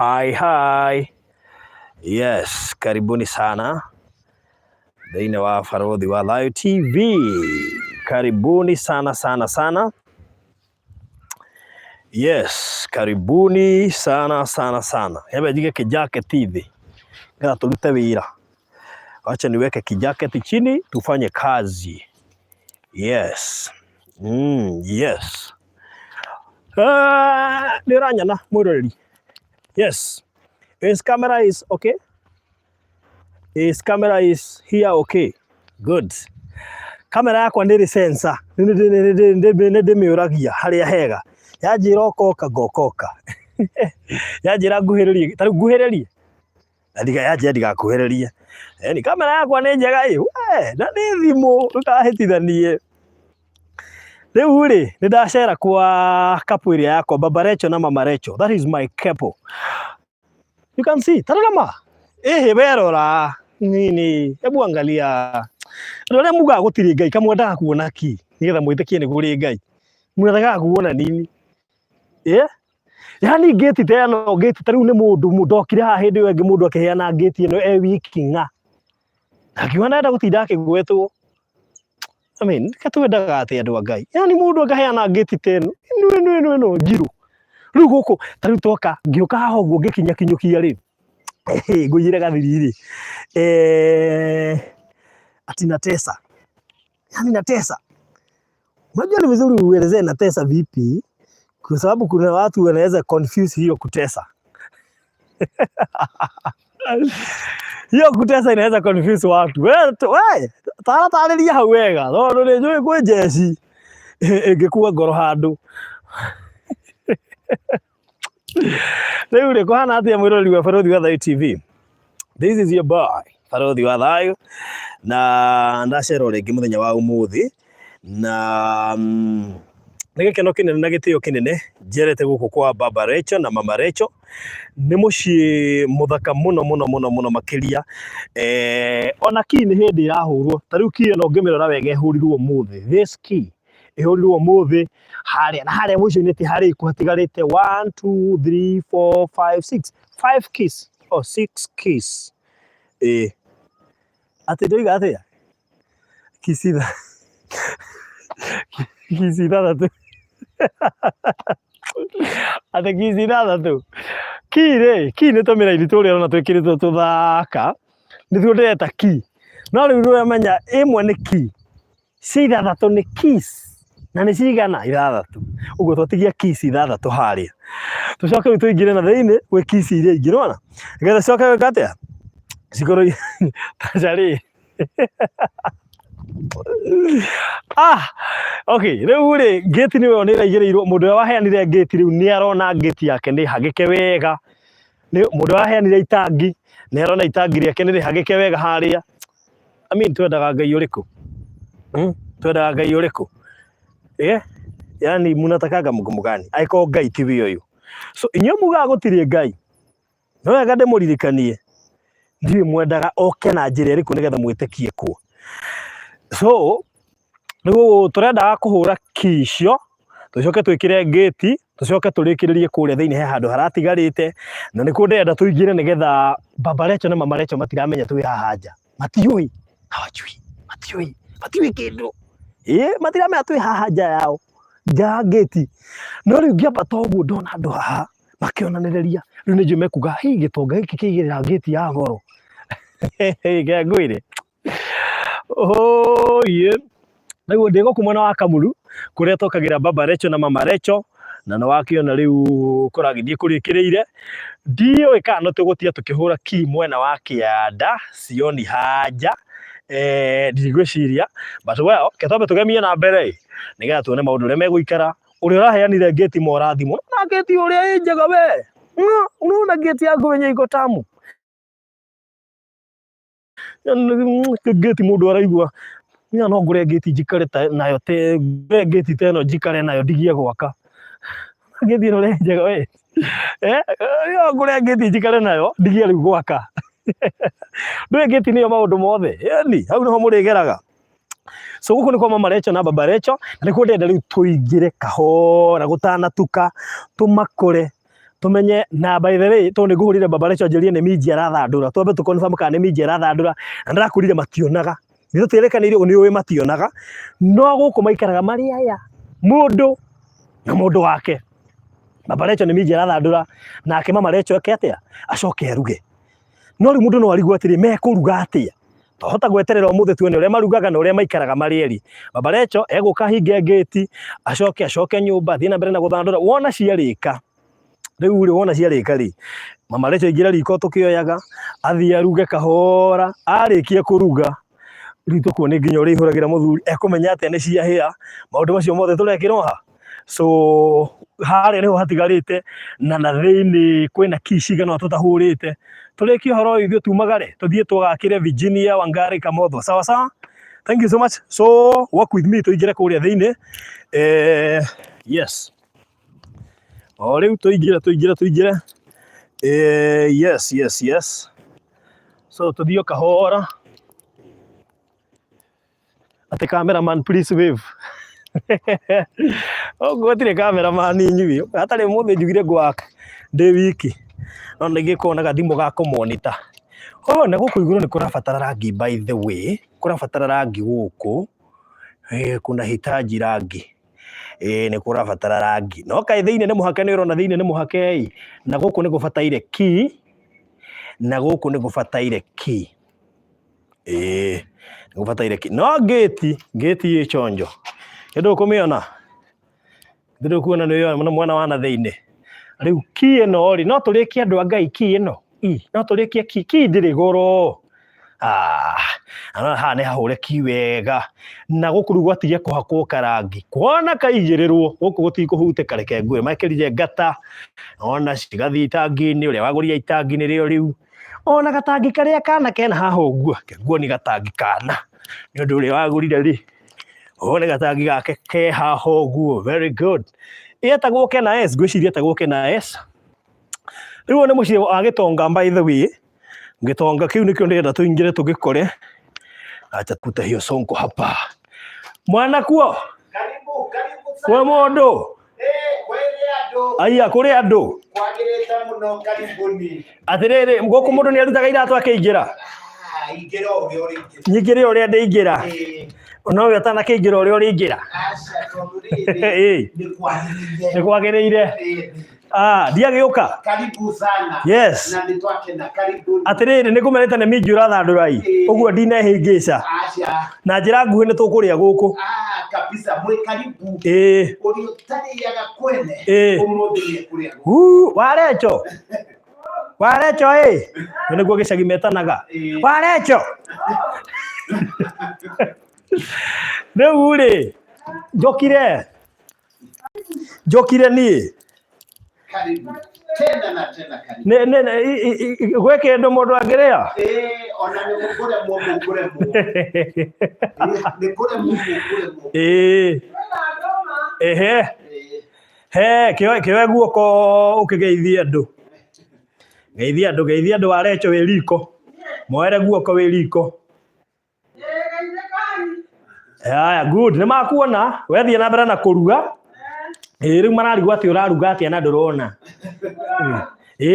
Hi. Yes, karibuni sana thĩinĩ wa Barũthi wa Thayũ TV. Karibuni sana. Yes, karibuni sana. Hebe jige kijaketi thĩ nĩgetha tũrute wĩra. Wacha niweke kijaketi chini tufanye kazi. Yes. Yes. Nĩũranyona mũroreri? Yes. His camera is okay? His camera is here okay? Good. Kamera yakwa nĩrĩ sensor. Nĩndĩmĩũragia harĩa hega. Yanjĩra ũkoka ngokoka. Yanjĩra nguhĩrĩrie. Tarĩu nguhĩrĩrie. Yanjĩra ndigakuhĩrĩrie. Ni kamera yakwa nĩ njega ĩ. Na nĩ thimũ ndũkahĩtithanie. Rĩu rĩ nĩndacera kwa couple ĩrĩa yakwa Baba Rachel na Mama Rachel. That is my couple. You can see. Tarama. Berora. Nini. Hebu angalia. Ndio muga gũtirĩ Ngai kamwendaga kuona ki. Nĩgetha mwĩtĩkie nĩ kũrĩ Ngai. Mwendaga kuona nini? Yani gate teno gate tariu nĩ mũndũ ndokire haha hĩndĩ ĩyo ĩngĩ mũndũ akĩheana gate ĩno wiki ng'a. Akiona enda gũtinda akĩgwetwo. I mean, katwendaga atĩ andũ a Ngai. Yani mũndũ akaheana gate teno. Ĩno njirũ. Rĩu gũkũ tariu toka ngĩũka haha ũguo ngĩkinyũkia rĩ. Ngũire gathiri rĩ. Ati natesa. Yani natesa. Unajua ni vizuri uelezee natesa vipi? Kwa sababu kuna watu wanaweza confuse hiyo kutesa. Hiyo kutesa inaweza confuse watu. Wewe, tarĩria hau wega. Tondũ nĩ njũĩ kwĩ jeci. Ĩngĩkua ngoro handũ. Rĩu rĩ kũhana atĩa mwĩroreri wa Barũthi wa Thayũ TV? This is your boy, Barũthi wa Thayũ. Na ndacera rĩngĩ mũthenya wa ũmũthĩ. Na nĩ gĩkeno kĩnene na gĩtĩo kĩnene njerete gũkũ kwa Baba Rachel na Mama Rachel. Nĩ mũciĩ mũthaka mũno makĩria. Ona key nĩ hĩndĩ ĩrahũrwo. Tarĩu key ĩno ngĩmĩrora wega ĩhũrirwo ũmũthĩ. This key ĩhũrirwo ũmũthĩ harĩa mũico-inĩ ti harĩ hatigarĩte 1 2 3 4 5 6 5 keys or 6 keys. Atĩ ndoiga atĩa? Kisitha. Kisithathatũ. Atĩ kisithathatũ. Key nĩ tũmĩraini tũrĩa ũrona twĩkĩrĩtwo tũthaka. Nĩtuo ndĩreta key. No rĩu nĩũramenya ĩmwe nĩ key. Cia ithathatũ nĩ keys. Na nĩ cigana? Ithathatũ. Ũguo twatigia keys ithathatũ harĩa. Tũcoke rĩu tũingĩre na thĩinĩ gwĩ keys iria ingĩ nĩwona? Nĩgetha coke gwĩka atĩa? Cikorwo tacarĩ. Okay, rĩu rĩ gate nĩyo nĩraigĩrĩirwo mũndũ ũrĩa waheanire gate rĩu nĩarona gate yake nĩ hagĩke wega. Mũndũ waheanire itangi nĩarona itangi rĩake nĩ rĩhagĩke wega harĩa. I mean twendaga Ngai ũrĩkũ? Twendaga Ngai ũrĩkũ? Yani mnatakaga Mungu gani? Aiko Ngai ti we ũyũ. So inyuĩ mugaga gũtirĩ Ngai. No wega ndĩmũririkanie. Ndiĩ mwendaga oke na njĩra ĩrĩkũ nĩgetha mwĩtĩkie kuo. So rĩu tũrendaga kũhũra key icio tũcoke twĩkĩre gate tũcoke tũrĩkĩrĩrie kũrĩa thĩinĩ he handũ haratigarĩte na nĩkuo ndĩrenda tũingĩre nĩgetha Baba Rachel na Mama Rachel matiramenya twĩ haha nja. Matiũĩ. Matiũĩ kĩndũ. Matiramenya twĩ haha nja yao. Nja gate. No rĩu ngĩamba toguo ndona andũ haha makĩonanĩrĩria. Rĩu nĩ njũĩ mekuga gĩtonga gĩkĩ kĩigĩrĩra gate ya goro. Ngĩngũire. Nĩguo ndĩgũkũ mwena wa Kamuru kũrĩa tokagĩra Baba Rachel na Mama Rachel na nĩ wakĩona rĩu kũragĩthiĩ kũrĩkĩrĩire. Ndiũĩ kana no tũgũtiga tũkĩhũra key mwena wa Kĩanda sioni haja. Ndigwĩciria but well kĩtombe tũgemie na mbere nĩgetha tuone maũndũ ũrĩa megũikara. Ũrĩa ũraheanire gate morathimo na gate ũrĩa ĩ njega we. Unaona gate yangu wenye iko tamu. Gate mũndũ araigua no ngũre gate njikare nayo te gate teno njikare nayo ndigie gwaka. Gate ĩno nĩ njega we. Ngũre gate njikare nayo ndigie rĩu gwaka. Ndũĩ gate nĩyo maũndũ mothe. Yani hau nĩho mũrĩgeraga. So gũkũ nĩ kwa Mama Rachel na Baba Rachel na nĩkuo ndĩrenda rĩu tũingĩre kahora gũtanatuka tũmakore tumenye na by the way to niguhurire baba Rachel njerie ni minji arathandura twambe tu confirm kana ni minji arathandura ndirakurire mationaga ni tuterekanire ni uwe mationaga no guku maikaraga mari aya mundu na mundu wake baba Rachel ni minji arathandura nake mama Rachel eke atia acoke aruge no ri mundu no arigwo atiri mekuruga atia tohota gweterera umuthi tuone uria marugaga na uria maikaraga mari eri baba Rachel eguka hinge gate acoke nyumba thina mbere na guthandura wona ciarika riu ri wona ciarika ri mama Rachel ingira riko tukioyaga athie aruge kahora arikie kuruga rito kuone nginya uri ihuragira muthuri ekumenya atia ni ciahia maundu macio mothe turekirwo ha so hare niho hatigarite na thiini kwina kishiga no tutahurite turiki horo ithio tumagare tuthie twagakire Virginia Wangari Kamotho sawa sawa. Thank you so much. So walk with me tuingira kuria thiini yes riu tuingira yes so tuthio kahora ate cameraman please wave gutire cameraman inyui atari muthi njugire gwaka ndi wiki no nigikona gathimu gako monitor na guku iguru ni kurabatara rangi by the way kurabatara rangi guku kuna hitaji rangi ni kurabatara rangi no kai thiine ni muhake ni urona thiine ni muhake na guku ni gubataire key na guku ni gubataire key ni gubataire key no gate ye chonjo ndu kumiona ndu kuona ni mwana wana thiine riu key ino ri no turikie andu angai key ino no turikie key ndiri goro ana ha ne hahure kiwega na gukurugwa tiye kuhakwo karangi kuona kaigirirwo guku gutikuhute kareke ngwe makirije ngata ona cigathi itangi-ini uria waguria itangi-ini rio riu ona gatangi karia kana kena haha uguo keguo ni gatangi kana ni undu uria wagurire ri ona gatangi gake ke haha uguo very good etagwo Kena S gwiciria etagwo Kena S riu ni mucie agitonga by the way ngitonga kiu nikio ndenda tuingire tugikore acha kuta hiyo sonko hapa mwana kuo karibu kwa mundu kwere andu aya kuri andu kwagirite muno karibuni atiriri guku mundu ni arutaga iratu akiingira ingira uria ndingira no we atana kiingira uria uringira acha tonduriri ni kwagirire ndiagiuka karibu sana yes na nditwake na karibu atiriri nigumerete ne minji urathandurai uguo ndinehingisa acha na njira nguhi ni tukuria guku kabisa mwe karibu uri tariaga kwene umuthi ni kuria warecho niguo gicagi metanaga warecho riu ri njokire ni karibu tena na tena karibu gweke ndo mundu angiria ona ni mukure kiwe guoko ukigeithia andu geithia andu warecho wi riko moere guoko wi riko haya good ni makuona wethie na mbere na kuruga riu mararigwa ati uraruga atia na ndurona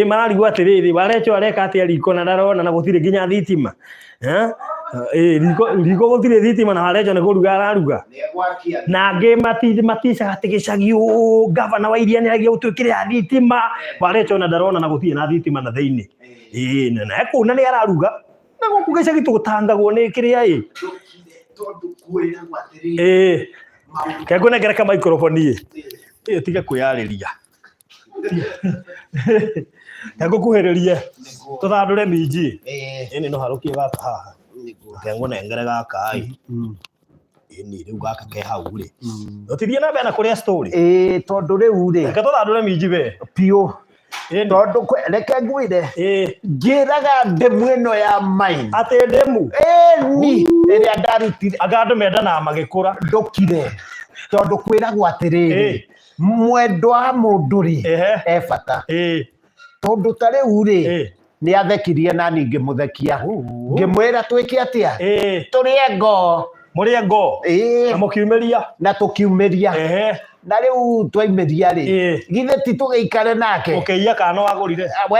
mararigwa atiriri warecho areka atia riko na ndarona na gutire nginya thitima riko gutire thitima na warecho ni kuruga araruga na nge matisha ati gicagi gavana wa iria ni agia utwikire ya thitima warecho na ndarona na gutire na thitima na thiini na ekuna ni araruga na guku gicagi tugutangagwo ni kiria tondu kwira gwatiriri kego na gereka microphone tiga kuyariria kego kuhererie tuthandure minji ini no harukie gaka haha kego na ngere gaka ini riu gaka ke hau ri utithie na bena kuria story tondu riu ri ke tuthandure minji be pio tondu reke ngwire ngiraga ndemu ino ya mine ati ndemu ni iria ndarutire agandu menda na magikura ndokire tondu kwiragwo atiriri mwendwa mundu ri bata tondu tari uri ni athekirie na ningi muthekia ngimwira twike atia turie ngo Mũrĩ ngo. Na mũkiumĩria. Na tũkiumĩria. Na rĩu twaimeria rĩ githe ti tũgeikare nake ũkĩiya kana wagũrire we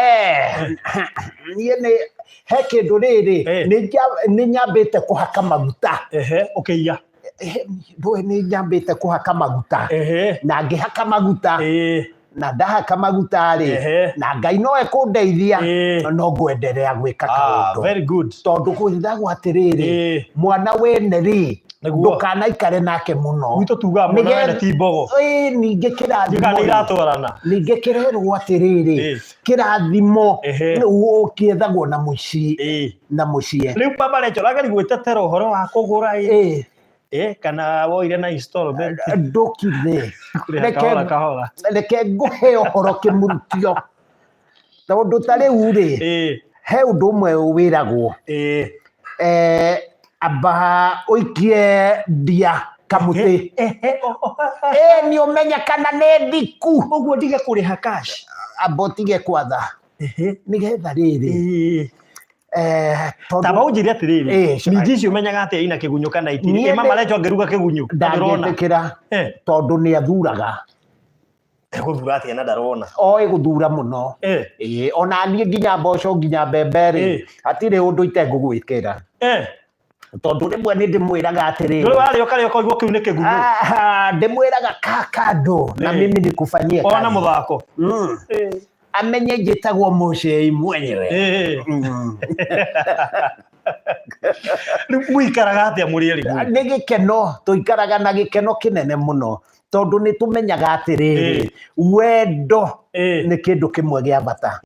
niĩ nĩ he kĩndũ rĩrĩ nĩ nyambĩte kũhaka maguta ũkĩiya ndũĩ nĩ nyambĩte kũhaka maguta na ngĩhaka maguta na ndahaka maguta rĩ na Ngai no ekũndeithia no ngwenderea gwĩka kaũndũ very good tondũ kwĩragwo atĩrĩrĩ mwana wene rĩ ndũkanaikare nake mũno gwitũ tugaga mwana wene ti mbogo ningĩ kĩrathimo ningĩ kĩrerwo atĩrĩrĩ kĩrathimo ũkĩethagwo na mũciĩ rĩu baba Rachel ũrageria gwĩtetera ũhoro wa kũgũra kana woire na installment ndũkire reke ngũhe ũhoro kĩmurutio tondũ ta rĩu rĩ he ũndũ ũmwe wĩragwo amba ũikie ndia kamũtĩ nĩ ũmenya kana nĩ ndiku ũguo ndige kũrĩha cash amba ũtige kwatha nĩgetha rĩrĩ taba ũnjĩre atĩrĩrĩ minji icio ũmenyaga atĩa ina kĩgunyũ kana itirĩ mama Rachel angĩruga kĩgunyũ ndangĩtĩkĩra tondũ nĩ athuraga gũthura atĩa na ndarona oĩ gũthura mũno ona niĩ nginya mboco nginya mbembe rĩ hatirĩ ũndũ itegũgwĩkĩra tondũ rĩmwe nĩ ndĩmwĩraga atĩrĩrĩ ndũrĩ warĩa ũkarĩa ũkaigua kĩu nĩ kĩgunyũ ndĩmwĩraga kando na mimi nikufanyie kazi ona mũthako amenye njĩtagwo Mũcĩi mwenyewe mũikaraga atĩa mũrĩ erĩ nĩ gĩkeno tũikaraga na gĩkeno kĩnene mũno tondũ nĩ tũmenyaga atĩrĩrĩ wendo nĩ kĩndũ kĩmwe gĩa bata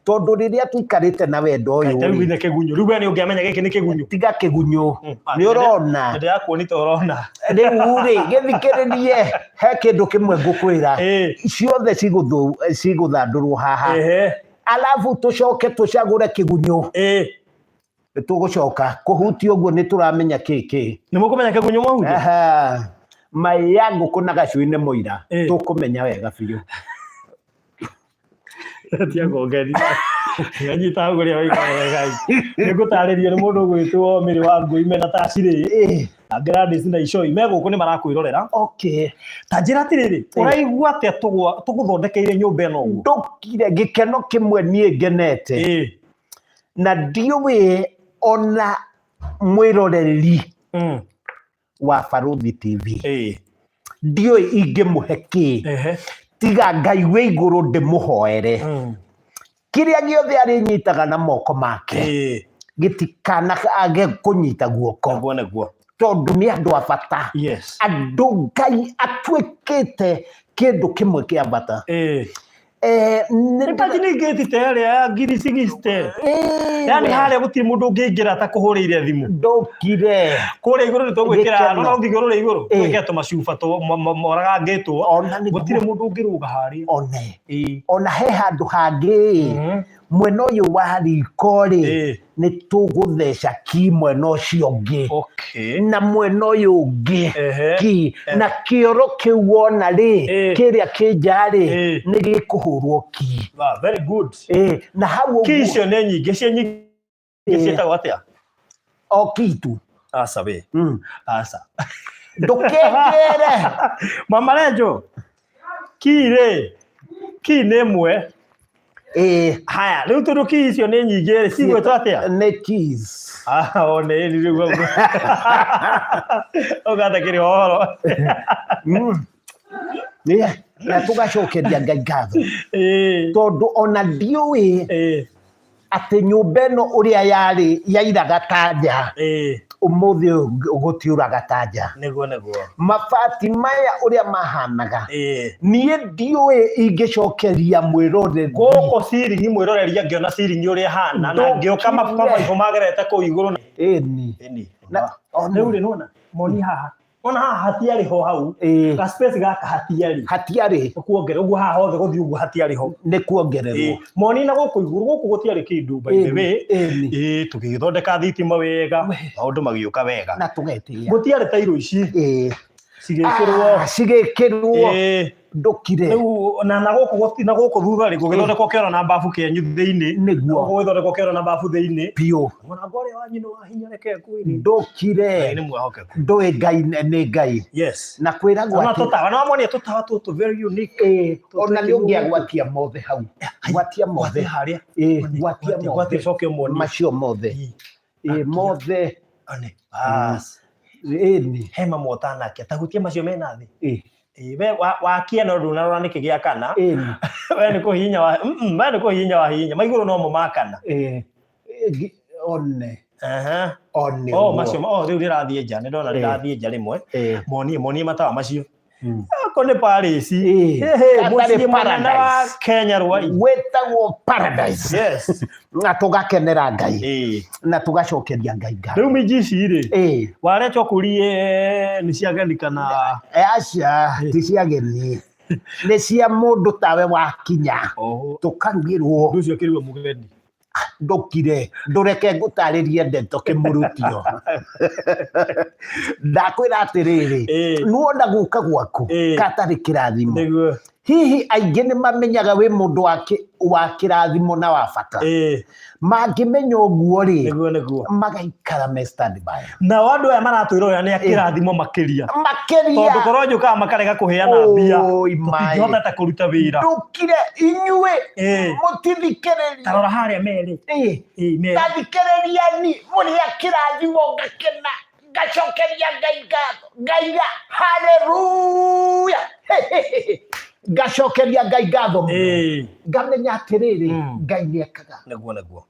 tondũ rĩrĩa tũikarĩte na wendo ũyũ rĩu kĩgunyũ rĩu we nĩ ũngĩamenya gĩkĩ nĩ kĩgunyũ tiga kĩgunyũ nĩ ũrona ndĩrakuonita ũrona rĩu rĩ gĩthikĩrĩrie he kĩndũ kĩmwe ngũkwĩra ciothe cigũthandũrwo haha alafu tũcoke tũcagũre kĩgunyũ tũgũcoka kũhutia ũguo nĩ tũramenya kĩkĩ nĩ mũkũmenya kĩgunyũ mwahutia mai ya ngũkũ na gacuĩ-inĩ mũira tũkũmenya wega biũ tiagongeri nyita ngũrĩa waikara wega nĩ ngũtarĩrio nĩ mũndũ ũgwĩtwo Mĩrĩ wa Ngũi mena tacirĩ na Gladys na Icoi me gũkũ nĩ marakwĩrorera ta njĩra atĩrĩrĩ ũraigua atĩa tũgũthondekeire nyũmba ĩno ũguo ndũkire gĩkeno kĩmwe niĩ ngenete na ndiũĩ ona mwĩroreri wa Baruthi TV ndiũĩ ingĩmũhe kĩ tiga Ngai wĩ igũrũ ndĩmũhoere kĩrĩa gĩothe arĩnyitaga na moko make gĩtikanage kũnyita guoko tondũ nĩ andũ a bata andũ Ngai atuĩkĩte kĩndũ kĩmwe kĩa bata nĩ ngĩtite ĩrĩa ya ngiricigiste yani harĩa gũtirĩ mũndũ ũngĩingĩra atakũhũrĩire thimũ ndũkire kũrĩa igũrũ nĩ tũgwĩkĩra no ũthiĩ igũrũ rĩa igũrũ twĩkĩra tũmacuba moragangĩtwo gũtirĩ mũndũ ũngĩrũga harĩa ona he handũ hangĩ mwena ũyũ wa riko rĩ nĩ tũgũtheca ki mwena ũcio ũngĩ na mwena ũyũ ũngĩ ki na kĩoro kĩu wona rĩ kĩrĩa kĩnja rĩ nĩ gĩkũhũrwo ki very good na hau ki icio nĩ nyingĩ cia nyingĩ ciĩtagwo atĩa o kitu aca we aca ndũkengere mama Rachel ki rĩ ki nĩ ĩmwe haya rĩu tondũ ki icio nĩ nyingĩ rĩ cigwĩtwo atĩa nĩ keys one rĩu ũgata kĩrĩ ũhoro na tũgacokeria Ngai ngatho tondũ ona ndiũĩ atĩ nyũmba ĩno ũrĩa yarĩ yairaga ta nja ũmũthĩ gũtiũraga ta nja mabati maya ũrĩa mahanaga niĩ ndiũĩ ingĩcokeria mwĩroreri gũkũ ciringi mwĩroreri angĩona ciringi ũrĩa hana na ngĩoka mabaibũ magerete kũu igũrũ rĩu rĩ nona moni haha ona haha hatiarĩ ho hau ga space gaka hatiarĩ kuongerera ũguo haha hothe gũthiĩ ũguo hatiarĩ ho nĩ kuongererwo moni na gũkũ igũrũ gũkũ gũtiarĩ kĩndũ by the way tũgĩthondeka thitima wega maũndũ magĩũka wega na tũgetĩĩa gũtiarĩ tairo ici cigikirwo ndukire na gũkũ thutha rĩ gũgĩthondekwo kĩoro na mbabu kenyu thĩinĩ nĩguo gũgĩthondekwo kĩoro na mbabu thĩinĩ biũ mũrango ũrĩa wanyu nĩ wa hinya reke kwĩrĩ ndũkire nĩ mwahokeku ndũĩ Ngai nĩ Ngai na kwĩragwo ona tũtawa no monie tũtawa tũtũ very unique ona nĩ ũngĩagwatia mothe hau gwatia mothe harĩa gwatia mothe coke monie macio mothe mothe ane he mamwe ũtanakia tahutie macio mena thĩ we wakia no ndunarora nĩkĩ gĩa kana we nĩ kũhihinya wa hihinya maigũrũ no mo makana one macio rĩu rĩrathiĩ nja nĩ ndona rĩrathiĩ nja rĩmwe monie matawa macio ako nĩ Paris mũciĩ mũnene wa Kenya rwai wĩtagwo paradise na tũgakenera Ngai na tũgacokeria Ngai ngatho rĩu minji ici rĩ warecho kurie nĩ ciageni kana aca ti ciageni nĩ cia mũndũ tawe wakinya tũkangĩrwo ũcio kĩrĩwe mũgeni ndũkire ndũreke ngũtarĩrie ndeto kĩmurutio ndakwĩra atĩrĩrĩ nuona guka gwaku katarĩ kĩrathimo hihi aingĩ nĩ mamenyaga wĩ mũndũ wa kĩrathimo na wa bata mangĩmenya ũguo rĩ magaikara me standby na andũ aya maratwĩrora nĩ akĩrathimo makĩria tondũ korwo njũkaga makarega kũheana mbia tũtingĩhota ta kũruta wĩra ndũkire inyuĩ mũtithikĩrĩria tarora harĩa merĩ tathikĩrĩriani mũrĩ akĩrathimo ngakena ngacokeria Ngai ngatho Ngai haleluya ngacokeria Ngai ngatho ngamenya atĩrĩrĩ Ngai nĩekaga nĩguo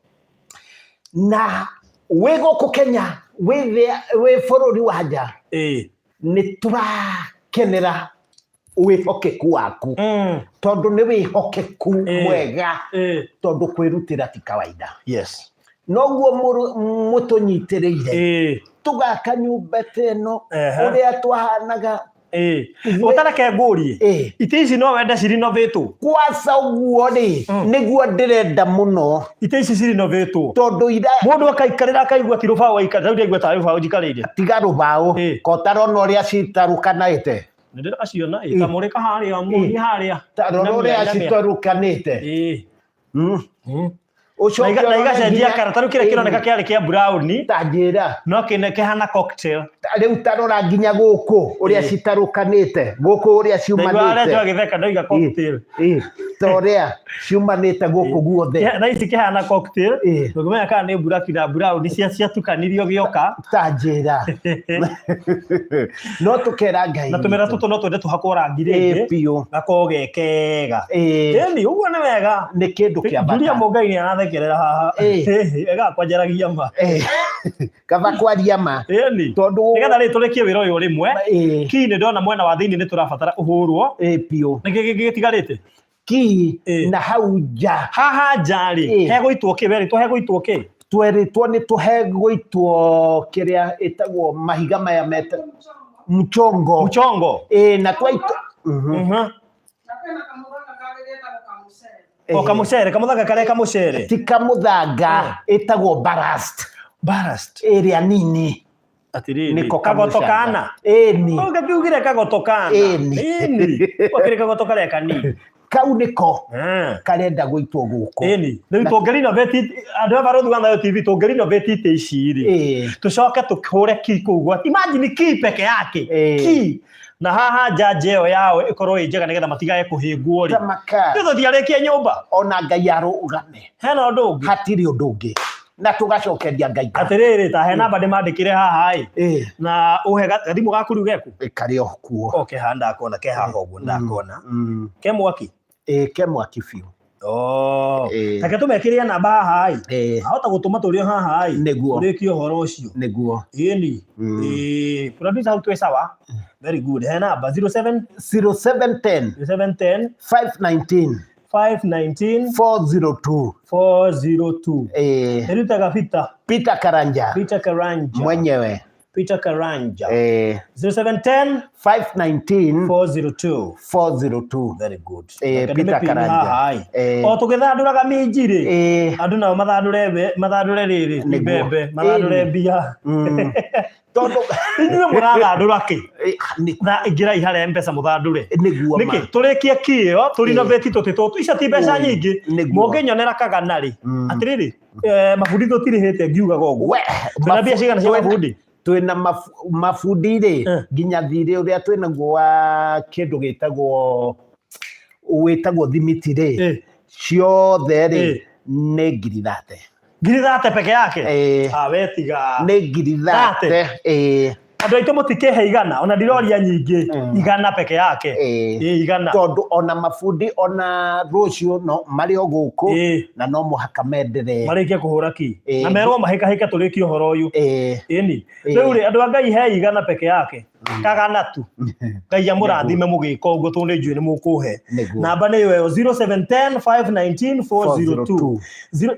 na wĩ gũkũ Kenya wĩ bũrũri wa nja nĩ tũrakenera wĩhokeku waku tondũ nĩ wĩhokeku mwega tondũ kwĩrutĩra ti kawaida noguo mũtũnyitĩrĩire tũgaka nyũmba ĩno ũrĩa twahanaga ũtareke ngũrie itĩ ici no wende cirinovatwo kwaca ũguo rĩ nĩguo ndĩrenda mũno itĩ ici cirinovatwo tondũ mũndũ akaikarĩra akaigua ti rũbaũ aikarĩra rĩu ndaigua ta rũbaũ njikarĩire tiga rũbaũ kotarona ũrĩa citarũkanĩte nĩ ndĩraciona kamũrĩka harĩa mũni harĩa tarora ũrĩa citarũkanĩte na igacenjia kara tarĩu kĩrĩa kĩroneka kĩarĩ kĩa brown tanjĩra no kĩhana cocktail rĩu tarora nginya gũkũ ũrĩa citarũkanĩte gũkũ ũrĩa ciumanĩte agĩtheka ndoiga cocktail torĩa ciumanĩte gũkũ guothe na ici kĩhana cocktail ndũngĩmenya kana nĩ buraki na brown ciatukanirio gĩoka tanjĩra no tũkera Ngai na tũmera tũtũ no twende tũhakwo rangi rĩngĩ gakorwo gekega ĩni ũguo nĩ wega nĩ kĩndũ kĩa bata Julia Mũngai nĩ arathekerera haha egakwanjaragia ma kaba kwaria ma tondũ nĩgetha rĩ tũrĩkie wĩra ũyũ rĩmwe ki nĩ ndona mwena wa thĩinĩ nĩ tũrabatara ũhũrwo piũ nĩkĩ gĩtigarĩte ki na hau nja haha nja rĩ hegũitwo kĩ weri tũhegũitwo kĩ twerĩtwo nĩ tũhegũitwo kĩrĩa ĩtagwo mahiga maya meta mchongo na twaitwo kamucere kamuthanga karĩa kamucere ti kamuthanga ĩtagwo ballast ĩrĩa nini niko kagotokana ũngiugire kagotokana wakĩrĩ kagoto karĩa kanini kau niko karenda gũitwo gũkũ rĩu tũngĩrenovate andũ a Barũthi wa Thayũ TV tũngĩrenovate itĩ ici rĩ tũcoke tũhũre ki kũu gwa imagine ki peke yake ki na haha njanji ĩyo yao ĩkorwo ĩ njega nĩgetha matigae kũhĩngwo rĩ tũthiarĩkie nyũmba ona Ngai arũgame hena ũndũ ũngĩ hatirĩ ũndũ ũngĩ na tũgacokeria Ngai atĩrĩrĩ ta he namba ndĩmandĩkire haha na ũhe gathimũ gaku rĩu geku karĩ o kuo haha ndakona ke haha ũguo ndakona ke mwaki ke mwaki biũ reke tũmekĩre namba haha ahota gũtũma tũrĩ haha nĩguo ũrĩkie ũhoro ũcio nĩguo ĩni producer hau twĩ sawa very good he namba 0710 519 402 Erutaga Peter Karanja mwenyewe Peter Karanja 0710 519 402 very good Peter Karanja o tũgĩthandũraga minji rĩ andũ nao mathandũre rĩrĩ mbembe mathandũre mbia tondu inyuĩ mũrathandũra kĩ na ingira ihare M-Pesa mũthandũre nĩkĩ tũrĩkie kĩyo tũrinobeti tũtĩ ica ti mbeca nyingĩ mũngĩnyonera kagana rĩ atĩrĩrĩ mabundi tũtirĩhĩte ngiugaga ũguo twĩna mbia cigana cia mabundi twĩna mabundi rĩ nginya thirĩ ũrĩa twĩnaguo wa kĩndũ wĩtagwo thimiti rĩ ciothe rĩ nĩ 30,000 30 peke yake wetiga nĩ 30,000 andũ aitũ mũtikĩhe igana ona ndiroria nyingĩ igana peke yake igana tondũ ona mabundi ona rũciũ no marĩ o gũkũ na no mũhaka menderee marĩkie kũhũra ki na merwo mahĩkahĩke tũrĩkie ũhoro ũyũ ĩni rĩu rĩ andũ a Ngai he igana peke yake kagana tu Ngai amũrathime mũgĩka ũguo tondũ nĩ njũĩ nĩ mũkũhe namba nĩ yo 0710 519 402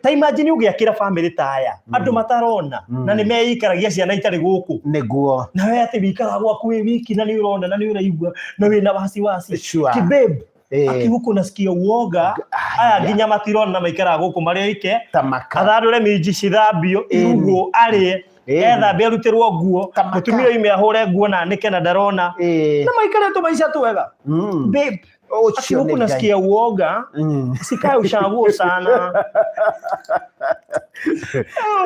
ta imagine ũgĩakĩra family ta aya andũ matarona na nĩ meikaragia ciana itarĩ gũkũ nĩguo na wewe ati wikara gwaku wĩ wiki na nĩ ũrona na nĩ ũraigua na wĩna wasiwasi kibebe akihuko nasikia uoga aya nginya matirona na maikara gũkũ marĩ aike athandũre minji cithambio irugo arĩe ethambe arutirwo nguo mutumia ime ahũre nguo na anĩke na ndarona na maikaretwo maica twega babe akihuko nasikia uoga sikae ushaguo sana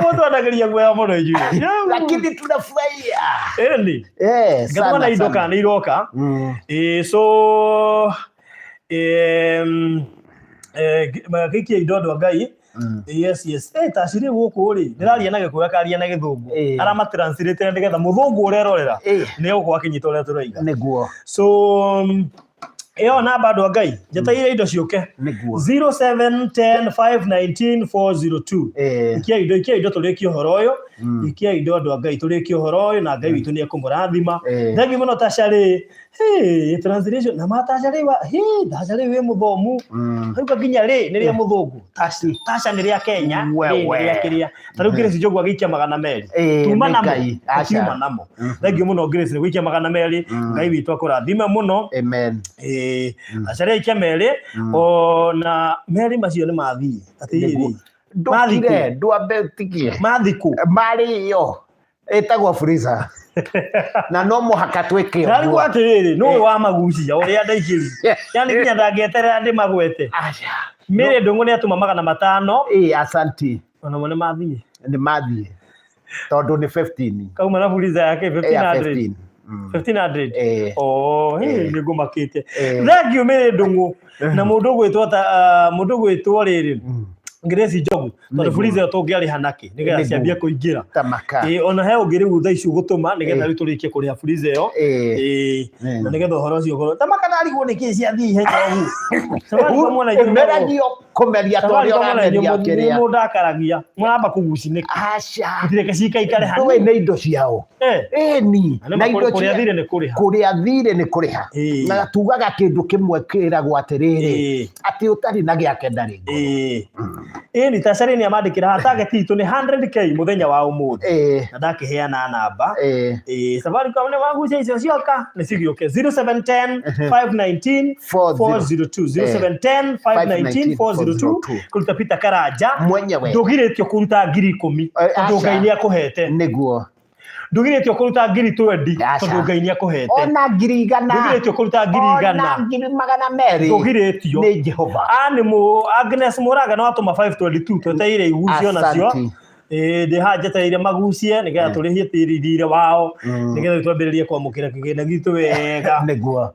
watu wanageria guoya mũno ijue lakini tunafurahia eni sana idoka ni iroka so magiki idodo Ngai yes taciri gũkũ ri ndĩraria na gĩkũyũ akaria na gĩthũngũ arama translate nĩgetha mũthũngũ ũrerorera nĩ ũgũkwa kinyito ũrĩa tũraiga nĩguo so Eo namba andũ a Ngai njataire indo ciũke 0710 519 402 ikia indo tũrĩkie ũhoro ũyũ ikia indo andũ a Ngai tũrĩkie ũhoro ũyũ na Ngai witũ nĩ ekũmũrathima thengi mũno Tasha translation na Tasha Tasha wĩ mũthomu hauka nginya nĩrĩa mũthũngũ Tasha nĩrĩa Kenya nĩrĩa kĩrĩa ta rĩu Grace Njogu agĩikia 200 tuma namo thengi mũno Grace gũikia 200 Ngai witũ akũrathime mũno amen Tasha ikia merĩ ona merĩ macio nĩ mathiĩ atĩrĩrĩ ndũkire ndwambe tikie mathiku marĩ yo etagwo freezer na no mũhaka twĩke ũguo nĩ atĩrĩrĩ nũũ wa magucia ũrĩa ndaikĩri yani nginya ndangĩeterera ndĩ magwete mĩrĩ ndũngũ nĩ atũma 500 asanti ona mo nĩ mathiĩ tondũ nĩ 15 kauma na freezer yake 1500 nĩ ngũmakĩte thengiũ mĩrĩ ndũngũ na mũndũ gwĩtwo rĩrĩ Grace Njogu tondũ freezer tũngĩarĩha nake nĩgetha ciambie kũingĩra ona he ũngĩ rĩu thaa ici gũtũma nĩgetha rĩu tũrĩkie kũrĩha freezer ĩyo na nĩgetha ũhoro ũcio ũkorwo tamakanarigwo nĩkĩ ciathiĩ ihenya ũguo meragio kũmeria tũrĩa ũrameria kĩrĩa mũndũ akaragia mũramba kũgucinĩka gũtireke cikaikare hanini nĩ indo ciao ni na indo kũrĩa thirĩ nĩ kũrĩha na tugaga kĩndũ kĩmwe kĩragwo atĩrĩrĩ atĩ ũtarĩ na gĩake ndarĩ ni Tasha nĩ amandĩkĩra target itũ nĩ 100k mũthenya wa ũmũthĩ na ndakĩheana namba Safaricom nĩ wagucia icio cioka nĩ cigĩũke 0710 519 402 0710 519 402 kũruta Peter Karanja ndũgirĩtio kũruta 10,000 tondũ Ngai nĩ akũhete nĩguo ndũgirĩtio kũruta 20 tondũ Ngai nĩ akũhete ona 100 ndũgirĩtio kũruta 100 ona 200 ndũgirĩtio nĩ Jehova Agnes Mũraga no atũma 522 tweteire igucio nacio ndĩ hanjeteire magucie nĩgetha tũrĩhie tĩrithire wao nĩgetha twambĩrĩrie kwamũkĩra kĩgĩna gitũ wega nĩguo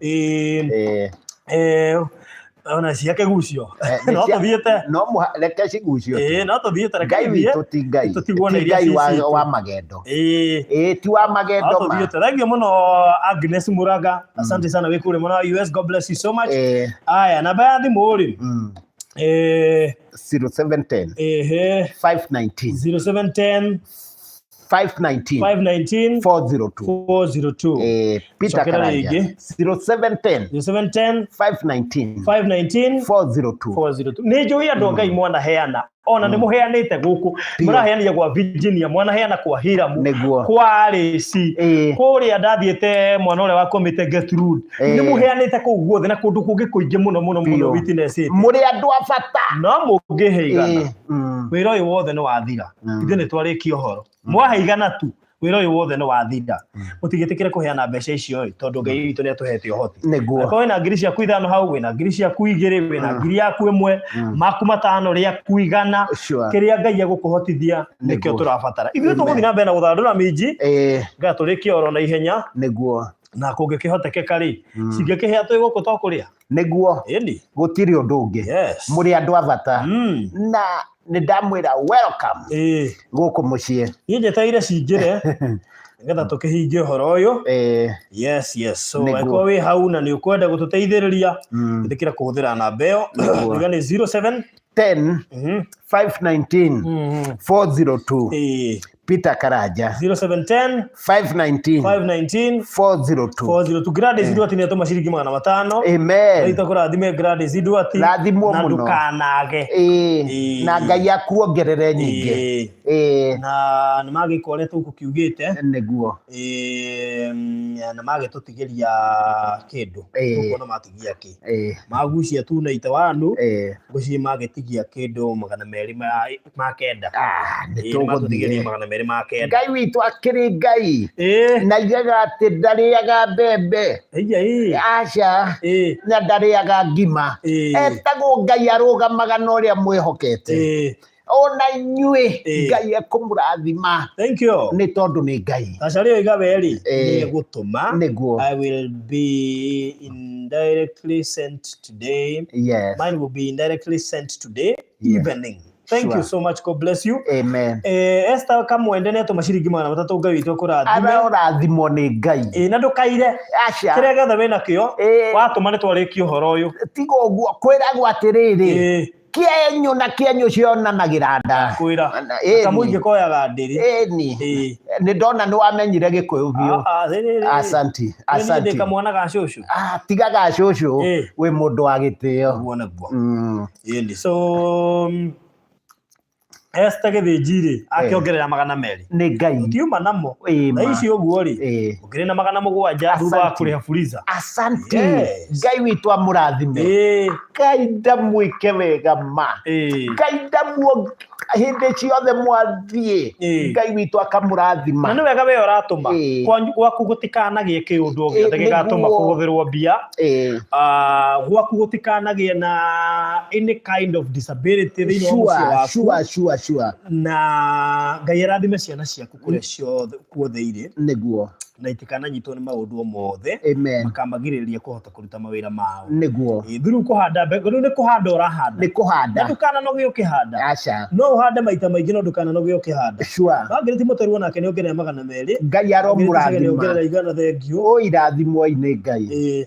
ona ciake gucio no tũthiĩte no reke cigucio no tũthiĩte Ngai witũ ti Ngai Ngai wa magendo ti wa magendo no tũthiĩte thengiũ mũno Agnes Mũraga asante sana wĩ kũrĩ mũno US God bless you so much aya namba ya thimũ rĩ 0710 519 519 402 Peter Karanja 0710 519 402 nĩ njũĩ andũ Ngai mwana heana ona nĩ mũheanĩte gũkũ mũraheania kwa Virginia mwanaheana kwa Hiramu kwa Arĩci kũrĩa ndathiĩte mwana ũrĩa wakomete Gertrude nĩ mũheanĩte kũu guothe na kũndũ kũngĩ kũingĩ mũno witness mũrĩ andũ a bata no mũngĩhe igana wĩra ũyũ wothe nĩ wathira ithe nĩ twarĩkia ũhoro mwahe igana tu wĩra ũyũ wothe nĩ wathira mũtigĩtĩkĩre kũheana mbeca icio tondũ Ngai witũ nĩ atũhete ũhoti ko wĩna ngiri ciaku 5 hau wĩna ngiri ciaku 2 wĩna ngiri yaku 1 maku 5 rĩaku 100 kĩrĩa Ngai egũkũhotithia nĩkĩo tũrabatara ithuĩ tũgũthiĩ na mbere na gũthandũra minji Ngai tũrĩkie oro na ihenya na kũngĩkĩhotekeka rĩ cingĩkĩhĩa twĩ gũkũ to kũrĩa nĩguo gũtirĩ ũndũ ũngĩ mũrĩ andũ a bata na nĩ ndamwĩra welcome gũkũ mũciĩ niĩ njetereire cingĩre nĩgetha tũkĩhingie ũhoro ũyũ yes so angĩkorwo wĩ hau na nĩ ũkwenda gũtũteithĩrĩria ĩtĩkĩra kũhũthĩra namba ĩyo iga nĩ 0710 519 402 Peter Karanja 0710 519 402 Gladys Idwati nĩ atũma ciringi 500 amen kũrathime Gladys Idwati na ndukanage na Ngai akuongerere nyingĩ na nĩ magĩkoretwo gũkiugĩte nĩguo na magĩtũtigĩria kĩndũ kuona matigia kĩ magucia tu na itawanu gũciĩ magĩtigia kĩndũ 200 ma kenda nĩtũgũtigĩria 200 ma kenda Ngai witũ akĩrĩ Ngai na igaga atĩ ndarĩaga mbembe aca na ndarĩaga ngima etagwo Ngai arũgamaga na ũrĩa mwĩhokete ona inyuĩ Ngai ekũmũrathima nĩ tondũ nĩ Ngai acario igaberĩ nĩ gũtũma nĩguo I will be indirectly sent today mine will be indirectly sent today evening. Thank you so much. God bless you. Amen. Esther kamwende nĩ atũma ciringi 300 Ngai witũ kũrathime. Arathimwo nĩ Ngai. Na ndũkaire. Aca. Kĩrĩa gĩothe wĩna kĩo watũma nĩ twarĩkie ũhoro ũyũ. Tiga ũguo kwĩragwo atĩrĩrĩ. Kĩenyũ na kĩenyũ cionanagĩra nda. Kwĩra. Kamũingĩ koyaga ndĩri. Nĩ ndona nĩ wamenyire Gĩkũyũ biũ. Asanti. Nĩ kamwana ga cũcũ. Tiga ga cũcũ wĩ mũndũ wa gĩtĩo. Guo naguo. So Esther gĩthĩnjirĩ akĩongerera 200 nĩ Ngai utiuma namo na ici ũguo rĩ ũkĩrĩ na 700 thutha wa kũrĩha Fuliza asanti Ngai witũ amũrathime Ngai ndamwĩke wega ma Ngai ndamuo hĩndĩ ciothe mwathiĩ Ngai witũ akamũrathima na nĩ wega we ũratũma gwaku gũtikanagĩe kĩũndũ o gĩothe gĩgatũma kũhũthĩrwo mbia gwaku gũtikanagĩe na any kind of disability thĩinĩ wa mũciĩ waku na Ngai arathime ciana ciaku kũrĩa ciothe kuothe irĩ nĩguo na itikananyitwo nĩ maũndũ mothe makamagirĩrĩria kũhota kũruta mawĩra mao nĩguo through kũhanda mbegũ nĩ kũhanda ũrahanda nĩ kũhanda ndũkananoge ũkĩhanda aca no ũhande maita maingĩ no ndũkananoge ũkĩhanda wangĩrĩ Timotheo onake nĩ ongerera 200 Ngai aromũrathima ongerera igana thengio irathimwo-inĩ Ngai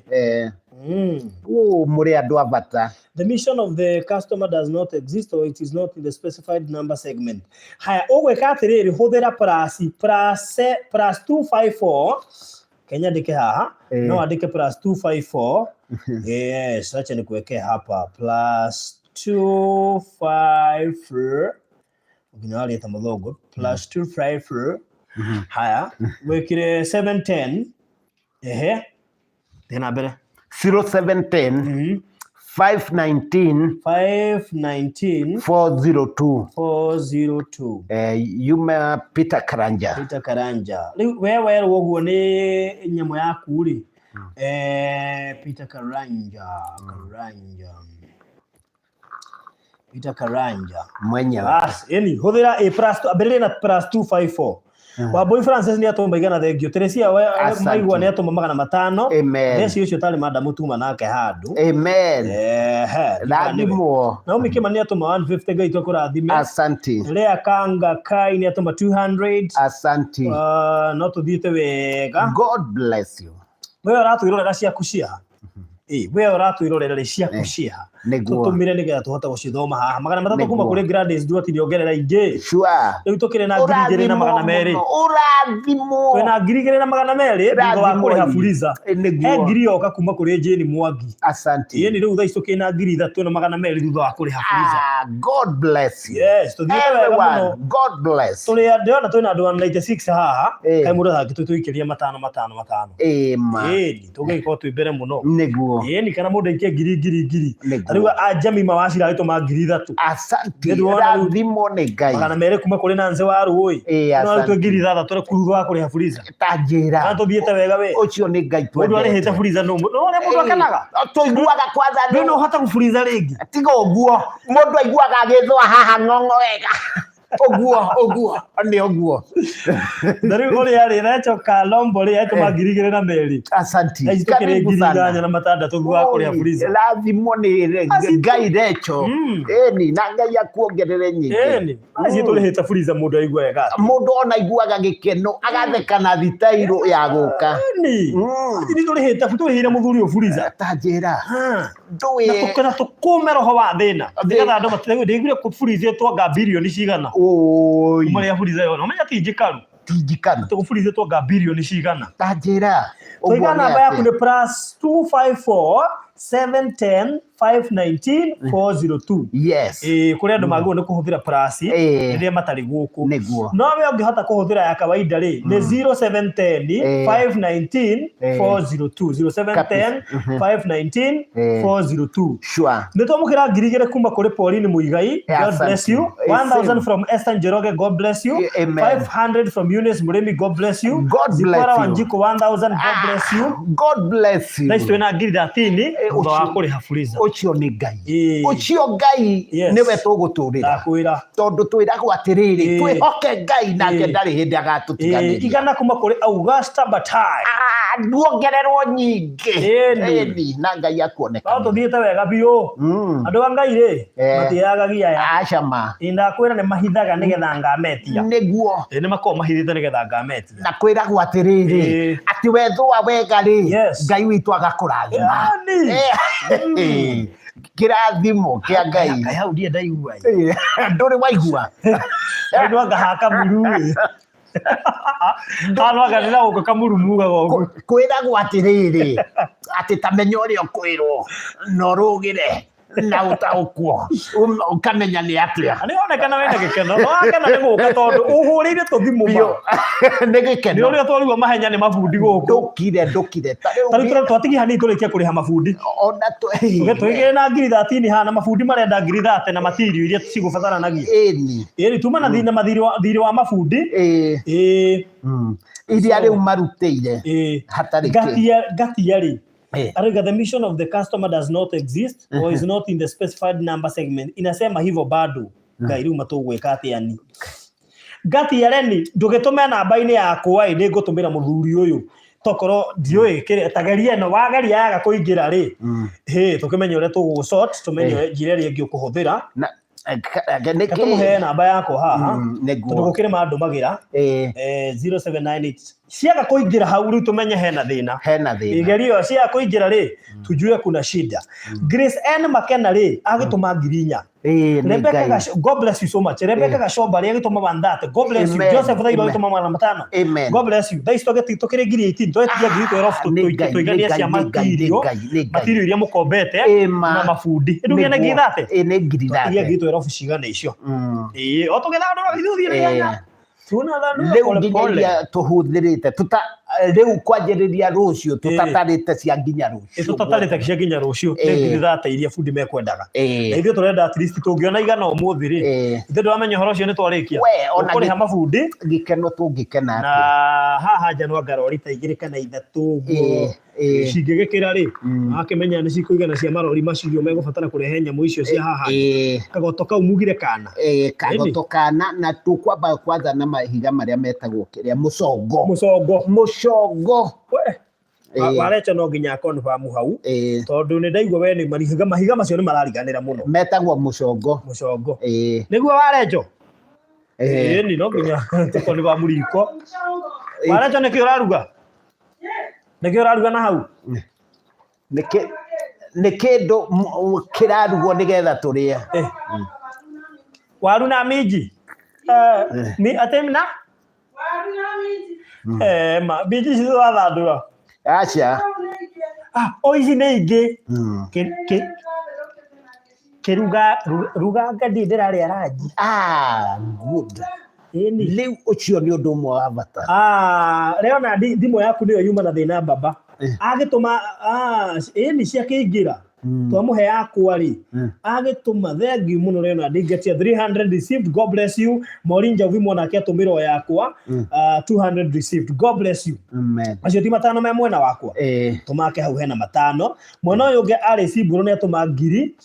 mũrĩ andũ a bata. The mission of the customer does not exist or it is not in the specified number segment. Haya ũgwĩka atĩrĩrĩ hũthĩra plus 254 Kenya ndike haha no andike plus 254 yes acha nikuweke hapa plus 254 ukinaleta mdogo plus 254 haya wekire 710 tena mbele 0710 519 402 Yuma Peter Karanja rĩu wewe woguo nĩ nyamũ yaku rĩ Peter Karanja mwenyewe yani hũthĩra a plus ambĩrĩria na plus 254 Wambui Francis nĩ atũma igana thengio Teresia maigua nĩ atũma 500 theci ũcio tarĩ madamu tuma nake handũ rathimwo Naomi Kima nĩ atũma 150 Ngai tũkũrathime asanti Lea Kanga Kai nĩ atũma 200 asanti no tũthiĩte wega God bless you we ũratwĩrorera ciaku ciaha we ũratwĩrorera ciaku ciaha tũtũmire nĩgetha tũhote gũcithoma haha 300 kuma kũrĩ Gladys Idwati nĩ ongerera ingĩ rĩu tũkĩrĩ na 2,200 ũrathimwo twĩna 2,200 thutha wa kũrĩha Fuliza ngiri yoka kuma kũrĩ Jane Mwangi asanti yeni rĩu thaa ici tũkĩna 3,200 thutha wa kũrĩha Fuliza God bless you yes tũthiĩte wega mũno God bless tũrĩ ndĩrona twĩna andũ 96 haha kaĩ mũndũ thangĩ tũikĩria 5 ĩma tũgĩkorwo twĩ mbere mũno nĩguo yeni kana mũndũ aikie ngiri Riu ajami mawacira aituma 3,000. Asante rathimo nĩ Ngai. Magana merĩ kuma kũrĩ Nancy Warũĩ. No arutwo 3,000 tũrĩ kurutho wa kũrĩha Fuliza. Tanjĩra. Na tũthiĩte wega we. Ũcio nĩ Ngai twendete. Mũndũ arĩhĩte Fuliza no ũrĩa mũndũ akenaga. Tũiguaga kwanza nĩ no hota gũfuliza rĩngĩ. Tiga ũguo mũndũ aiguaga agĩthũa haha ng'ong'o wega. Ũguo nĩ ũguo. Na rĩu ũrĩa rĩ Rechoka Lombo rĩ aitũma 2,200. Asanti. Karibu sana. 8,600 thutha wa kũrĩha Fuliza. Rathimo nĩ Ngai Recho. Ĩni na Ngai akuongerere nyingĩ. Ĩni. Acio tũrĩhĩte Fuliza mũndũ aigua wega. Mũndũ ona aiguaga gĩkeno agatheka na thitairũ ya gũka. Ĩni. Nĩ tũrĩhĩire mũthuri ũyũ Fuliza. Tanjĩra. Na tũkũme roho wa thĩna. Nĩgetha andũ matigire kũbulithĩtwo nga birioni cigana. Oi. Maria Fuliza yo. Ũmenya ti njikaru. Tũkũbulithĩtwo nga birioni cigana. Tanjĩra. Tũiga namba yaku nĩ +254 710 519 402. Yes. Kũrĩ andũ magĩrĩirwo nĩ kũhũthĩra plus rĩrĩa matarĩ gũkũ. No we ũngĩhota kũhũthĩra ya kawaida rĩ nĩ 0710 519 402. 0710 519 402. Sure. Nĩ twamũkĩra 2,000 kuma kũrĩ Pauline Muigai. God bless you. 1,000 from Esther Njoroge. God bless you. 500 from Eunice Muremi. God bless you. Zipora Wanjiku 1,000. God bless you. God bless you. Na icio na 13 thutha wa kũrĩha Fuliza. Ũcio nĩ Ngai. Ũcio Ngai nĩwe tũgũtũrĩra. Ndakwĩra. Tondũ twĩragwo atĩrĩrĩ twĩhoke Ngai nake ndarĩ hĩndĩ agatũtiganĩria. Igana kuma kũrĩ Augusta Batai. Nduongererwo nyingĩ. Ĩni na Ngai akuoneka. No tũthiĩte wega biũ. Andũ a Ngai rĩ matiagagia ya. Acama. Ndakwĩra nĩ mahithaga nĩgetha ngametia. Nĩguo. Nĩ makoragwo mahithĩte nĩgetha ngametia. Na kwĩragwo atĩrĩrĩ atĩ wethũa wega rĩ Ngai witũ agakũrathima. Kĩrathimo kĩa Ngai. Hau ndiĩ ndaigua. Ndũrĩ waigua. Ndũ ngahaka muru. Hano aganira gũkũ kamurumu gagogo. Kwĩragwo atĩrĩrĩ atĩ tamenya ũrĩa ũkwĩrwo na ũrũgĩre na ũtaũkwo ũkamenya nĩ atĩa. Nĩ onekana wĩna gĩkeno. No akena nĩ gũka tondũ ũhũrĩire tũthimũ ma. Nĩ gĩkeno. Nĩ ũrĩa twarigwo mahenya nĩ mabundi gũkũ. Ndũkire. Tarĩu twatigia hanini tũrĩkia kũrĩha mabundi. Ona twĩgĩre na 13 hana mabundi marenda 30 na material iria cigũbataranagia. Ĩni tuma na thirĩ wa mabundi. Iria rĩu marutĩire hatarĩ gatia Ariga, the mission of the customer does not exist or is not in the specified number segment. Inasema hivyo bado. Ngai rĩu matũgwĩka atĩa ni. Gati yareni ndũgĩtũme namba-inĩ yakwa nĩ ngũtũmĩra mũthuri ũyũ. Tokorwo ndiũĩ kĩrĩa tageria no wageria yaga kũingĩra rĩ. Tũkĩmenya ũrĩa tũgũgũsort tũmenye njĩra ĩrĩa ĩngĩ ũkũhũthĩra. Katũmũhe namba yakwa haha. Tondũ gũkĩrĩ mandũmagĩra 0798 ciaga kũingĩra hau rĩu tũmenye hena thĩna. Igerio ciaga kũingĩra rĩ tujue kuna shida. Grace N Makena rĩ agĩtũma 4,000. Rebecca, God bless you so much. Rebecca Gashomba rĩ agĩtũma 1,000. God bless you. Joseph Thairo agĩtũma 500. God bless you. Thaici tũkĩrĩ 18 twetigia ngiri twerofu tũigania cia material iria mũkombete na mabundi. Ndugia na ngiri 30. Nĩ ngiri 30. Ngiri twerofu cigana icio. O tũgĩthandũra ithuĩ rĩanya. Rĩu nginyagia tũhũthĩrĩte rĩu kwanjĩrĩria rũciũ tũtatarĩte cia nginya rũciũ. Tũtatarĩte cia nginya rũciũ nĩ ngiri 30 iria bundi mekwendaga. Na ithuĩ tũrenda at least tũngĩona igana ũmũthĩ rĩ ithuĩ ndĩramenya ũhoro ũcio nĩ twarĩkia kũrĩha mabundi gĩkeno tũngĩkena atĩa. Na haha nja no ngaro rita 2 kana 3 ũguo cingĩgĩkĩra rĩ akĩmenya nĩ cikũigana cia marori macio megũbatara kũrehe nyamũ icio cia haha. Kagoto kau mugire kana. Kagoto kana na tũkwamba kwanza na mahiga marĩa metagwo kĩrĩa mũcongo. Warecha no nginya confirm hau tondũ nĩ ndaigua we nĩ mahiga macio nĩ marariganĩra mũno. Metagwo mũcongo. Nĩguo warecho. Ni no nginya tũkoni wa mũriko. Warecho nĩkĩ ũraruga? Nĩkĩ ũraruga na hau? Nĩ kĩndũ kĩrarugwo nĩgetha tũrĩe. Waru na minji. Atemna? Waru na minji. Minji cizo wathandũra. Acha. Ici nĩ ingĩ. Kĩruga ngadi ndĩrarĩa rangi. Good. Rĩu ũcio nĩ ũndũ ũmwe wa bata. Leona thimũ yaku nĩyo yuma na thĩna baba. Agĩtũma ĩni ciakĩingĩra twamuhe yakwa ri agituma thengi muno rena ndingetia 300 received. God bless you. Morinja Uvimo nake atumiro yakwa 200 received. God bless you. Amen. Acio ti matano me mwena wakwa tumake hau hena matano. Mwena uyu ungi ari Cimburu ni atuma ngiri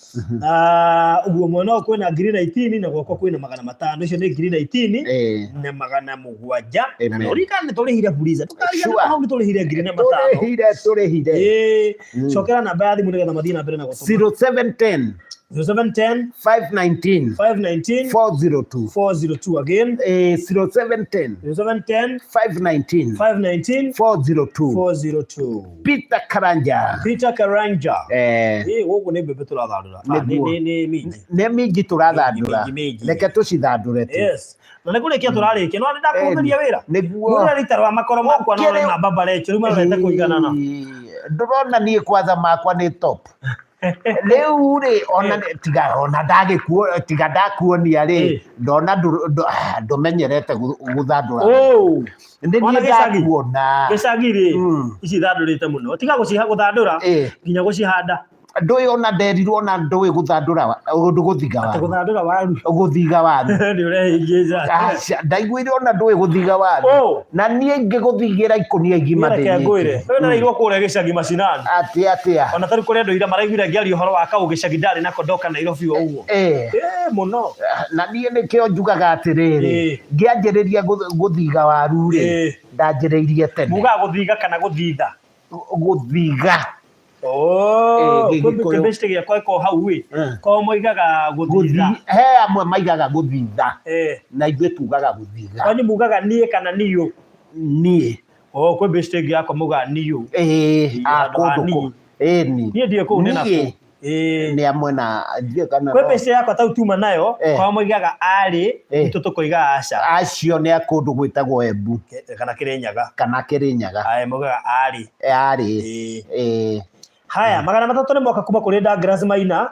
uguo mwena uyu kwina ngiri 19 na gwakwa kwina 500. Icio ni ngiri 19 na 700 na urikane turihire Fuliza tukaria hau ni turihire ngiri na 500 turihire cokera namba ya thimu nigetha mathii na mbere na gutuma 0710 519 402 again 0710 519 402 Peter Karanja ugu ni mbembe turathandura ni mingi turathandura reke tucithandure tu na nĩkũrĩkia tũrarĩkia no ndakuhũthĩria wĩra nĩguo rita rwa makoro makwa no na baba lecho rĩu marorete kũiganana ndũrona niĩ kwanza makwa nĩ top rĩu rĩ ona tiga ona ndagĩkuo tiga ndakuonia rĩ ndona ndũmenyerete gũthandũra ona gĩcagi rĩ ici thandũrĩte mũno tiga gũthandũra nginya gũcihanda ndũĩ ona nderirwo na ndũĩ gũthandũra gũthiga waru nĩ ũrehingĩca ndaiguire ona ndũĩ gũthiga waru na niĩ ngĩgũthigĩra ikũnia igima ngwĩre na irwo kũrĩa gĩcagi macinani atĩa ona tarĩ kũrĩa ndũire maraiguire ngĩaria ũhoro wa kaũ gĩcagi ndarĩ nako ndoka Nairobi ũguo mũno na niĩ nĩkĩo njugaga atĩrĩrĩ ngĩanjĩrĩria gũthiga waru rĩ ndanjĩrĩirie tene mugaga gũthiga kana gũthitha gũthiga kĩbĩcite gĩakwa ĩko hau ĩ ko moigaga gũthitha he amwe maigaga gũthitha na ithuĩ tugaga gũthiga kwani mugaga niĩ kana niũ niĩ kwĩ bĩcite ĩngĩ yakwa mugaga niũ kũndũ niĩ ndiĩ kũu nĩ nakũ nĩ amwe na kwĩ bĩcite yakwa tau tuma nayo kwa moigaga arĩ itũ tũkoiga aca acio nĩ akũndũ gwĩtagwo Embu kana Kĩrĩnyaga moigaga arĩ haya 300 nĩ moka kuma kũrĩ Douglas Maina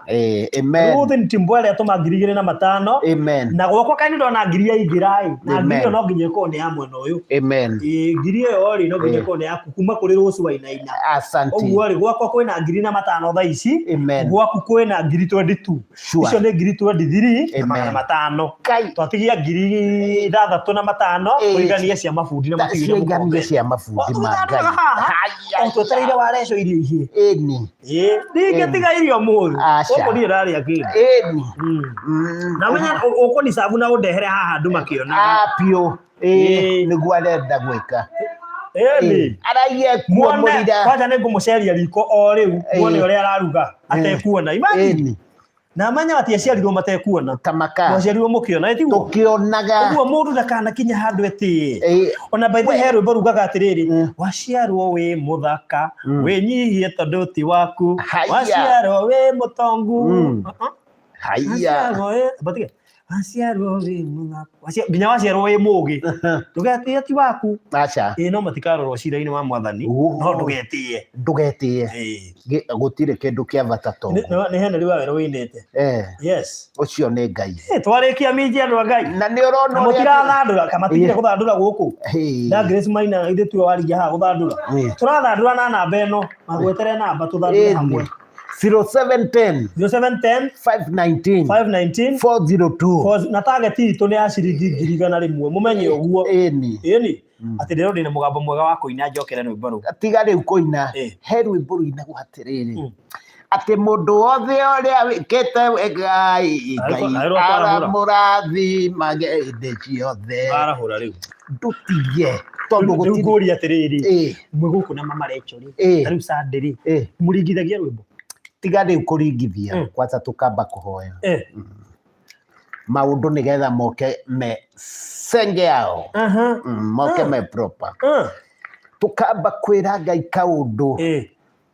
Ruth Ntimbwele atũma 2,500 na gwakwa kaini ndona ngiri ya ingĩra na ngiri no nginya ĩkorwo nĩ ya mwena ũyũ ngiri ĩyo rĩ no nginya ĩkorwo nĩ yaku kuma kũrĩ Rose Wainaina ũguo rĩ gwakwa kwĩna 2,500 thaa ici gwaku kwĩna 22 icio nĩ 23 na 500 twatigia 6,500 kũigania cia mabundi na matigire cia mabundi mangai twetereire wareco irio ihiĩ ndingĩtiga irio mũru ũguo niĩ ndarĩa kĩndũ na menya ũkũni sabu na ũndehere haha andũ makĩonaga piũ nĩguo arenda gwĩka araiye kuonĩra kwanja nĩngũmũceria riko o rĩu muone ũrĩa araruga atekuona imagine na manya matiaciarirwo matekuona mwaciarirwo mũkĩona tũkĩonaga ũguo mũndũ ndakanakinya handũ etie ona by the way rwĩmbo rugaga atĩrĩrĩ waciarwo wĩ mũthaka wĩnyihie tondũ ti waku waciarwo wĩ mũtongu waciarwo wĩ mũthaka nginya waciarwo wĩ mũgĩ ndũgetie ti waku no matikarorwo cira-inĩ wa Mwathani no ndũgetie gũtirĩ kĩndũ kĩa bata nĩ Henry Waweru wĩinĩte ũcio nĩ Ngai twarĩkia minji andũ a Ngai na nĩ ũrona mũtirathandũra kamatigire gũthandũra gũkũ Douglas Maina ithuĩ tuo waringia haha gũthandũra tũrathandũra na namba ĩno magwetere namba tũthandũre hamwe 0710 519 402 na target itũ nĩ ya ciringi 100,000 mumenye ũguo ĩni atĩ rĩrĩ ndĩna mũgambo mwega wa kũina njokere rwĩmbo rũu tiga rĩu kũina he rwĩmbo rũinagwo atĩrĩrĩ atĩ mũndũ wothe ũrĩa wĩkĩte Ngai aramũrathimage hĩndĩ ciothe ndũtige tondũ ngũria atĩrĩrĩ mwe gũkũ na mama Rachel rĩ rĩu Sunday rĩ mũringithagia rwĩmbo tiga rĩu kũringithia kwanza tũkamba kũhoya maũndũ nĩgetha moke me senge yao moke me proper tũkamba kwĩra Ngai kaũndũ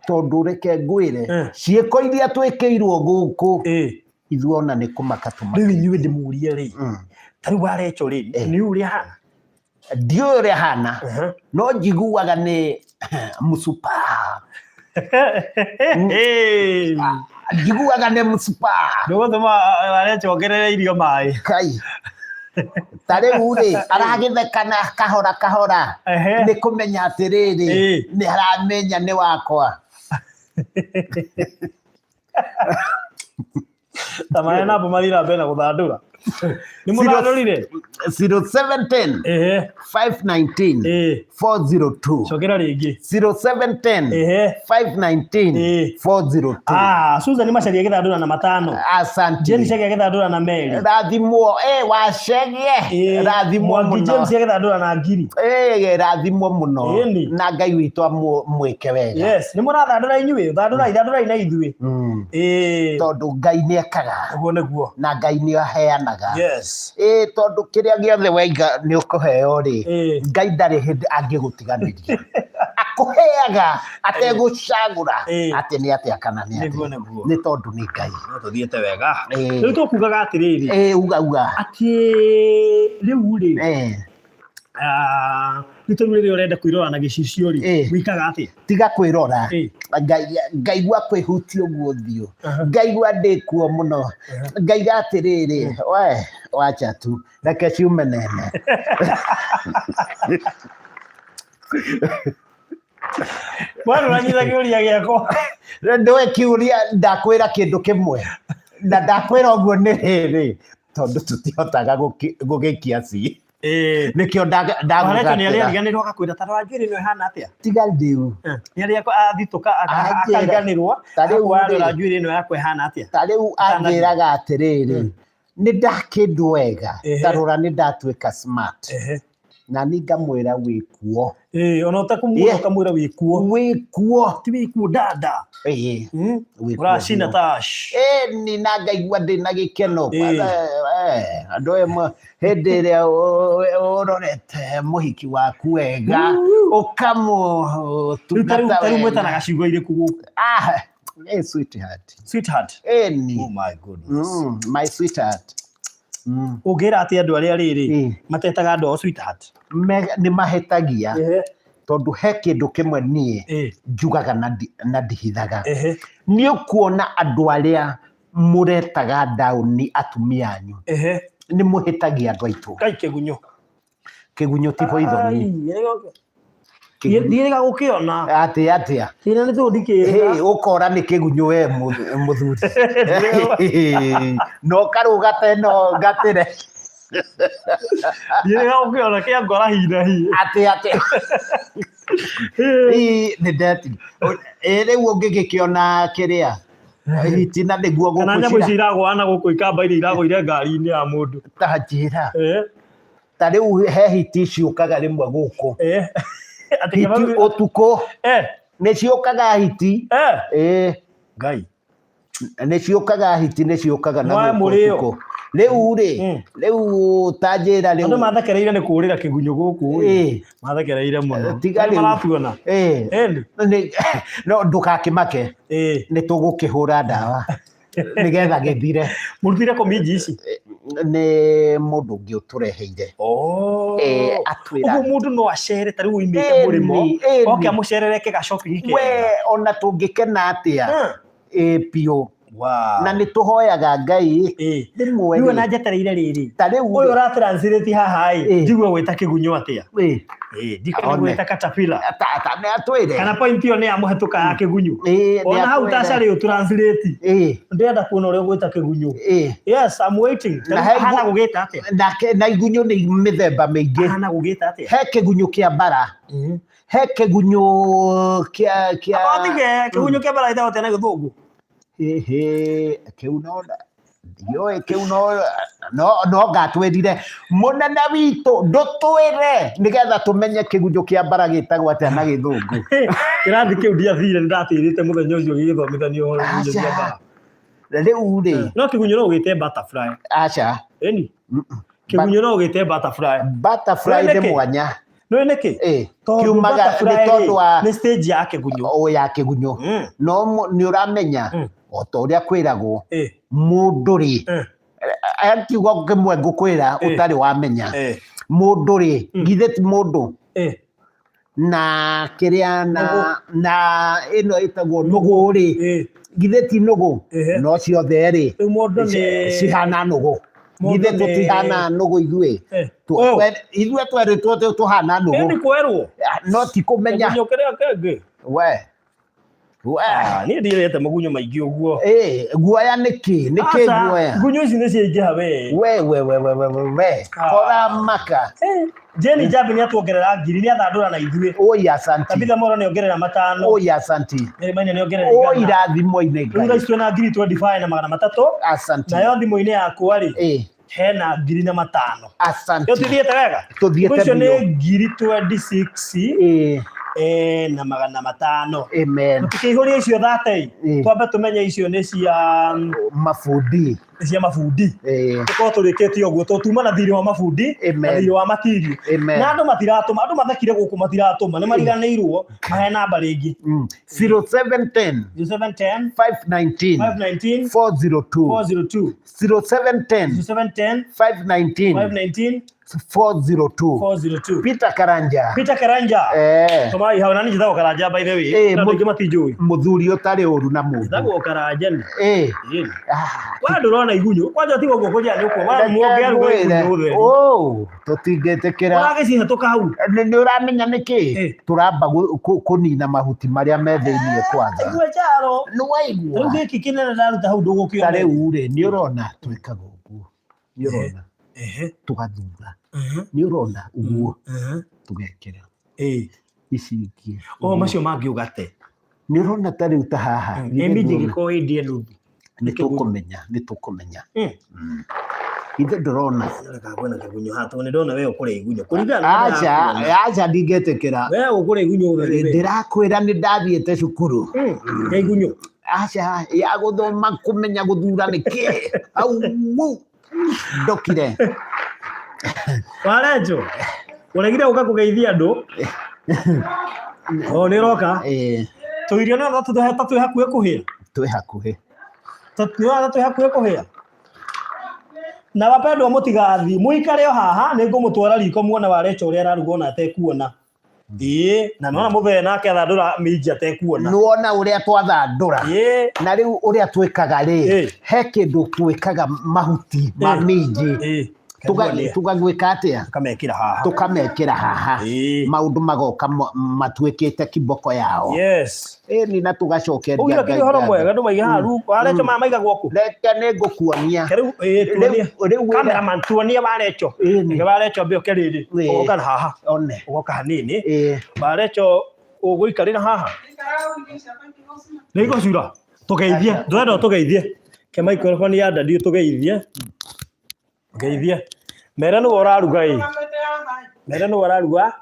tondũ reke ngwĩre ciĩko iria twĩkĩirwo gũkũ ithuĩ ona nĩ kũmaka tũmaka rĩu inyuĩ ndĩmũrie rĩ tarĩu wa Rachel rĩ nĩ ũrĩa hana ndiũĩ ũrĩa hana no njiguaga nĩ mũcupa njiguaga nĩ mũcupa ndũgũtũma arechongerere irio maĩ Kai tarĩu rĩ aragĩtheka na kahora nĩ kũmenya atĩrĩrĩ nĩ aramenya nĩ wakwa Tamaye nabo marira bena guthandura. Ni muthandurire 0710 519 402. Cokera ringi 0710 519 402. Susan ni macaria githandura na matano. Asante. Jenny caria githandura na Mary. Rathimwo wacegie. Rathimwo muno. James caria githandura na ngiri. Rathimwo muno. Na Ngai witũ mwĩke wega. Yes, ni murathandura inyuĩ, thandura ina ithuĩ. Tondũ Ngai nĩ ekaga. Ũguo nĩguo. Na Ngai nĩ aheanaga. Yes. Tondũ kĩrĩa gĩothe waiga nĩ ũkũheo rĩ, Ngai ndarĩ hĩndĩ angĩgũtiganĩria. Akũheaga ategũcagũra atĩ nĩ atĩa kana nĩ atĩa. Nĩ tondũ nĩ Ngai. No tũthiĩte wega. Rĩu tũkugaga atĩrĩrĩ. Uga. Atĩ rĩu rĩ. Nĩtũrĩ rĩrĩa ũrenda kwĩrora na gĩcicio rĩ, wĩkaga atĩa? Tiga kwĩrora. Ngaigua kwĩhutia ũguo ũthiũ. Ngaigua ndĩ kuo mũno. Ngaiga atĩrĩrĩ, wacha tu, reke ciume nene. Bwana ũranyita kĩũria gĩakwa. Ndũĩ kĩũria ndakwĩra kĩndũ kĩmwe. Na ndakwĩra ũguo nĩ rĩrĩ, tondũ tũtihotaga gũgĩkia ci. Nĩkĩo ndagugatĩra. Nĩ arĩa ariganĩrwo agakwĩra ta Wanjiri nĩ hana atĩa? Tiga rĩu. Nĩ arĩa athitũka akariganĩrwo. Ta rĩu Wanjiri ĩno yakwa ĩhana atĩa? Ta rĩu anjĩraga atĩrĩrĩ, nĩ ndakĩndwo wega. Ta rora nĩ ndatuĩka smart. Na nĩ ngamwĩra wĩ kuo. Ona ũtakũmuona ũkamwĩra wĩ kuo. Wĩ kuo. Ti wĩ kuo dada. Ũracina tash. Ni na ngaigua ndĩ na gĩkeno. Andũ aya hĩndĩ ĩrĩa ũrorete mũhiki waku wega ũkamũtungata wega. Mwĩtanaga ciugo irĩkũ gũkũ? Sweetheart. Sweetheart? Oh my goodness. My sweetheart. Ũngĩra atĩ andũ arĩa rĩrĩ matetaga andũ ao sweetheart? Nĩ mahetagia. Tondũ he kĩndũ kĩmwe niĩ njugaga na ndihithaga. Nĩ ũkuona andũ arĩa mũretaga ndaũni atumia anyu. Nĩ mũhĩtagia andũ aitũ. Kai kĩgunyũ. Kĩgunyũ ti poithoni. Ndiĩrĩga gũkĩona. Atĩa. Kĩrĩa nĩ tũthi kĩrĩga. Ũkora nĩ kĩgunyũ we mũthuri. No karũga teno ngatĩre. Ndiĩrĩga gũkĩona kĩa ngora hinahi. Atĩa. Nĩ ndeti. Rĩu ũngĩgĩkĩona kĩrĩa. Hiti na nĩguo gũkũ. Kana nyamũ ici iragwana gũkũ ikamba iria iragũire ngari-inĩ ya mũndũ. Ta njĩra. Ta rĩu he hiti ciũkaga rĩmwe gũkũ. Hiti ũtukũ. Nĩ ciũkaga hiti. Ngai. Nĩ ciũkaga hiti nĩ ciũkaga na gũkũ. Rĩu ta njĩra rĩu. Andũ mathekereire nĩ kũũrĩra kĩgunyũ gũkũ. Mathekereire mũno. Tiga rĩu. Maratuona. No ndũgakĩmake. Nĩ tũgũkĩhũra ndawa. Nĩgetha gĩthire. Mũrutire kũ minji ici? Nĩ mũndũ ũngĩ ũtũreheire. Atwĩra. Ũguo mũndũ no acere ta rĩu oimĩte mũrĩmo. Oke amũcerereke ga-shopping kega. We ona tũngĩkena atĩa. Piũ. Na nĩ tũhoyaga Ngai rĩmwe. Rĩu ona njetereire rĩrĩ. Ta rĩu ũyũ ũratranslate haha njigue gwĩta kĩgunyũ atĩa. Ndikana gwĩta caterpillar. Nĩ atwĩre. Kana point ĩyo nĩ ya mũhetũka ya kĩgunyũ. Ona hau tacarĩ ũtranslate. Ndĩrenda kuona ũrĩa ũgwĩta kĩgunyũ. Yes, I'm waiting. Hana gũgĩta atĩa. Na igunyũ nĩ mĩthemba mĩingĩ. Hana gũgĩta atĩa. He kĩgunyũ kĩa mbara. He kĩgunyũ kĩa. Kĩgunyũ kĩa mbara gĩtagwo atĩa na Gĩthũngũ? Kĩu no ngatwĩrire mũnene witũ ndũtwĩre nĩgetha tũmenye kĩgunyũ kĩa mbara gĩtagwo atĩa na Gĩthũngũ. Kĩrathi kĩu ndiathire nĩndatĩrĩte mũthenya ũcio gĩgĩthomithania ũhoro wa kĩgunyũ kĩa mbara. Rĩu rĩ. No kĩgunyũ no ũgĩte butterfly. Aca. Kĩgunyũ no ũgĩte butterfly. Butterfly nĩ mwanya. Nĩ nĩkĩ? Kiumaga nĩ tondũ wa nĩ stage ya kĩgunyũ. Ya kĩgunyũ. No nĩ ũramenya o ta ũrĩa kwĩragwo mũndũ rĩ. Kiugo kĩmwe ngũkwĩra ũtarĩ wamenya. Mũndũ rĩ githĩ ti mũndũ. Na kĩrĩa na ĩno ĩtagwo nũgũ rĩ. Githĩ ti nũgũ. No ciothe rĩ cihana nũgũ. Githĩ tũtihana nũgũ ithuĩ. Ithuĩ twerĩtwo tũhana nũgũ. No ti kũmenya. We Ni ndirete mugunyo maingi uguo. Guoya niki guoya. Gunyo ici ni ciingiha we. Kora maka. Jenny Jabi ni atuongerera ngiri ni athandura na ithuĩ. Oya asanti. Tabitha Moro ni ongerera 5. Oya asanti. Manya ni ongerera 100. Oya irathimo-inĩ Ngai. Rĩu icio na ngiri 25 na 300. Asanti. Nayo thimũ-inĩ yakwa rĩ. Hena ngiri na 5. Asanti. Tuthiĩte wega. Tuthiĩte bio. Icio ni ngiri 26. Na 500. Amen. Tukihuria icio 30 twambe tumenye icio ni cia mafundi. Cia mafundi. Tuko turikĩtie ũguo tũtuma na thirĩ wa mafundi na thirĩ wa material. Na andũ matiratũma andũ mathekire gũkũ matiratũma nĩ mariganĩirwo mahe namba rĩngĩ 0710 519 402 0710 519 402 Peter Karanja Tomai hauna ni jithago Karanja by the way na ndingi matinjui muthuri utari uru na mundu jithago Karanja ni wa ndurona igunyo kwanja tigo gukuja ni uko wa muongeru igunyo tutingetekera wagicihe tukahau ni uramenya niki turamba kunina mahuti maria metheinie kwanza igwe charo ni waigua rĩu gĩkĩ kĩnene ndaruta hau ndũgũkĩona tare ure ni urona twikaga uguo ni urona tugathura ni urona uguo tugekera ici ingĩ macio mangĩ ugate ni urona tare uta haha emiji giko indie nuthu ni tukumenya ithe ndorona kwena kigunyo hato ni ndona wewe ukore igunyo kuringana acha ndingetekera wewe ukore igunyo ndirakwira ni ndathiete cukuru ya igunyo acha ya guthoma kumenya guthura niki au ndokire Warenjo uregire uka kugeithia andu ni roka tuirio na tatu hakuhe kuhia tatu hakuhe kuhia na wapendwa mutigathi muikare o haha ni ngumutwara riko muone Warenjo uria araruga ona atekuona na nona muthe nake athandura minji atekuona nuona uria twathandura na riu uria twikaga ri he kindu twikaga mahuti ma minji tugagwika atia tukamekira haha maundu magoka matwikite kiboko yao ni na tugacokeria ugira kiri horo mwega ndu maiga haru Warenjo maiga gwaku reke ni ngukuonia riu cameraman tuonia Warenjo nge Warenjo mbio keriri ugoka haha ugoka hanini Warenjo uguikarira haha nigo cura tugeithie ndwenda tugeithie ke microphone ya ndadi tugeithie mere no uraruga mere no uraruga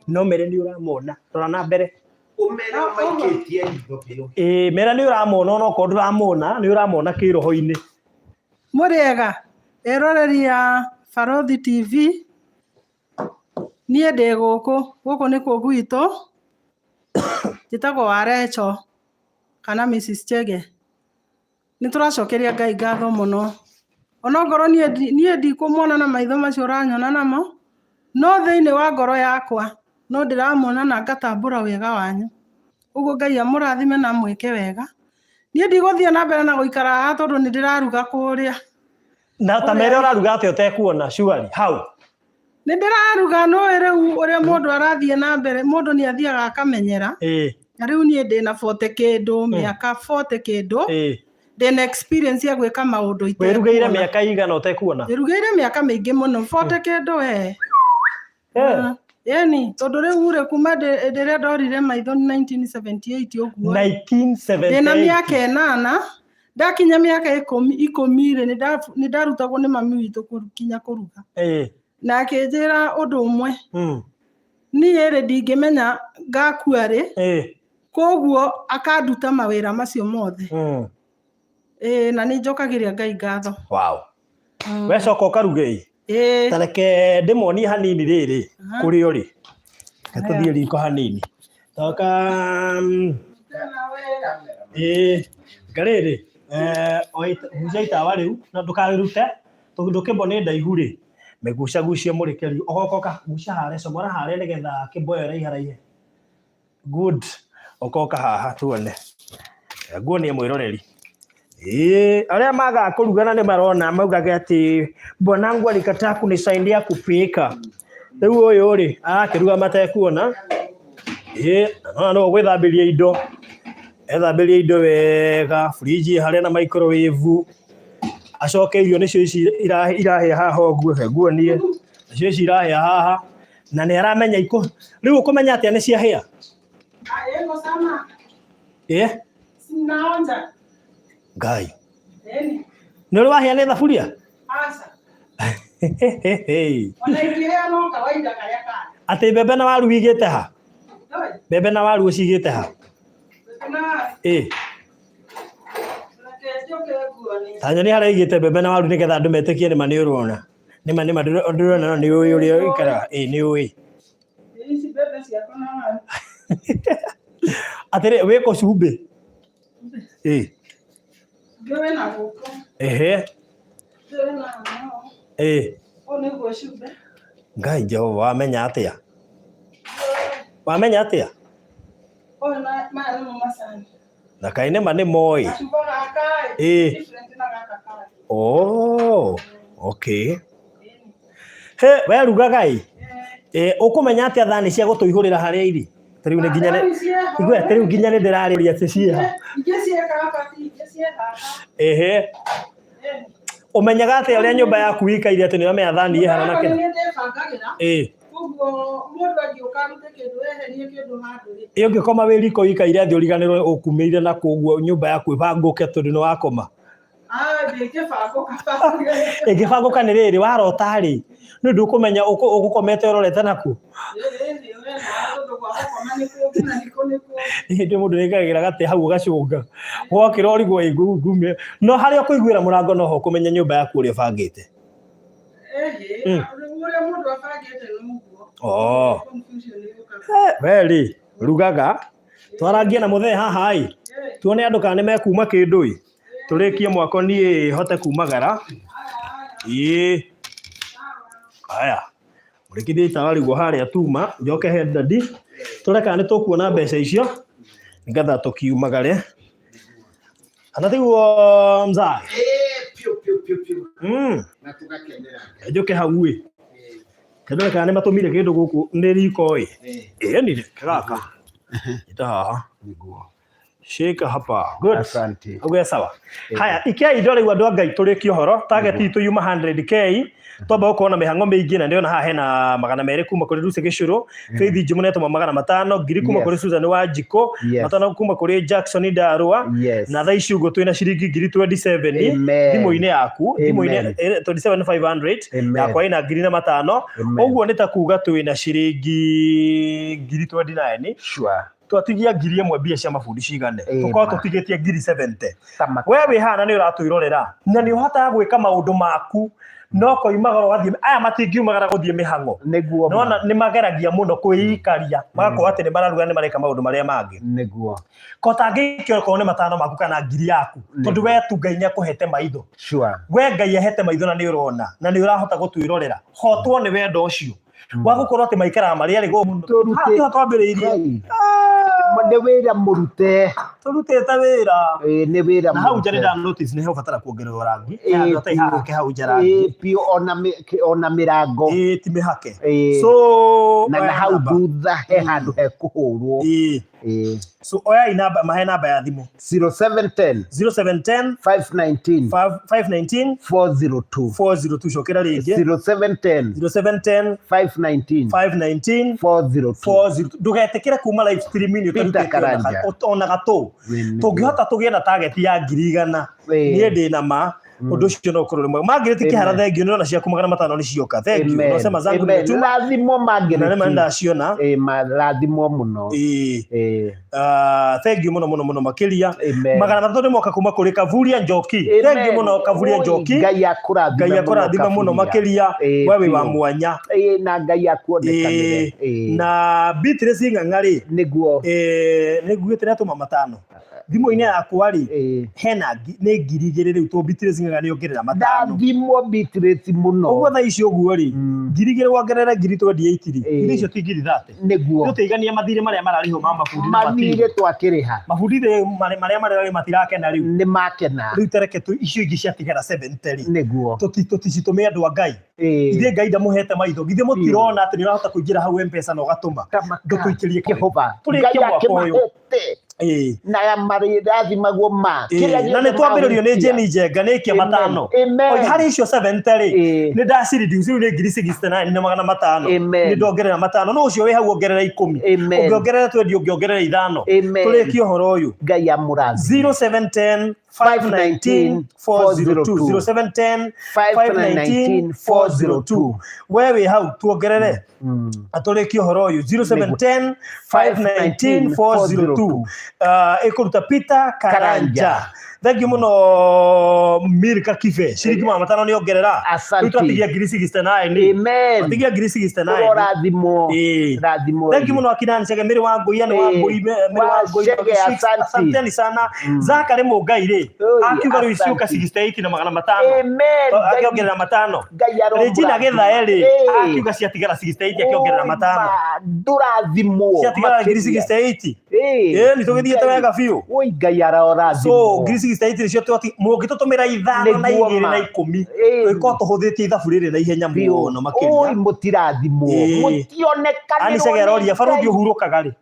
no mere ni uramona tora na mbere umere maikitie hitho biyo mere ni uramona no ko nduramona ni uramona kiroho-ini muriega eroreri ya Barothi TV nie ndi guku ni ku gwito njitagwo Warenjo kana Mrs Chege ni turacokeria Ngai ngatho muno ona ngoro nie ndikumwona na maitho macio uranyona namo no thiini wa ngoro yakwa no ndiramwona na ngatambura wega wanyu uguo Ngai amurathime na mwike wega nie ndiguthie na mbere na guikara haha tondu ni ndiraruga kuria na ta mere uraruga atia utekuona surely how ni ndiraruga no riu uria mundu arathie na mbere mundu ni athiaga akamenyera na riu nie ndina 40 kindu miaka 40 kindu ndina experience ya gwika maundu ite werugeire miaka igana utekuona werugeire miaka mingi muno 40 kindu yani tondu riu ure kuma ndiria ndorire maitho 1978 uguo 1978 ndina miaka 8 ndakinya miaka 10 ni ndarutagwo ni mami witu kinya kuruga na akinjira undu umwe nie ri ndingimenya ngakua ri koguo akanduta mawira macio mothe na ni njokagiria Ngai ngatho wow we coka ukaruge tareke ndimonie hanini riri kuri uri tuthie riko hanini toka ngariri huja itawa riu na ndukarute ndukibone ndaihu ri megucagucie murikeri ogoka guca hare comora hare nigetha kiboyo raiharaihe good okoka haha tuone nguonie mwiroreri aria maga kurugana ni marona maugaga ati bwanangu alikataa kunisaidia kupika riu uyu ri akiruga matekuona no gwithambiria indo ethamberie indo wega fridge haria na microwave acoke irio nicio ici irahia haha ũguo nguonie nicio ici irahia haha na nĩ aramenya rĩu ũkũmenya atĩa nĩ ciahĩa sinaonja Ngai nĩ ũrĩ wahĩa nĩ thaburia atĩ mbembe na waru wigĩte ha mbembe na waru ũcigĩte ha Tanya nĩ haraigĩte mbembe na waru nĩgetha andũ metĩkie nĩma nĩ ũrona nĩma ndĩrona nĩ ũĩ ũrĩa ũikaraga nĩ ũĩ atĩrĩ wĩko cumbĩ Ngai Jehova wamenya atĩa na kaĩ nĩma nĩ moĩ okay we rugaga ũkũmenya atĩa thani cia gũtũihũrĩra harĩa iri rĩu nĩ nginya nĩ ndĩrarĩria atĩ ciĩha ũmenyaga atĩa ũrĩa nyũmba yaku wikaire atĩ nĩ wamenya thani ĩhana na kĩna ũngĩkoma wĩ riko wikaire thĩ ũriganĩrwo ũkumĩire na koguo nyũmba yaku ĩbangũke tondũ nĩ wakoma ĩngĩbangũka nĩ rĩrĩ warota rĩ nĩ ndũkũmenya ũgũkomete ũrorete naku hĩndĩ mũndũ nĩkagĩra gatĩ hau ũgacũnga wokĩra ũrigwo ngume no harĩa ũkũiguĩra mũrango noho ũkũmenya nyũmba yaku ũrĩa ũbangĩte weri rugaga twarangie na mũthee haha tuone andũ kana nĩmekuma kĩndũ tũrĩkie mwako niĩ hote kumagara aya mũrĩkithie itawariguo harĩa tuma njoke he ndadi tũreka nĩ tũkuona mbeca icio nĩgetha tũkiumagare ana tiguo mzai na tugakenera njoke hau kĩndũ kana nĩ matũmire kĩndũ gũkũ nĩ riko nĩ kagaka ita haha shika hapa good asante okay sawa haya ikia indo rĩu andũ a Ngai tũrĩkie ũhoro target itũ yuma 100k twamba gũkorwo na mĩhango mĩingĩ na ndĩona haha hena 200 kuma kũrĩ Lucy Gĩcũrũ Faith Njumunete 500 ngiri kuma kũrĩ Susan Wanjiko 500 kuma kũrĩ Jackson Ndarua na thaa ici ũguo twĩna ciringi ngiri 27 thimũ-inĩ yaku thimũ-inĩ 27500 yakwa ina ngiri na 500 ũguo nĩ ta kuga twĩna ciringi ngiri 29 sure twatigia ngiri ĩmwe mbia cia mabundi cigane tũkorwo tũtigĩtie ngiri 70 we wĩ hana nĩ ũratwĩrorera na nĩ ũhotaga gwĩka maũndũ maku no koimagara ũgathiĩ aya matingiumagara gũthiĩ mĩhango nĩguo nona nĩ mageragia mũno kwĩikaria magakorwo atĩ nĩ mararuga nĩ mareka maũndũ marĩa mangĩ nĩguo kotangĩkĩra korwo nĩ matano maku kana ngiri yaku tondũ we tu Ngai nĩ akũhete maitho sure we Ngai ahete maitho na nĩ ũrona na nĩ ũrahota gũtwĩrorera hotwo nĩ wendo ũcio wa gũkorwo atĩ maikaraga marĩ arĩ mũno twambĩrĩirie nĩ wĩra mũrute tũrutĩte wĩra nĩ wĩra na hau nja nĩ nda notice nĩ he ũbatara kuongererwo rangi andũ atai haha ke hau nja rangi pio ona mĩrango ti mĩhake so na hau thutha he handũ he kũhũrwo so oya inamba mahe namba ya thimũ 0710 519 402 cokera rĩngĩ 0710 519 402 ndũgetĩkĩre kuma live stream-inĩ ona gatũ tũngĩhota tũgĩe na target ya 100,000 niĩ ndĩ na ma ũndũ ũcio no ũkorwo mwega Margaret kĩhara thengio nĩ ona ciaku 500 nĩ cioka thank you no sema zangu tu lathimo Margaret na nĩ ndaciona lathimo mũno thank you mũno makĩria 300 nĩ moka kuma kũrĩ Kavuria Njoki thank you mũno Kavuria Njoki Ngai akũrathima mũno makĩria we wĩ wa mwanya na Ngai akuonekanĩre na Beatrice Ng'ang'a nĩguo nĩguĩte natũma 5 thimũ-inĩ yakwa hena nĩ ngiri 2 rĩu tũ Beatrice Ng'ang'a nĩ ongerera 5 thimũ Beatrice mũno ũguo thaa ici ũguo ngiri 2 wongerere ngiri 28 ngiri icio ti ngiri 30 nĩguo tũteigania mathirĩ marĩa mararĩhwo ma mabundi mathirĩ twakĩrĩha mabundi marĩa mararĩ matirakena rĩu nĩ makena rĩu tereke icio ingĩ ciatigara 70 nĩguo tũticitũme andũ a Ngai ithe Ngai ndamũhete maitho githĩ mũtirona atĩ nĩ ũrahota kũingĩra hau M-Pesa na ũgatũma ndũtũikĩrie Jehova Ngai akĩmahete na marirathi maguo ma na nä twambä nä Jeni Njenga nä kia matano harä icio 70 rä nä ndacireduce rä u nä 69 na 500 nä ndongerera matano no å cio wä hau ongerera 10 å ngä ongerera 20 å ngä ongerera 5 tå rä kie å horo å yå Ngai amurathime 0710 519 402 0710 519 402 we wä hau tuongerere atå rä kie å horo å yå 0710 519 402 ikuruta Peter Karanja thank you muno Milka Kibe ciringi 500 ni ongerera tutatigia 69 amen atigia 69 rathimo rathimo thank you muno Akinani Chege miri wa Ngui ni wa Ngui miri wa Ngui asante sana Zakari Mungai ri akiuga ri ciuka 68 na 500 amen akiongerera 5 Regina Githae ri akiuga ciatigara 68 akiongerera 5 ndurathimo ciatigara 68 ni tugithiete wega biu oi Ngai araorathimo so 68 cio twati mungitutumira ithano na 2 na 10 twiko tuhuthitie ithabu riri na ihenya muno makiria oi mutirathimo mutionekane ani Segeroria baruthi uhurukaga ri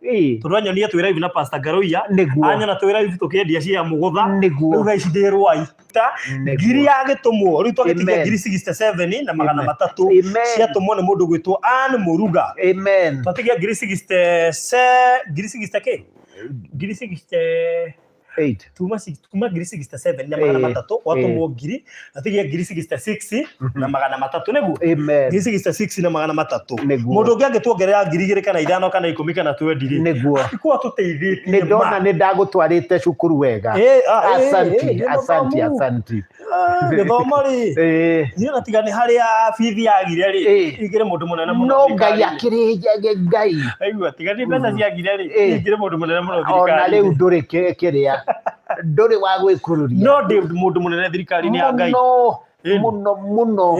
turwanyonia twi live na Pastor Garoia anyona twi live tukiendia cia mugutha riu ici ndirwo aita ngiri ya gitumwo riu twagitigia 67 na 300 cia tumwo ni mundu gwitwo Ann Muruga amen twatigia 67 tuma 67 na 300 watu mwongiri atigia 66 na 300 neguo 66 na 300 mundu ungi angituongerera 2,000 kana 5 kana 10 kana 20 neguo ikuwa tuteithitie ni ndona ni ndagutwarite cukuru wega asante githomo ri ni na tigani haria bithi yagire ri igire mundu munene muno no Ngai akirije Ngai aigua tigani mbeca ciagire ri igire mundu munene muno thirikari ona riu nduri kiria nduri wa gwikururia no ndi mundu munene thirikari ni ya Ngai muno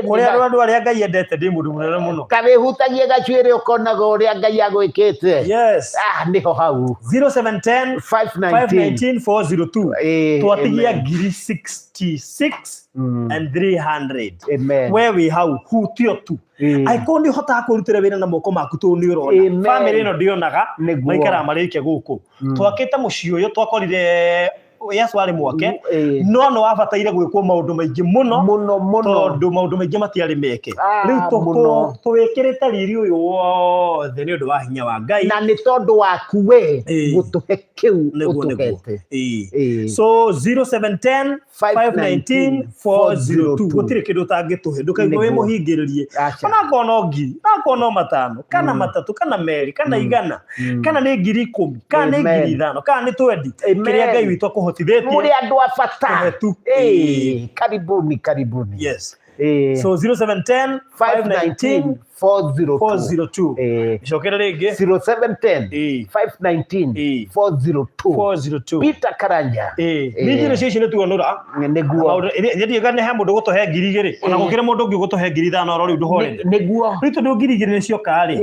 kuria andu aria Ngai endete ndi mundu munene muno kabihutagie gacuire ukonaga uria Ngai agwikite yes niho hau 0710 519 402 twatigia 66 and 300 amen wewe hau hutio tu aikondi hota kurutira wira na moko maku tu ni urona family no ndionaga maikara marike guku twakite mucio uyu twakorire Yesu ari mwake no wabataire gwikwo maundu maingi muno tondu maundu maingi matiari meke riu tuwikirite riri uyu wothe ni undu wa hinya wa Ngai na ni tondu waku we gutuhe kiu utuhete so 0710 519 402 gutire kindu tangituhe ndukaigwe wi muhingiririe kana kono ngiri na kono matano kana matatu kana meri kana igana kana ni 10,000 kana ni 5,000 kana ni 20 kiria Ngai witu akuhotithitie muri andu afata karibuni yes so 0710 519 402 shokera ringi 0710 519 402 Peter Karanja ningire cici ni tuonura niguo ndi gane ha mundu gutuhe 2,000 ona gukire mundu ungi gutuhe 5,000 oro riu nduhore niguo ritu ndu 2,000 ni cioka ri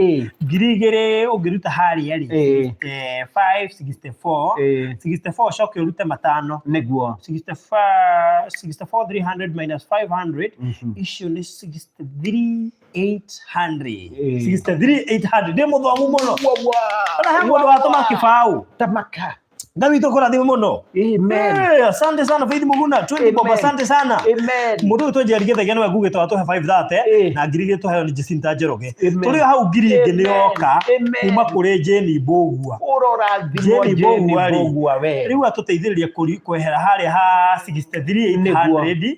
2,000 ungiruta haria ri 564 shoke urute matano niguo 64 300 minus 500 icio ni 63,800 ndi muthomu muno ona ha mundu watuma kibau tamaka Ngai to kora thimo muno amen asante sana Faith Muguna 20 bob asante sana amen mundu to jerigete gene wa guge to atuhe 530 na ngirige to hayo ni Jacinta Njoroge turi hau ngirige ni oka kuma kuri Jeni Mbogua urora thimo Jeni Mbogua we riu atuteithiriria kwehera haria ha 63,800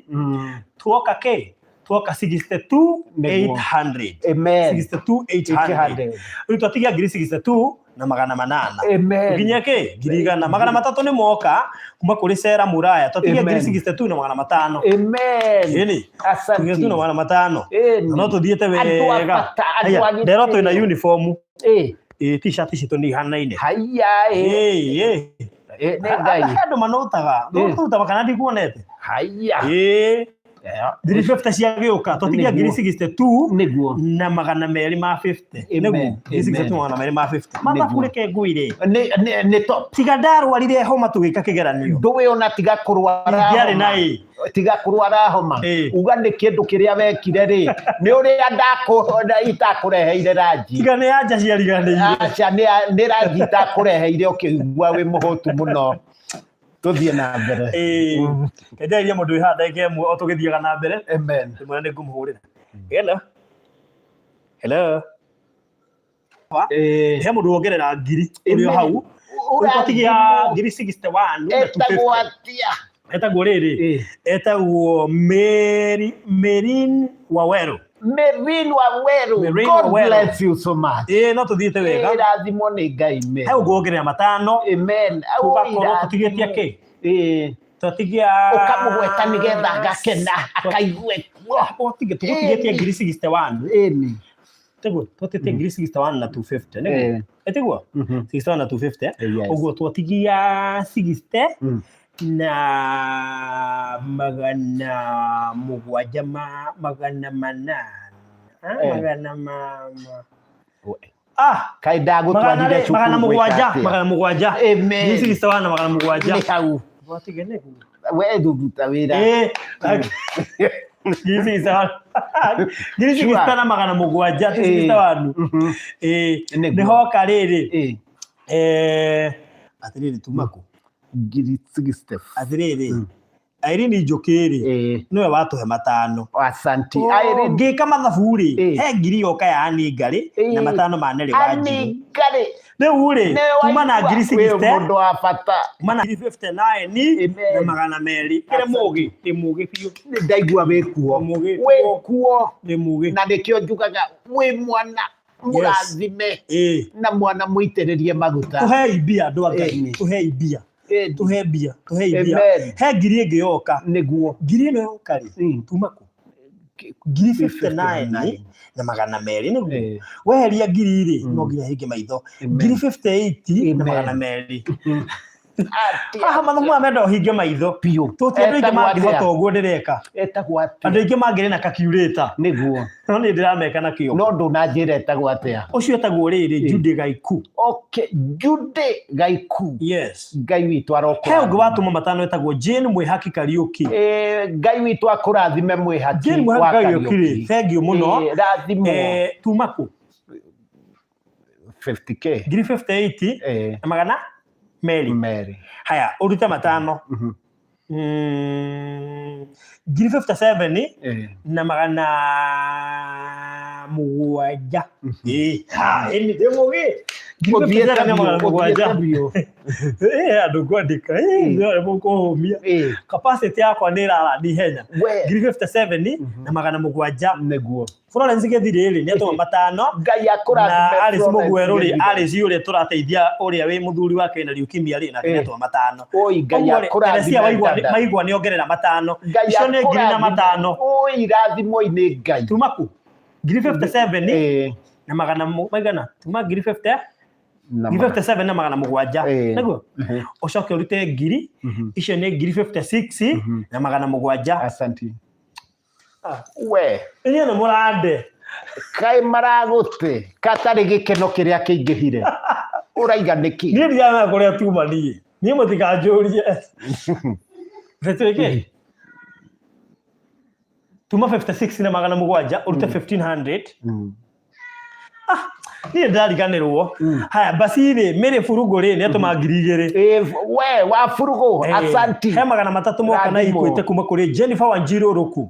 tuoka ke tuoka 62,800 amen 62,800 riu twatigia 62 na 800 amen nginya ke girigana 300 ni moka kuma kuri Sera Muraya twatigia 62 na 500 amen yeni asante 62 na 500 no tuthiete wega ndero twina uniform t-shirt citu ni hanaine haya ne Ngai andu manutaga nduta kana ndikuonete haya ngiri 50 ciagĩũka tũtigia ngiri 62 nĩguo na magana merĩ ma 50 nĩguo ngiri 62 magana merĩ ma 50 mathabu reke ngwĩre nĩ top tiga ndarwarire homa tũgĩka kĩgeranio ndũĩ ona tiga kũrwara ndiarĩ na tiga kũrwara homa uga nĩ kĩndũ kĩrĩa wekire rĩ nĩ ũrĩa itakũreheire rangi tiga nĩ anja ciariganĩire acha nĩ rangi itakũreheire ũkĩigua wĩ mũhũtu mũno tũthiĩ na mbere kenderia mũndũ wĩ haha ndagĩka ĩmwe o tũgĩthiaga na mbere amen ndĩmwĩra nĩ ngũmũhũrĩra hello he mũndũ wongerera ngiri ũrĩ o hau ũtigia ngiri 61 etagwo rĩrĩ etagwo Merin Waweru God bless you so much no tũthiĩte wega irathimo nĩ Ngai hau ngwongerera matano amen tũtigĩtie kĩ tũtigia ũkamũgweta nĩgetha ngakena akaigue tũtigĩtie ngiri 61 teguo tũtĩtie ngiri 61 na 250 nĩguo etiguo 61 na 250 ũguo tũtigia 60 na magana mũgwanja magana kai ndagũtwarire magana mũgwanja amen ngiri 61 na magana mũgwanja nĩ hau we nduruta wĩra ngiri 61 na magana mũgwanja 61 nĩhoka rĩrĩ atĩrĩrĩ tumaku ngiri 60 atĩrĩrĩ Irene Njũkĩ-rĩ nĩwe watũhe matano asanti ngĩka mathabu-rĩ he ngiri yoka ya Anĩ Ngarĩ na matano ma Neri Wanjiru rĩu-rĩ kuma na ngiri 60 mũndũ wa bata kuma na ngiri 59 na magana merĩ kĩrĩ mũgĩ ndĩ mũgĩ biũ ndaigua wĩkuo ndĩ mũgĩ na nĩkĩo njugaga wĩ mwana mũrathime na mwana mũitĩrĩrie maguta tũhei mbia andũ a Ngai tũhei mbia tuhe mbia he ngiri ĩngĩ yoka nĩguo ngiri ĩno yoka-rĩ tuma kũ ngiri 59 na magana merĩ nĩguo weheria ngiri-rĩ no nginya hinge maitho ngiri 58 na magana merĩ haha mathabu maya menda ũhinge maitho biũ tũti andũ aingĩ mangĩhota ũguo ndĩreka andũ aingĩ mangĩrĩ na calculator nĩguo no nĩ ndĩrameka na kĩo no ndũnanjĩra etagwo atĩa ũcio etagwo rĩrĩ Jude Gaiku Jude Gaiku yes Ngai witũ arokũrathime he ũngĩ watũma matano etagwo Jane Mwĩhaki Kariũki Ngai witũ akũrathime Mwĩhaki Jane Mwĩhaki Kariũki thengiũ mũno rathimo tuma kũ 50k ngiri 58 na magana merĩ haya ũrute matano ngiri 57 na magana mũgwanja ĩni ndĩ mũgĩ ngiri 57 na magana mũgwanja andũ ngwandĩka mũkũhũmia capacity yakwa nĩ ĩrarani ihenya ngiri 57 na magana mũgwanja nĩguo Florence Gĩthirĩ nĩ atũma matano Ngai akũrathime na Alice Mũgwerũ-rĩ Alice ũrĩa tũrateithia ũrĩa wĩ mũthuri wake na leukemia-rĩ nake nĩ atũma matano Ngai akũrathime maigua nĩ ongerera matano icio nĩ ngiri na matano irathimo-inĩ Ngai tuma kũ ngiri 57 na magana maigana tuma ngiri 50 ngiri 57 na magana mũgwanja nĩguo ũcoke ũrute ngiri icio nĩ ngiri 56 na magana mũgwanja asanti we inyuĩ nĩ mũrande kaĩ maragũte katarĩ gĩkeno kĩrĩa kĩingĩhire ũraiga nĩkĩ niĩ ndiramenya kũrĩa tuma niĩ mũtikanjũrie betwĩke tuma 56 na magana mũgwanja ũrute 1500 niĩ ndariganĩrwo haya basi-rĩ Mary Burugũ-rĩ nĩ atũma ngiri 2 we wa Burugũ asanti he magana matatũ moka na ikwĩte kuma kũrĩ Jennifer Wanjiru Rũkũ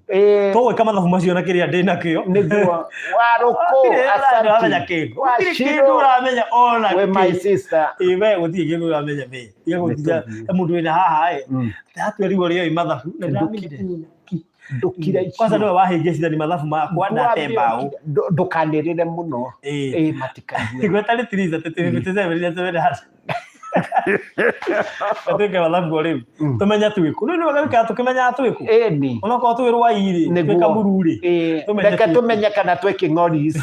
tũgwĩka mathabu macio na kĩrĩa ndĩ nakĩo nĩguo wa Rũkũ asanti kĩndũ ũramenya ona we my sister we gũtirĩ kĩndũ ũramenya gũtirĩ mũndũ wĩna haha hatuĩrigwo rĩoĩ mathabu ndukira icio kwanza nĩwe wahĩngĩcithani mathabu makwa ndate mbaũ ndũkanĩrĩre mũno matikague gweta nĩ tiriza tũtĩmĩtĩcemĩrĩria atuĩke mathabu rĩu tũmenya twĩkũ rĩu nĩwe gĩkaga tũkĩmenyaga twĩkũ onokorwo twĩ rwai-rĩ twĩ kamuru-rĩ reke tũmenye kana twĩ kĩng'oris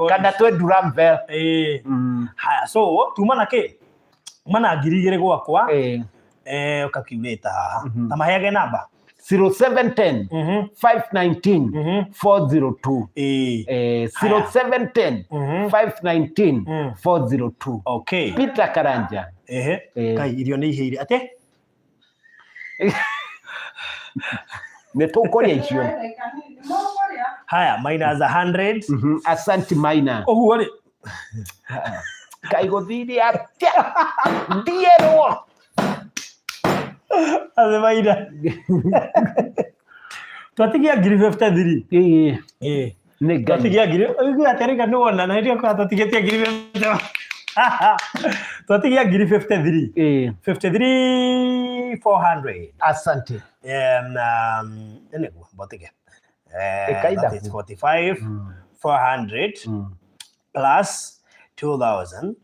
kana twĩ Duramvel haya so tuma na kĩ uma na ngiri 2 gwakwa ũkakiurĩta haha ta maheage namba 0710 519 402. 0710 519 402. Okay. Peter Karanja. Kai irio ni ihire ate? Netokoria icio. Haya, minus 100. Asante Maina. Oguo ri. Kai guthiri atia. Ndierwo. Ase Maina. Twatigia ngiri 53. Ngai. Twatigia ngiri. Ugu atereka no wona na ndio kwa twatigia ngiri 53. Twatigia ngiri 53. 53 400. Asante. Enegwa botige. That is 45 400 plus 2000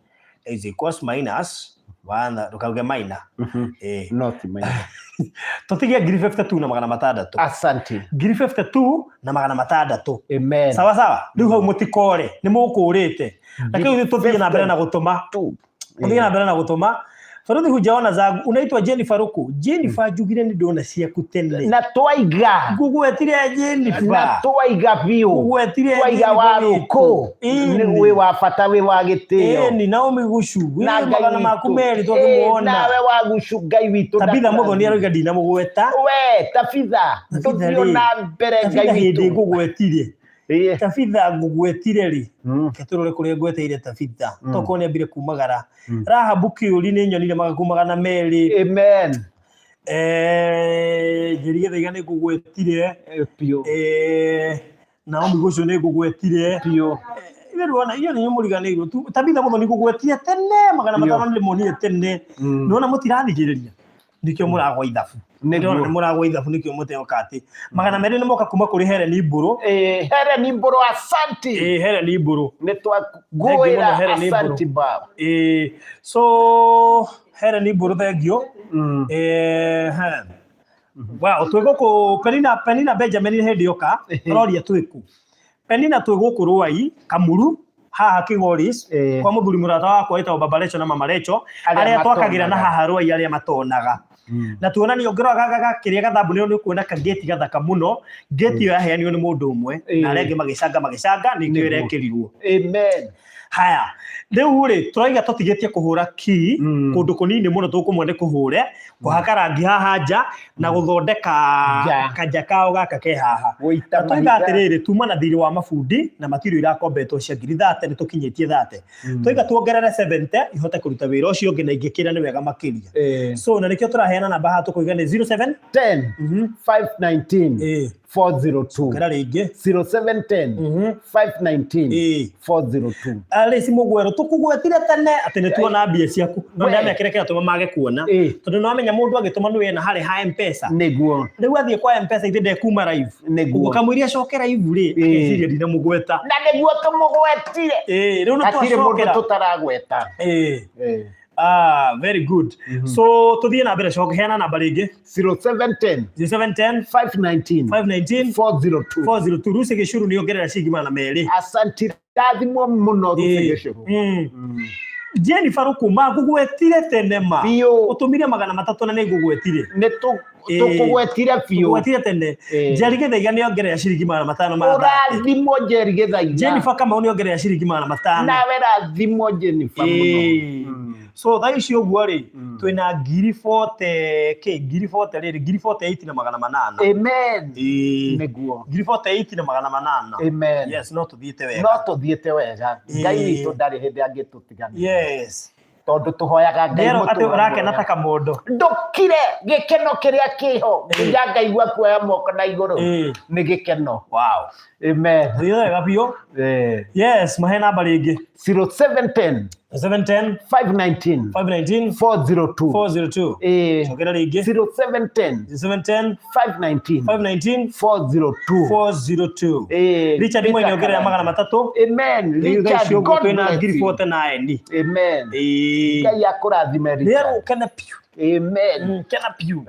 is equals minus 1 tukauge minor. Not minor. Tutigia ngiri 52 na magana matandatu. Asante. Ngiri 52 na magana matandatu. Amen. Sawa sawa. Riu hau mutikore ni mukurite. Lakini tuthie na mbere na gutuma. Tuthie na mbere na gutuma. Faruthi hujaona zangu unaitwa Jennifer Ruku. Jennifer jugire ni ndona ciaku tene. Na twaiga. Ngugwetire Jennifer. Na twaiga biu. Ngugwetire twaiga wa Ruku. Ni we wa bata we wa gitio. Ni Naomi Gushu. We magana maku meri twakimuona. Nawe wa Gushu Ngai witu. Tabitha Muthoni aroiga ndina mugweta. We Tabitha. Tuthio na mbere Ngai witu. Hindi ngugwetire. Tabitha ngugwetire ri. Keturore kuri ngweteire Tabitha. Toko ni ambire kumagara. Rahabu Kiuri ni nyonire magakumagana meri. Amen. Njirige thaiga ni ngugwetire. Pio. Naomi Gushu ni ngugwetire. Pio. Iruona iyo ni muriganirwo tu. Tabitha Muthoni ngugwetire tene magana matano ni monire tene. Nona mutirathigiriria. Nikio muragwa ithabu. Ndona muragwa ithabu nikio muteo ati magana meri ni moka kuma kuri Helen Iburu. Helen Iburu asante. Helen Iburu ni twagoera asante baba. So Helen Iburu thengio. Wow, twiguku Penina Benjamin hindi yoka roria twiku. Penina twiguku Ruai Kamuru haha Kigoris kwa muthuri murata wakwa etwa Baba Lecho na Mama Lecho aria twakagira na haha Ruai aria matonaga. Na tuona ni ongero gaga kiria gathabu ni kuona ka gate gathaka muno gate yo yaheanio ni mundu umwe na arenge magicanga ni kio irekirirwo. Amen. Haya riu ri turaiga tutigetie kuhura ki kundu kunini muno tukumwende kuhure kuhaka rangi haha nja na guthondeka kanja kao gaka ke haha. Tuiga atiriri tuma na thiri wa mafundi na matirio irakombetwo cia ngiri 30 ni tukinyitie 30. Tuiga tuongerere 70 ihote kuruta wira ucio ngi na ingikira ni wega makiria. So na nikio turaheana namba ha tukuiga ni 07 10 519 402. Kana ringi 0710 519 402. Alisi mugwero tukugwetire tene ati ni tuona mbia ciaku no ndamya kirekera tuma mage kuona tondu no amenya mundu agituma ni wena hari ha M-Pesa niguo riu athie kwa M-Pesa ithinde kuma live niguo kamuiria cokera live ri akiciria ndina mugweta na niguo tumugwetire riu no twacokera tutaragweta very good. So tuthie na mbere cokeana namba ringi 0710 519 402 ruce gicuru ni ongerera cigima na meri. Asante rathimo muno ruce gicuru. Jennifer Ruku magugwetire tene ma utumire magana matatu na ni ngugwetire ni tukugwetire bio ngugwetire tene Jerige thaiga ni ongerera ciringi magana matano ma rathimo Jerige thaiga Jennifer kama ni ongerera ciringi magana matano nawe rathimo Jennifer muno. So that is your worry. Twina ngiri 40 ke ngiri 40 riri ngiri 48 na magana manana. Amen. Niguo ngiri 48 na magana manana. Amen. Yes, no tuthiete wega. No tuthiete wega. Ngai witu ndari hindi angitutigania. Yes. Tondu tuhoyaga Ngai mutu. Ati urake nataka mundu. Ndukire gikeno kiria kiho. Nginya ngaigua kuoya moko na iguru. Ni gikeno. Wow. Amen. Wega bio? Yes, mahe namba ringi 0710 519 402. Chokera ringi 0710 519 402. Richard mwenye ongerera magana matatu. Amen. Richard God twina ngiri 49. Amen. Ngai akurathime Richard. Lero kana piu. Amen. Kana piu.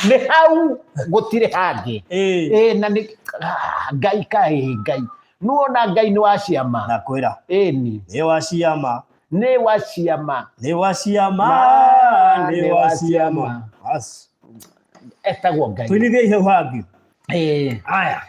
Ni hau gutire hangi. Na ni Ngai kai Ngai. Nuona Ngai ni waciama. Nakwira. Ni waciama. Ni waciama. Ni waciama. Ni waciama. As. etagwo Ngai twinithie iheu hangi aya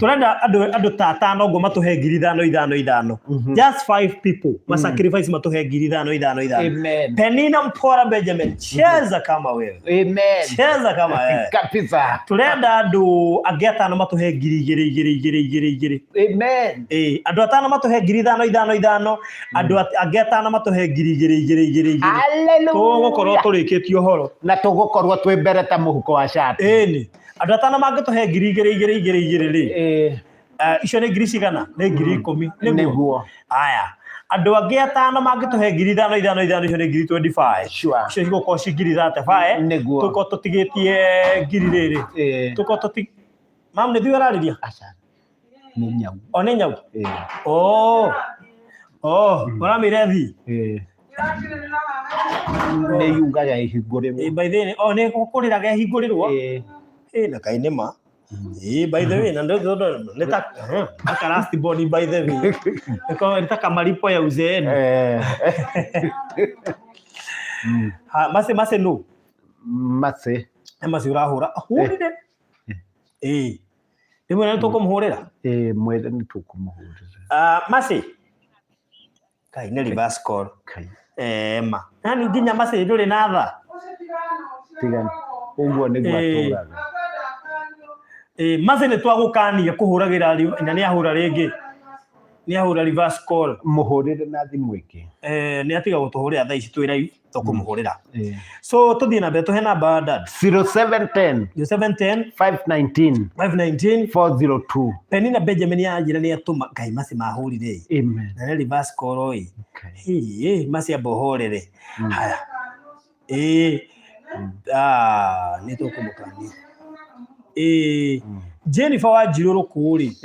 turenda andu ta 5 ngo matuhe 5,500 just 5 people sacrifice matuhe 5,500 amen Penina Mpora Benjamin cheza kama wewe amen cheza kama wewe kabisa turenda andu angi 5 matuhe 2,000 amen andu 5 matuhe 5,500 andu angi 5 matuhe 2,000 haleluya tugukorwo turikitio horo na tugukorwo twi mbere ta muhuko wa shati ni andu 5 mangituhe 2,000 ri icio ni ngiri cigana ni ngiri 10 niguo aya andu angi 5 mangituhe 5,500 icio ni ngiri 25 sure icio igũkorwo ci ngiri 35 niguo tuko tutigitie ngiri riri tuko tuti mam ni thiwa rariria aca ni nyau one nyau uramire thi ni yugaga ihingũrĩrwo by the way ni gukuriraga ihingũrĩrwo na kaini ma by the way na ndo neta last body by the way niko nitaka malipo ya uzeeni mase no mase urahura hurire nimwe na tukumuhurira mwere ni tukumuhurira mase kai ni reverse call kai ma nani nginya mase nduri na tha tigana uguo ni gwaturaga mase ni twagukania kuhuragira na ni ahura ringi ni ahura reverse call muhurire na thimu iki ni atiga gutuhurira thaa ici twira tukumuhurira so tuthie na mbere tuhe namba dad 0710 519 402 Penina Benjamin ajira ni atuma ngai mase mahurire amen na reverse call oi mase abohorere haya ni tukumukania Jennifer Wanjiru kuri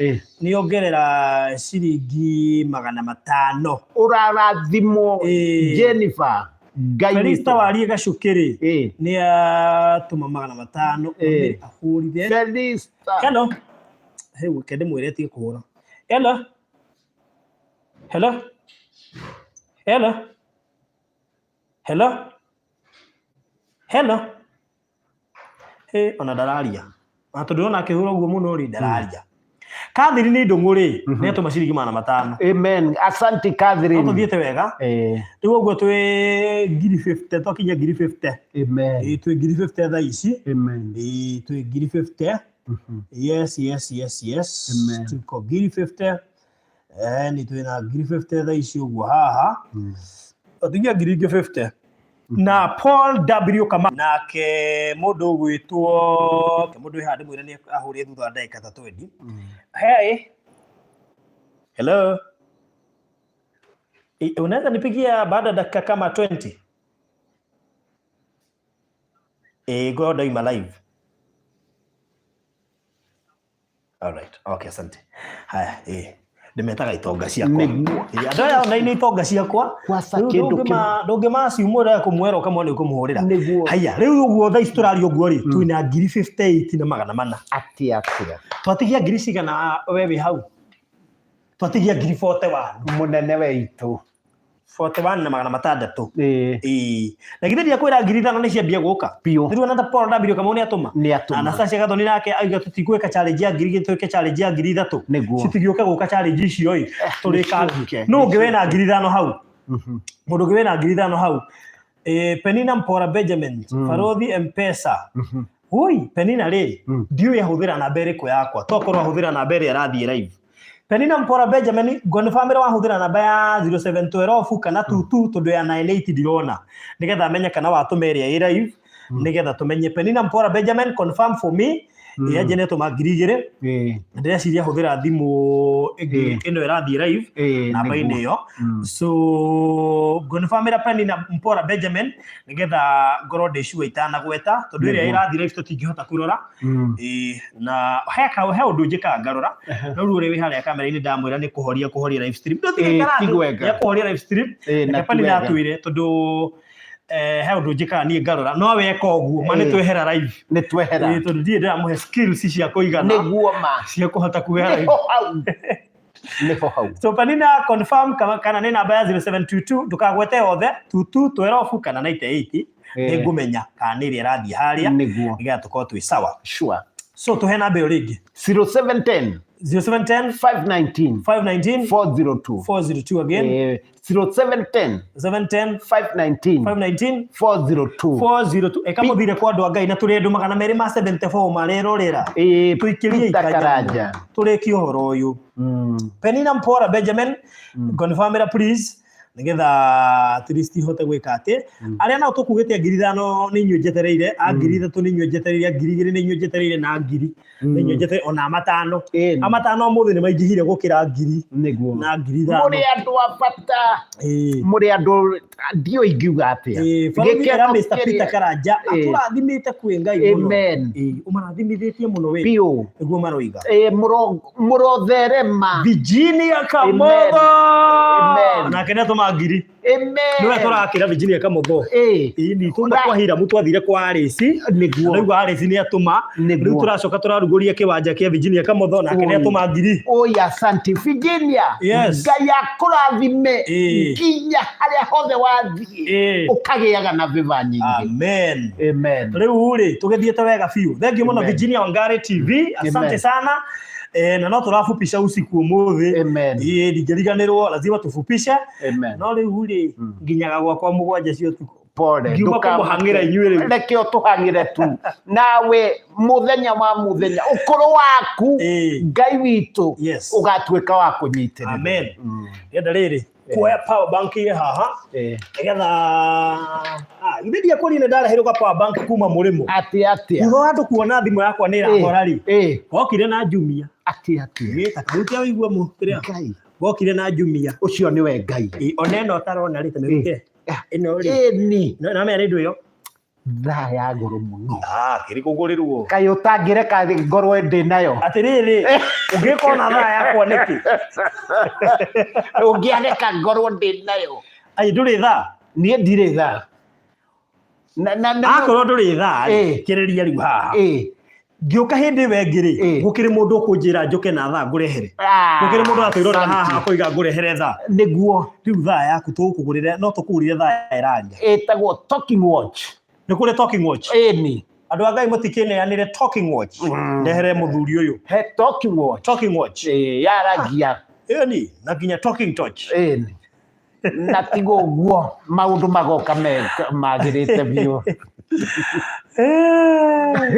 ni ongerera ciringi 500 urarathimo Jennifer Ngai Felista warie gacukiri ni atuma 500 ahurire Felista hello heu kende mwireti kuhura hello hello hello hello hello ona dararia atondona akihura uguo muno ri dararia Kadiri ni ndunguri ni atuma ciringi 500 amen asante Kadiri tuthiete wega riu uguo twi ngiri 50 twakinya ngiri 50 amen twi ngiri 50 thaa ici amen twi ngiri 50 yes amen tuko ngiri 50 ni twi na ngiri 50 thaa ici uguo haha tugiye ngiri 50 na Paul W kama nake mundu gwitwo mundu handi mwira ni ahurire thutha ndagika 30 hey hello unaweza nipigia baada dakika kama 20 go down my live all right okay asante haya ndimetaga itonga ciakwa ndoya ona ini itonga ciakwa ndungi maciumura kumwera ukamwona ukumuhurira haya riu uguo thaa ici turaria uguo ri twina ngiri 58 na 400 atia twatigia ngiri cigana wewe hau twatigia ngiri 41 munene weitu 41 na 600 na githiri ya kwira ngiri 5 ni ciambia guka riu na Paul W kama ni atuma na sasa gathoni nake aiga tutigweka challenge ya ngiri tuike challenge ya ngiri 3 citigioka guka challenge icio oi turika no ngiwe na ngiri 5 hau mundu ngiwe na ngiri 5 hau Penina Mpora Benjamin Farodhi Mpesa oi Penina ri ndio yahuthira na mbere ko yakwa tokorwo ahuthira na mbere arathie live Penina Mpora Benjamin gone family wahuthira namba ya 0712 kana 22 tondu ya 98 ndirona nigetha amenye kana watumeria i live nigetha tumenye Penina Mpora Benjamin confirm for me ya jeneto magirigire ndia ciria huthira thimu ino irathie live namba ine yo so gone family Penina Mpora Benjamin nigetha ngoro ndicua itana gweta tondu iria irathie live tutingihota kurora na he undu njika ngarora no rure wi haria kamera ini ndamwira ni kuhoria live stream ya kuhoria live stream na Penina atwire tondu he undu njika ni ngarora no weka uguo mane twehera live ni twehera tondu ndie ndamuhe skills cia kuigana niguo ma cia kuhota kuhera live niko hau so Penina confirm kana ni namba ya 0722 ndukagwete othe 22 12 kana 98 ngumenya kana iri rathie haria iga tuko twi sawa. Sure. So tuhe namba yo ringi 0710 519 402 again 0710 519 402 ekamuthire kwa andu a Ngai na turi andu 274 marerorera tuikirie ikaraja turiki uhoro uyu Penina Mpora Benjamin confirm please nigetha at least ihote gwika ati aria nao tukugite 5,000 ni inyu njetereire 3,000 ni inyu njetereire 2,000 ni inyu njetereire na 1,000 ni inyu njetereire ona amatano muthi ni maingihire gukira 1,000 niguo na 5,000 muri andu abata muri andu ndio ingiuga atia gikera Mr Peter Karanja aturathimite kwi Ngai muno umarathimithĩtie muno we bio niguo maroiga murotherema Virginia Kamotho na kene to magiri niwe turakira Virginia Kamotho ni tuma kwa hira mutwathire kwa Arisi niguo niguo Arisi ni atuma riu turacoka turaruguria kiwanja kia Virginia Kamotho na kene atuma ngiri oya asante Virginia Ngai akurathime kinya haria hothe wathie ukagiaga na viva nyingi amen riu ri tugithiete wega biu thank you muno Virginia Wangari TV asante sana na no turafupisha usiku umuthi ndingeriganirwo lazima tufupisha no riu ri nginyaga gwakwa mugwanja cio tuko pole ndukamuhangira inyuire reke utuhangire tu nawe muthenya wa muthenya ukuru waku Ngai witu ugatweka wa kunyitirira amen yenda riri kuoya power bank ye haha nigetha ithiria kuri ne ndaraheruka power bank kuma murimo ati ugo watu kuona thimu yakwa ni irahora ri gokire na Jumia ati takutia wigua mu kiria Ngai gokire na Jumia ucio ni we Ngai oneno tarona ri temerike ino ri ni na me rindu yo tha ya ngoro muno kiri kugurirwo kai utangireka ngorwe ndi nayo atiriri ungikona tha yakwa niki ungiareka ngorwe ndi nayo ai nduri tha nie ndire tha na akorwo nduri tha kiriria riu haha ngioka hindi wengiri gukiri mundu kunjira njuke na tha ngurehere gukiri mundu atwirora haha koiga ngurehere tha niguo riu tha yaku tukugurire no tukugurire tha iranja etagwo talking watch ni kuri talking watch ni andu a Ngai mutikineanire talking watch ndehere muthuri uyu he talking watch yaragia ni na kinya talking torch ni na tigo guo maundu magoka magirite bio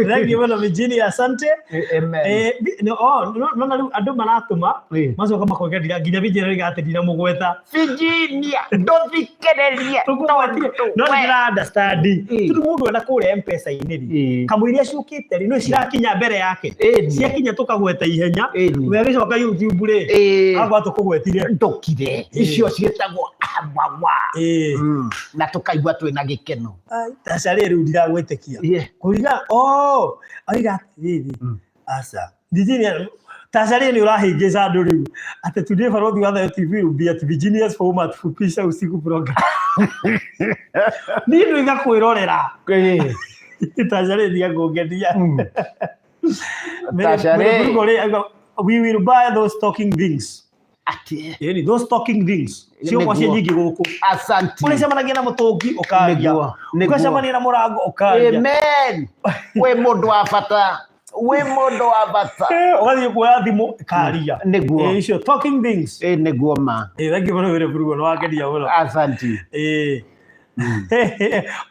thank you muno Virginia asante no andu maratuma macoka makogeria nginya Virginia rigatindira mugweta Virginia ndothikereria no ngira understand tu mundu ena kure M-Pesa iniri kamwiria ciukite ri no cirakinya mbere yake ciakinya tukagweta ihenya we gicoka YouTube ri agwa tukugwetire ndokire icio cietagwo na tukaigua twina gikeno tacari riu ndiragwitikia kuriga aiga riri asa Virginia tacari ni urahingica andu riu ati tudie Barathi wa Thayo TV rumbia ati Virginia's format fupisha usiku program ni ndu igakwirorera tacari ndia ngongenia tacari we will buy those talking things ati yani those talking things sio kwa nyingi guku asante ulisema na mutungi ukaria ukasema na murango ukaria amen we mundu wa bata ugathie kuoya thimu karia niguo icio talking things niguo ma thank you very much no wakedia muno asante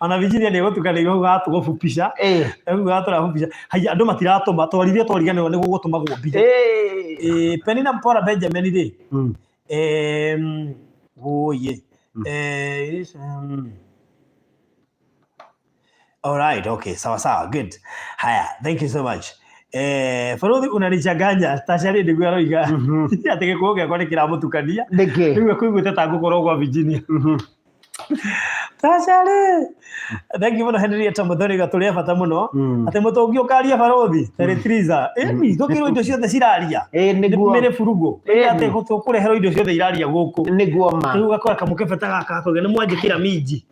ana Virginia ni gutukanirwo gatu gufupisha gatu haya andu matiratuma twarithie twariganirwo ni gugutumagwo mbia Penina Mpora Benjamin ri oye all right okay sawa good haya thank you so much Barathi unanichanganya tacari ndigwa roiga atike kuoge kwa kiramutukania niwe kuiguite ta ngukorwo kwa Virginia tacari thank you muno Henrietta Muthoni turi bata muno ati mutungi ukaria Barathi Teretriza ni thukirwo indo ciothe ciraria niguo mere furugo ati gukureherwo indo ciothe iraria guku niguo ma riu gakora kamukebeta gaka koge ni mwanjikira minji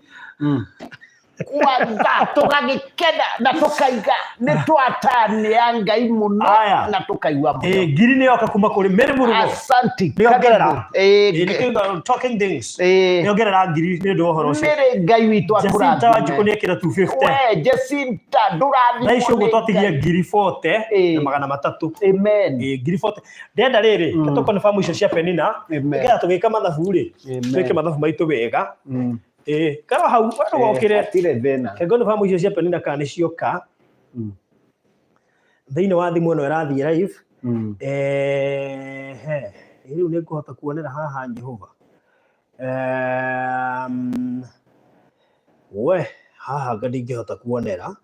kwanza tugagikena na tukaiga ni twatani ya Ngai muno na tukaigwa muno ngiri ni yoka kuma kuri Mary Murugo asanti niongerera talking things niongerera ngiri ni ndo horo ucio Mary Ngai witu akura Jacinta Wanjiku ni ekira 250 we Jacinta ndurathi na icio gutwatigie ngiri 40 na magana matatu amen ngiri 40 ndenda riri to confirm icio cia Penina ngira tugika mathabu ri twike mathabu maitu wega kana hau wano wokire tire thena kegoni famu icio cia Penina kana cioka thiini wa thimu no irathie live riu ni nguhota kuonera haha Jehova we haha ngihota kuonera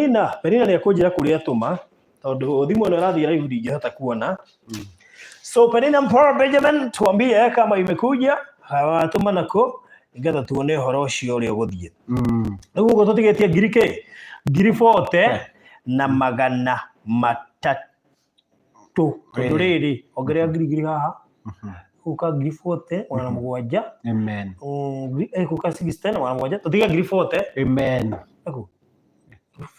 Penina ni akunjira kuria tuma tondu thimu no irathie live ndingihota kuona so Penina Mporo Benjamin tuambie kama imekuja hawatuma nako ngetha tuone horo ucio uri uguthie riu ugo tutigetie ngiri 40 na magana matatu tondu riri ongerea ngiri haha uka ngiri 40 ona mugwanja amen kuka 60 na ona mugwanja tutiga ngiri 40 amen ngiri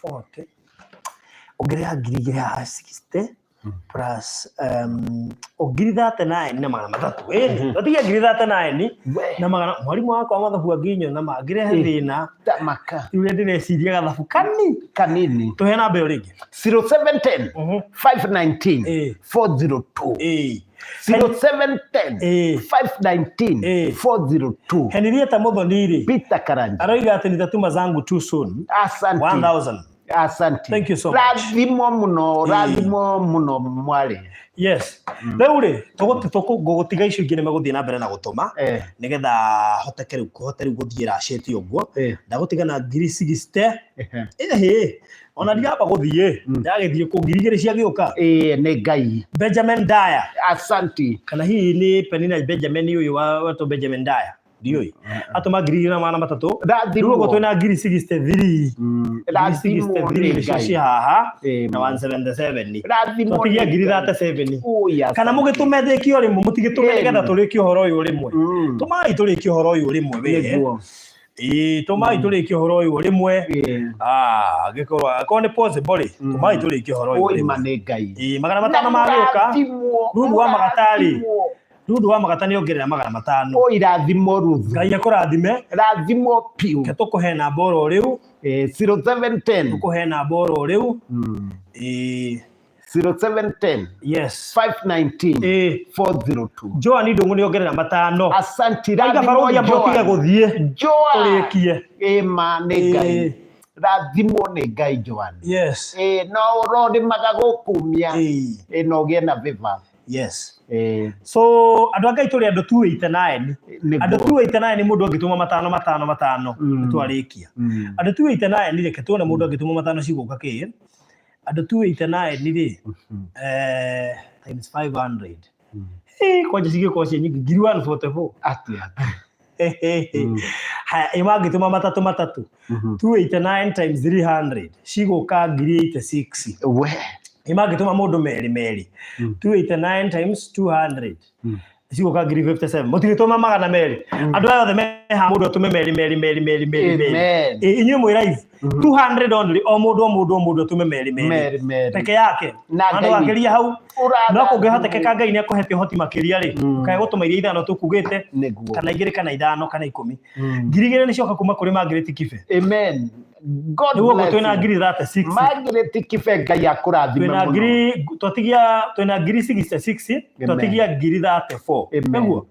40 ongerea ngiri 60 plus ngiri 39 na magana matatu tutiga ngiri 39 na magana mwalimu wako mathabu anginyo na mangire thina tamaka iwe ndireciria gathabu kanini tuhe namba iyo ringi 0710 519 402 0710 519 402 Henrietta Muthoni ri Peter Karanja aroiga ati nitatuma zangu too soon asante 1000 asante thank you so much radhimo muno mwali yes riu ri tugutiga icio ingi ni maguthie na mbere na gutuma nigetha hote riu guthie rasheti uguo ndagutiga na ngiri 60 ona ndiamba guthie ndagithie ku ngiri igiri cia giuka ni Ngai Benjamin Daya asante kana hihi ni Penina Benjamin uyu wato Benjamin Daya ndioi atuma ngiri na magana matatu riu uguo twina ngiri 63 cia haha na 177 tutigia ngiri 37 kana mugitume thikio rimwe mutigitume nigetha turikio horo uyu rimwe tumai turikio horo uyu rimwe we tumai turikio horo uyu rimwe gikorwa ko ni possible tumai turikio horo uyu rimwe magana matano maruka rundu wa magatari Rundu wa magatani ongerera magana matano irathimo ruthu Ngai akurathime rathimo piu tukuhe na boro riu 0710 tukuhe na boro riu 0710 yes 519 402 Joan Ndungu ni ongerera matano asante rathimo botiga guthie tulikie ni Ngai rathimo ni Ngai Joan yes no rodi magagukumia no gie na viva yes so andu Ngai tuli andu 289 andu 289 mundu angituma matano twarikia andu 289 ni reke tuone mundu angituma matano ciguka ki andu 289 ri times 500 kwaje cigiko cia nyingi ngiri 144 atia haya imagituma matatu 289 times 300 ciguka ngiri 86 we imagituma mundu meri 289 times 200 ciguka ngiri 57 mutigituma magana meri andu ayothe meha mundu atume meri inyuĩ mwĩ live 200 only o mundu atume meri peke yake andu wakiria hau no kũngĩhotekeka Ngai nĩ akũhete ũhoti makĩria rĩ kae gũtũma iria ithano tũkugĩte kana igĩrĩ kana ithano kana 10 ngiri igĩrĩ nĩ cioka kuma kũrĩ Margaret Kibe amen God bless you twĩna ngiri 36 Margaret Kibe Ngai akũrathime twĩna ngiri twĩna ngiri 66 twatigia ngiri 34 nĩguo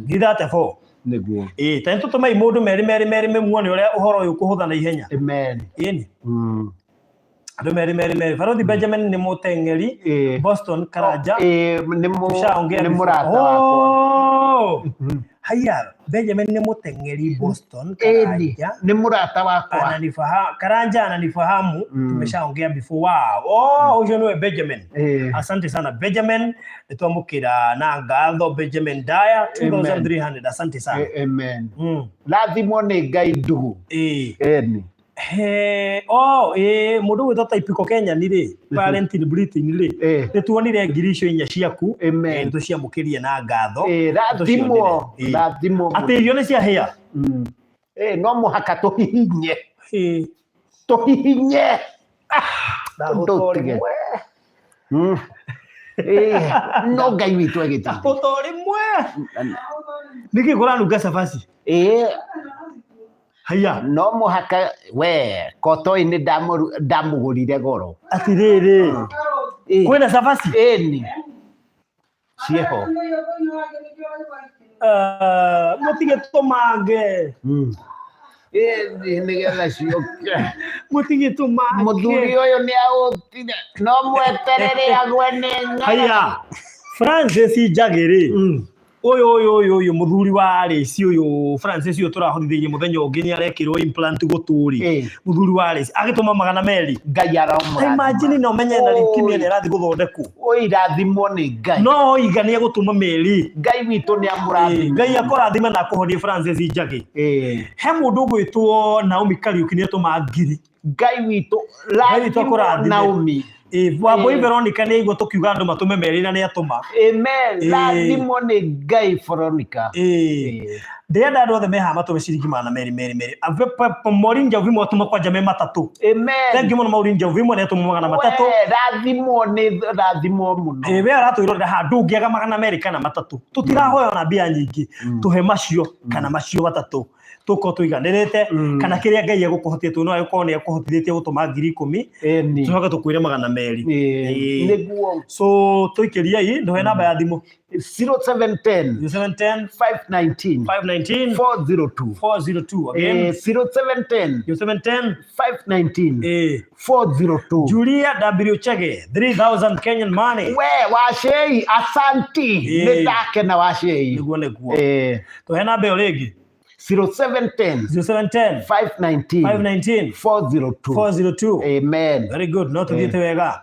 ngiri 34 nĩguo tani tũtũmai mũndũ meri muone ũrĩa ũhoro ũyũ kũhũtha na ihenya amen ĩni andu meri Farothi Benjamin ni muteng'eri Boston Karanja ni murata wakwa haya Benjamin ni muteng'eri Boston Karanja ni murata wakwa ananifahamu Karanja ananifahamu tumeshaongea before wow ucio niwe Benjamin asante sana Benjamin nitwamukira na ngatho Benjamin Daya 2300 asante sana amen lathimo ni Ngai ndugu eni Mundu gwitwo Typical Kenya ni ri Valentine Britain ri ni tuonire ngirisho inya ciaku ni tuciamukirie na ngatho rathimo ati irio ni cia hia no muhaka tuhihinye no Ngai witũ agĩteithia utori mwe niki kuranunga cabaci haya no muhaka we kotoi ni ndamugurire goro atiriri kwina cabaci ni cieho mutige tumange nigetha cioke mutige tumange muthuri uyu ni autire no mweterere agwe ni haya Francis Njagiri uyu muthuri wa Rĩci uyu Francis uyu turahotithirie muthenya ungi ni arekirwo implant guturi muthuri wa Rĩci agituma 200 Ngai aramũrathima imagine no menye na likimia ni rathi guthondekwo irathimwo ni Ngai no igania gutuma meri Ngai witũ ni amũrathima Ngai akũrathima na akuhonie Francis Njagiri he mundu gwitwo Naomi Kariuki ni atuma ngiri Ngai witũ Naomi Wambui Veronica ni igwo tukiuga andu matume meri na ni atuma rathimo ni Ngai Veronica ndenda andu othe meha matume ciringi mana meri Morinja uvimo atuma kwa jame matatu thank you muno Morinja uvimo ni atuma 300 rathimo muno we aratwirwo handu ungiaga 200 kana matatu tutirahoya na mbia nyingi tuhe macio kana macio matatu tuko tuiganirite kana kiria Ngai egukuhotie tu no agiko ni ekuhotithĩtie gutuma 10,000 tuhoka tukwire 200 niguo so tuikiriai nduhe namba ya thimu 0710 519 402 again 0710 519 402 Julia W Chege 3000 Kenyan money we washei asanti nindakena washei niguo tuhe namba yo ringi 0710 519 402 amen very good no tuthiete wega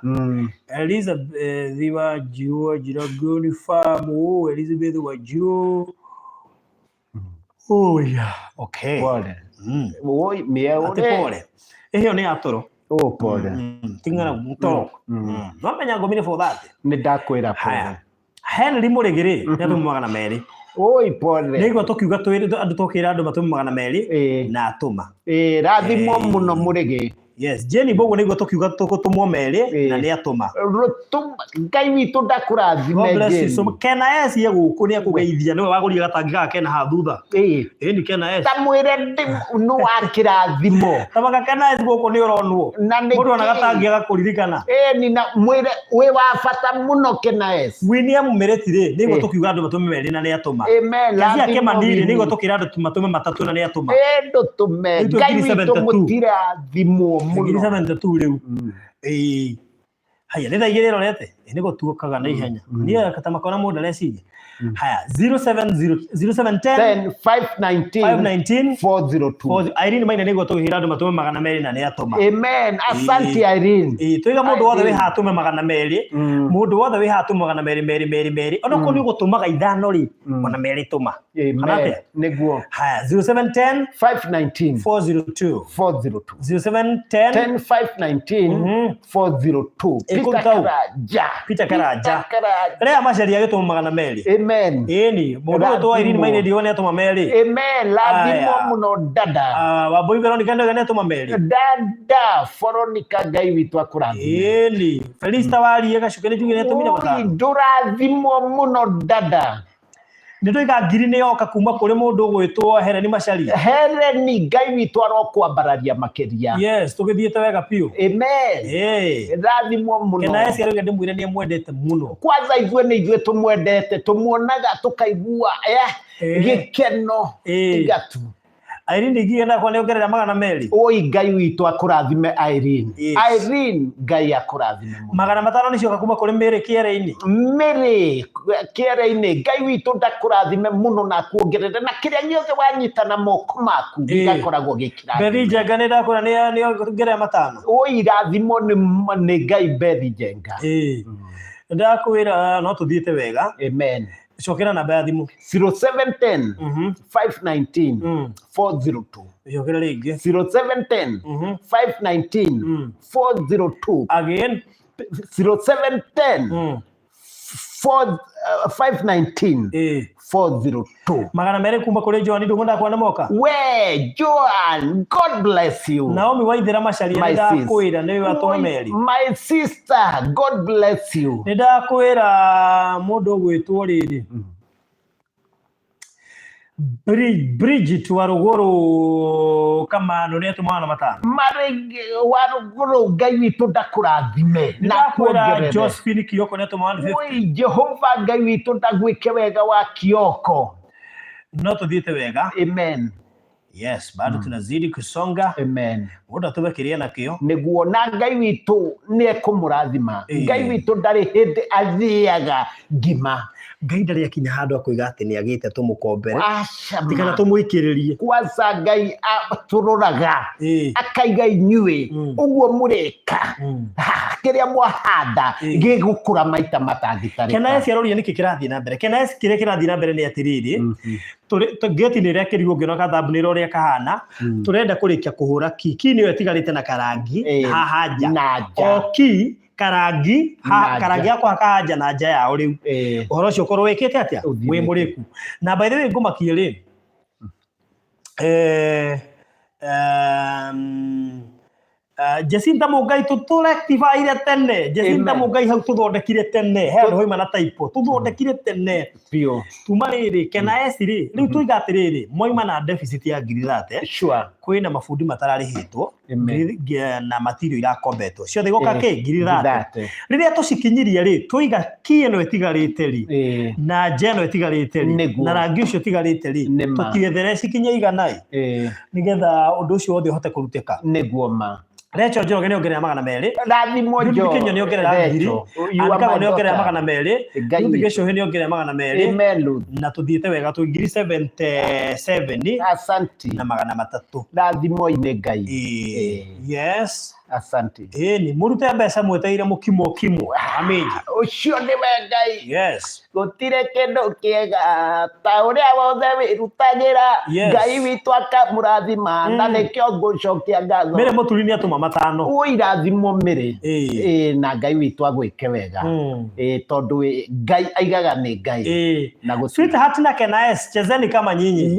Elizabeth Thiwa Jiwa Jiragoni Farm Elizabeth Wajiro yeah okay pole oi mia pole hiyo ni atoro pole tingana mtoro no menya ngomire for that ni ndakwira pole Henry Muregere ni atuma 200 oi pole nigwa tukiuga andu tokira andu matume 200 na atuma rathimo muno Murege yes Jenny Bogo nigwa tukiuga tugutumwo meri na ni atuma Ngai witũ ndakũrathime Jenny Kena S yeguku ni akugeithia niwe wagurire gatangi ga Kena ha thutha ni Kena S tamwire no wakirathimo tabaka Kena S guku ni uronwo mundu ona gatangi agakuririkana ni na mwire we wa bata muno Kena S William Meretire nigwa tukiuga andu matume meri na ni atuma amen kazi yake maniri nigwa tukira andu matume matatu na ni atuma ndutume Ngai witũ mutirathimo muno 73 riu haya nitha igire rorete nigo tuokaga na ihenya ni akatama kona mundu areciria haya 0710 519 402 Irene Maina nigo tughira andu matume 200 na ni atuma amen asante Irene tuiga mundu wothe wi hatume 200 mundu wothe wi hatume 200 meri ona ko ni gutumaga ithano ri ona meri tuma amen niguo haya 0710 519 402 0710 519 402 Peter Karaja rea mashari agituma 200 amen mundu to Irene Maina ndione atuma meri amen lathimo muno dada Wambui Veronica ndagane atuma meri dada Veronica Ngai witũ akũrathime Felista wari gacuke ni jugire atumire matano ndurathimo muno dada nitwiga ngiri ni yoka kuma kuri mundu gwitwo Hereni Mashari Hereni Ngai witũ arokwambararia makiria yes tugithiete wega piu amen rathimo muno Kena esi arauga ndimwire ni mwendete muno kwanza ithwe ni ithwe tumwendete tumuonaga tukaigua gikeno igatu Irene ngienda kwa neongerera 200 oi Ngai witũ akũrathime Irene Irene Ngai akũrathime 500 nicio kuma kuri Mary Kiere-ini Ngai witũ ndakũrathime muno na kuongerera na kiria giothe wanyitana moko maku gigakoragwo gikira Bethi Njenga ni ndakura ni ongerera 500 oi rathimo ni Ngai Bethi Njenga ndakwira no tuthiete wega amen Cokera namba ya thimu 0710 519 402 cokera ringi 0710 519 402 again 0710 519 402 magana mere kumba kuri Joan ndumunda kwa namoka we Joan, God bless you. Naomi Waithera Macharia ndakwira niwe watoma meri my sister, God bless you. Ndakwira mundu gwitwo riri Bridget Waruguru Kamano ni atumana matano Marege Waruguru Ngai witu ndakurathime na kuongerere Josephine Kioko ni atumana 50 oi Jehova Ngai witu ndagwike wega wa Kioko no tuthiite wega amen. Yes, bado tunazidi kusonga. Amen. Muda tubekiria nakio. Niguo na Ngai witu ni ekumurathima. Ngai witu ndari hindi athiaga ngima. Ngai ndari akinya handu akuiga ati ni agite tumukombere. Tikana tumwikiririe. Kwanza Ngai atururaga. Akaiga inyue. Uguo mureka. Kiria mwahanda gigukura maita matangitari. Kena ciaroria niki kirathi na mbere. Kena kire kirathi na mbere ni atiriri. Geti ni rekirwo ngino kathabuniro ria kahana turenda kurikia kuhura kiki niyo etigarite na karangi hahaja oki karangi karangi yakwa kahaja na nja ya riu uhoro cio korwo wikite atia wi muriku na by the way ngumakie ri Jacinta Mugai tuturectify tene Jacinta Mugai hau tuthondekire tene he hoima na typo tuthondekire tene pio tumariri kena esiri riu tuigatiriri moima na deficit ya ngiri sure kwina mafundi matararihitwo na material irakombetwo ciothe goka ke ngiri riria tucikinyiria ri tuiga kieno etigarite ri na jeno etigarite ri na rangi ucio etigarite ri tukiethere cikinya iganai nigetha undu ucio wothe uhote kuruteka niguo ma Recho Njoroge niongerera magana meri rathimo jo Kenyo niongerera ngiri andikago niongerera magana meri Ndugesho niongerera magana meri na tuthiete wega tu ngiri 77 asante na magana matatu rathimo ine Ngai yes asante ni murute mbeca mweteire mukimo amen ucio ni Ngai yes gutire kindu kiega ta uria wothe wirutagira Ngai witu akamurathima na nikio ngucokia ngatho mere muturi atuma matano uirathimo mere na Ngai witu agwike wega tondu Ngai aigaga ni Ngai na sweetheart na Kenaes chezeni kama nyinyi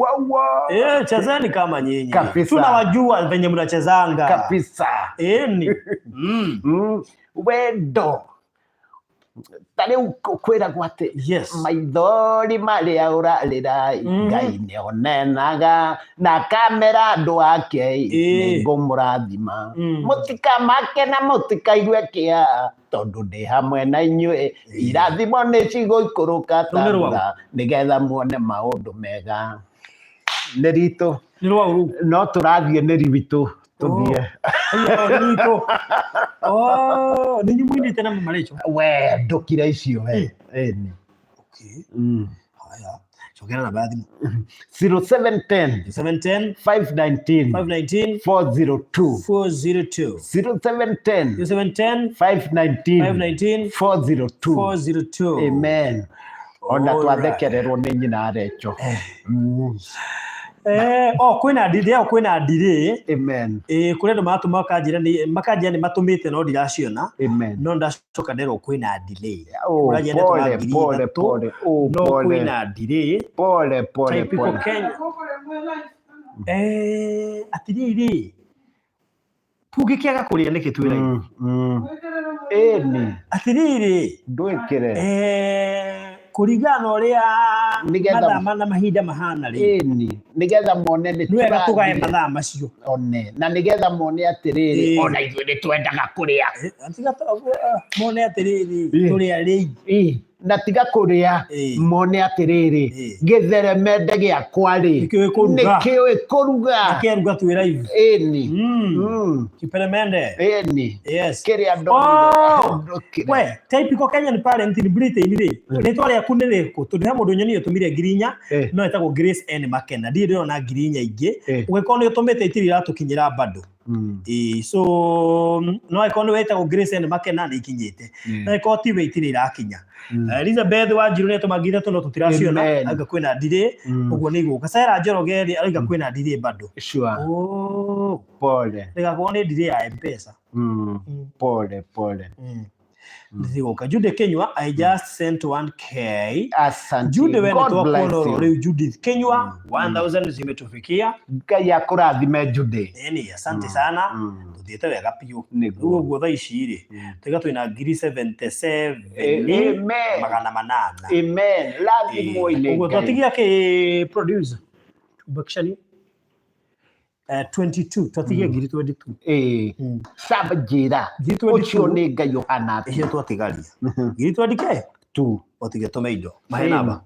chezeni kama nyinyi tunawajua venye mnachezanga kabisa ni wendo tari ukwira gwate yes maithori maria urarira Ngai ni onenaga na kamera andu ake ni ngumurathima mutika make na mutikaigue kia tondu ndi hamwe na inyue irathimo ni ciguikuruka tanga nigetha muone maundu mega ni ritu no turathie ni ritu tuthie ni nyumwini tena mamarecho we ndukira icio we ni haya chokera na baadhi 0710 519 402 0710 519 402 amen ona twathekererwo ni nyina Recho kwina ndire amen kuri ndo matuma makajira ni matumite no ndiraciona no ndacoka ndero kwina delay pole no kwina delay pole atiriri tugikiaga kuria niki twira ni atiriri ndwikire kurigana uria mathama na mahinda mahana ri nigetha mone ni twega tugae mathama macio one na nigetha mone atiriri ona ithuĩ ni twendaga kuria mone atiriri turia ri na tiga kuria mone atiriri githeremende giakwa ri nikiwe kuruga nikiruga twi live kiperemende yes kiria ndo we typical Kenyan parent in Britain ri ritwa ria kuniriko tudiha mundu nyoni yotumire ngirinya no etagwo Grace N Makena ndi ndona ngirinya ingi ugikona yotumite itiri ratukinyira bado So no ikono weta go Grace and Makena ni kinyite na ikoti wetire irakinya Elizabeth Wanjiru ne tumagire tuno tutiraciona aga kwina ndire uguo ni guka Sarah Njoroge ariga kwina ndire bado sure pole ndiga kuone ndire ya M-Pesa pole ndiguka Jude Kenywa I just sent 1k asante Jude wewe ndio kuona leo Jude Kenywa 1000 zimetufikia Ngai akurathime Jude ni asante sana tuthiete wega piu uguo guo thaa ici ri tiga twina 77 magana manana amen lazima ile uguo twatigia ke producer bakshani 22 twatigia 22 sabajira ucio ni Ngai Yohana ihe twatigaria 22 tu otige tomeido mahenaba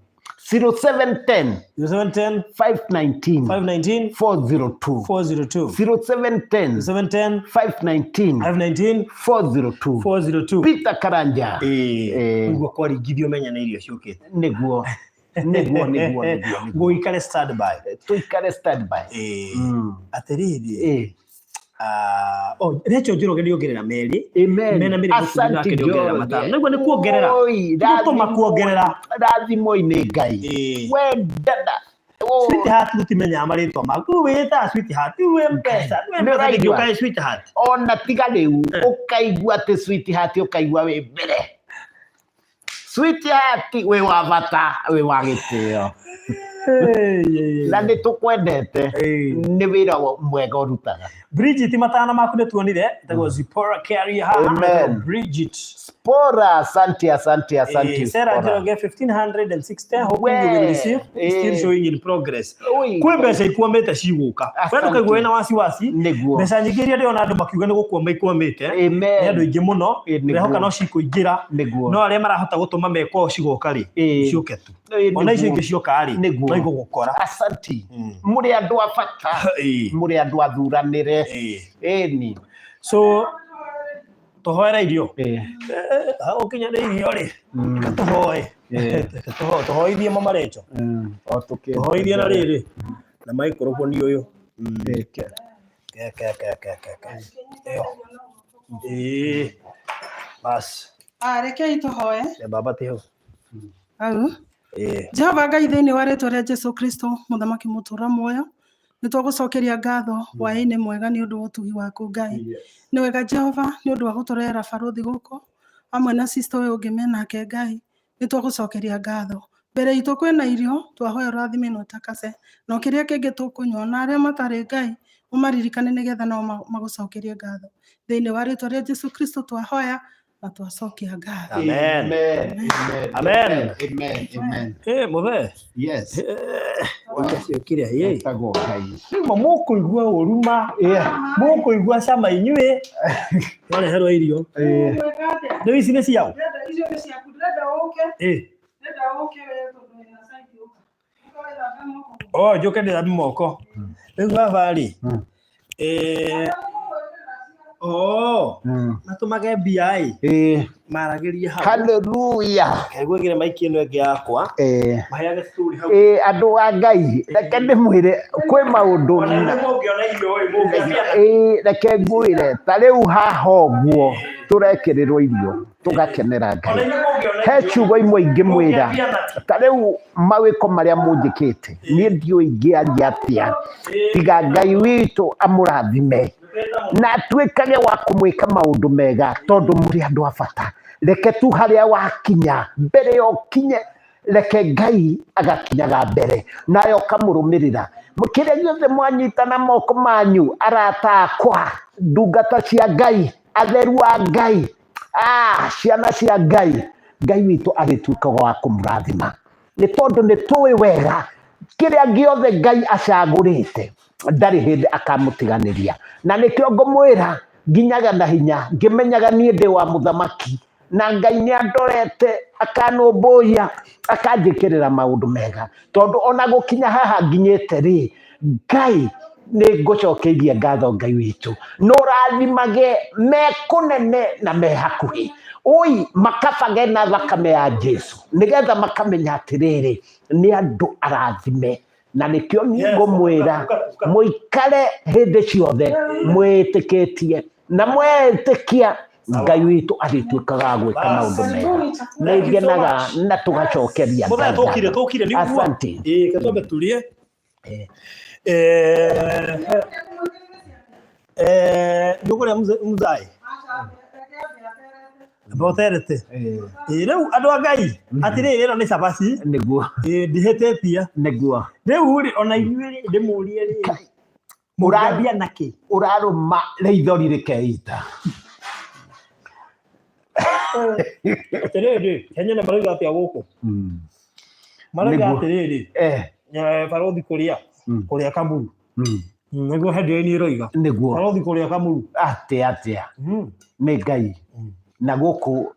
0710 519 402 0710 519 402 Peter Karanja uguo kwari githio menya na irio ciukite niguo go ikare standby atiriri Rachel Njoroge ni ongerera meri mena meri gukuna kende ongerera matano niguo ni kuongerera gutuma kuongerera rathimo ine Ngai we dada Sweetheart tutimenya amaritwa maku wita Sweetheart we M-Pesa ndio Sweetheart ona tiga riu ukaigua te Sweetheart ukaigua we mbere Sweetheart we wa bata we wa gitio na nĩ tũkwendete nĩ wĩra mwega ũrutaga Bridget matana maku nĩ tuonire tego Zipporah Carrier Bridget Spora asante Sarah Njoroge 1560 hoping you will receive still showing in progress kwe mbeca ikwamete ciguka wewe kaigwa na wasiwasi mbeca nyingĩ iria ndĩona andũ makiuga nĩ gũkwama ikwamete nĩ andũ aingĩ mũno rehoka no cikũingĩra no arĩa marahota gũtũma meko cigoka rĩ ciũke tu ona icio ingĩ cioka rĩ no igũgũkora asante mũrĩ andũ a bata mũrĩ andũ athuranĩre ni so tohoera irio ukinya ni irio ri tohoithie mama Rachel tohoithie na riri na microphone uyu bas rekei tuhoe baba tiho au Jehova Ngai thĩinĩ wa rĩĩtwa rĩa Jesũ Kristo mũthamaki mũtũũra muoyo nĩ twagucokeria ngatho hwaĩ-inĩ mwega nĩ ũndũ wa ũtugi waku Ngai nĩ wega Jehova nĩ ũndũ wa gũtũrehera barothi gũkũ amwe na sister ũyũ ũngĩ menake Ngai nĩ twagucokeria ngatho mbere itũ kwĩna irio twahoya ũrathime na ũtakase na kĩrĩa kĩngĩ tũkũnyua na arĩa matarĩ Ngai ũmaririkane nĩgetha nao magũcokerie ngatho thĩinĩ wa rĩĩtwa rĩa Jesũ Kristo twahoya na twacokia ngatho amen muthe yes wakasiokire tago Ngai nĩguo mũkũigua ũruma mũkũigua cama inyuĩ wareherwo irio nĩ ici nĩ ciao icio nĩ ciaku ndĩrenda ũke ndĩrenda ũke wewe tondũ wĩna site ũka njoke ndĩthambe moko rĩu baba rĩ matumage BI marageria hau hallelujah kaigwegire maiki ino ĩngĩ yakwa maheage story hau andũ a Ngai reke ndĩmwĩre kwĩ maũndũ reke ngwĩre ta rĩu haha ũguo tũrekĩrĩrwo irio tũgakenera Ngai he ciugo imwe ingĩmwĩra ta rĩu mawĩko marĩa mũnjĩkĩte niĩ ndiũĩ ingĩaria atĩa tiga Ngai witũ amũrathime na twĩkage wa kũmwĩka maũndũ mega tondũ mũrĩ andũ a bata reke tu harĩa wakinya mbere ya ũkinye reke Ngai agakinyaga mbere nayo kamũrũmĩrĩra kĩrĩa gĩothe mwanyitana moko manyu arata akwa ndungata cia Ngai atheru a Ngai ciana cia Ngai Ngai witũ agĩtuĩkaga wa kũmũrathima nĩ tondũ nĩ tũĩ wega kĩrĩa gĩothe Ngai acagũrĩte ndarĩ hĩndĩ akamũtiganĩria na nĩkĩo ngũmwĩra nginyaga na hinya ngĩmenyaga niĩ ndĩ wa mũthamaki na Ngai nĩ andorete akanũmbũia akanjĩkĩrĩra maũndũ mega tondũ ona gũkinya haha nginyĩte rĩ Ngai nĩ ngũcokeirie ngatho Ngai witũ no rathimage me kũnene na me hakuhĩ makabage na thakame ya Jesu nĩgetha makamenya atĩrĩrĩ nĩ andũ arathime na nikio ngumwira muikare hindi ciothe mwitikitie na mwetikia Ngai witu agituikaga gwika maundu mega nä ngenaga na tugacokeria tokire nä asante katombe tulie ndugu ya mzai boterete riu andu a Ngai atiri ino ni cabaci niguo ndihetetia niguo riu ri ona ithuĩ ndimurie ri murambia naki uraruma reithori rikeita atiriri Kenya na marauga atia guku marauga atiriri barothi kuria Kamuru niguo headline iroiga niguo barothi kuria Kamuru atia nĩ Ngai na guku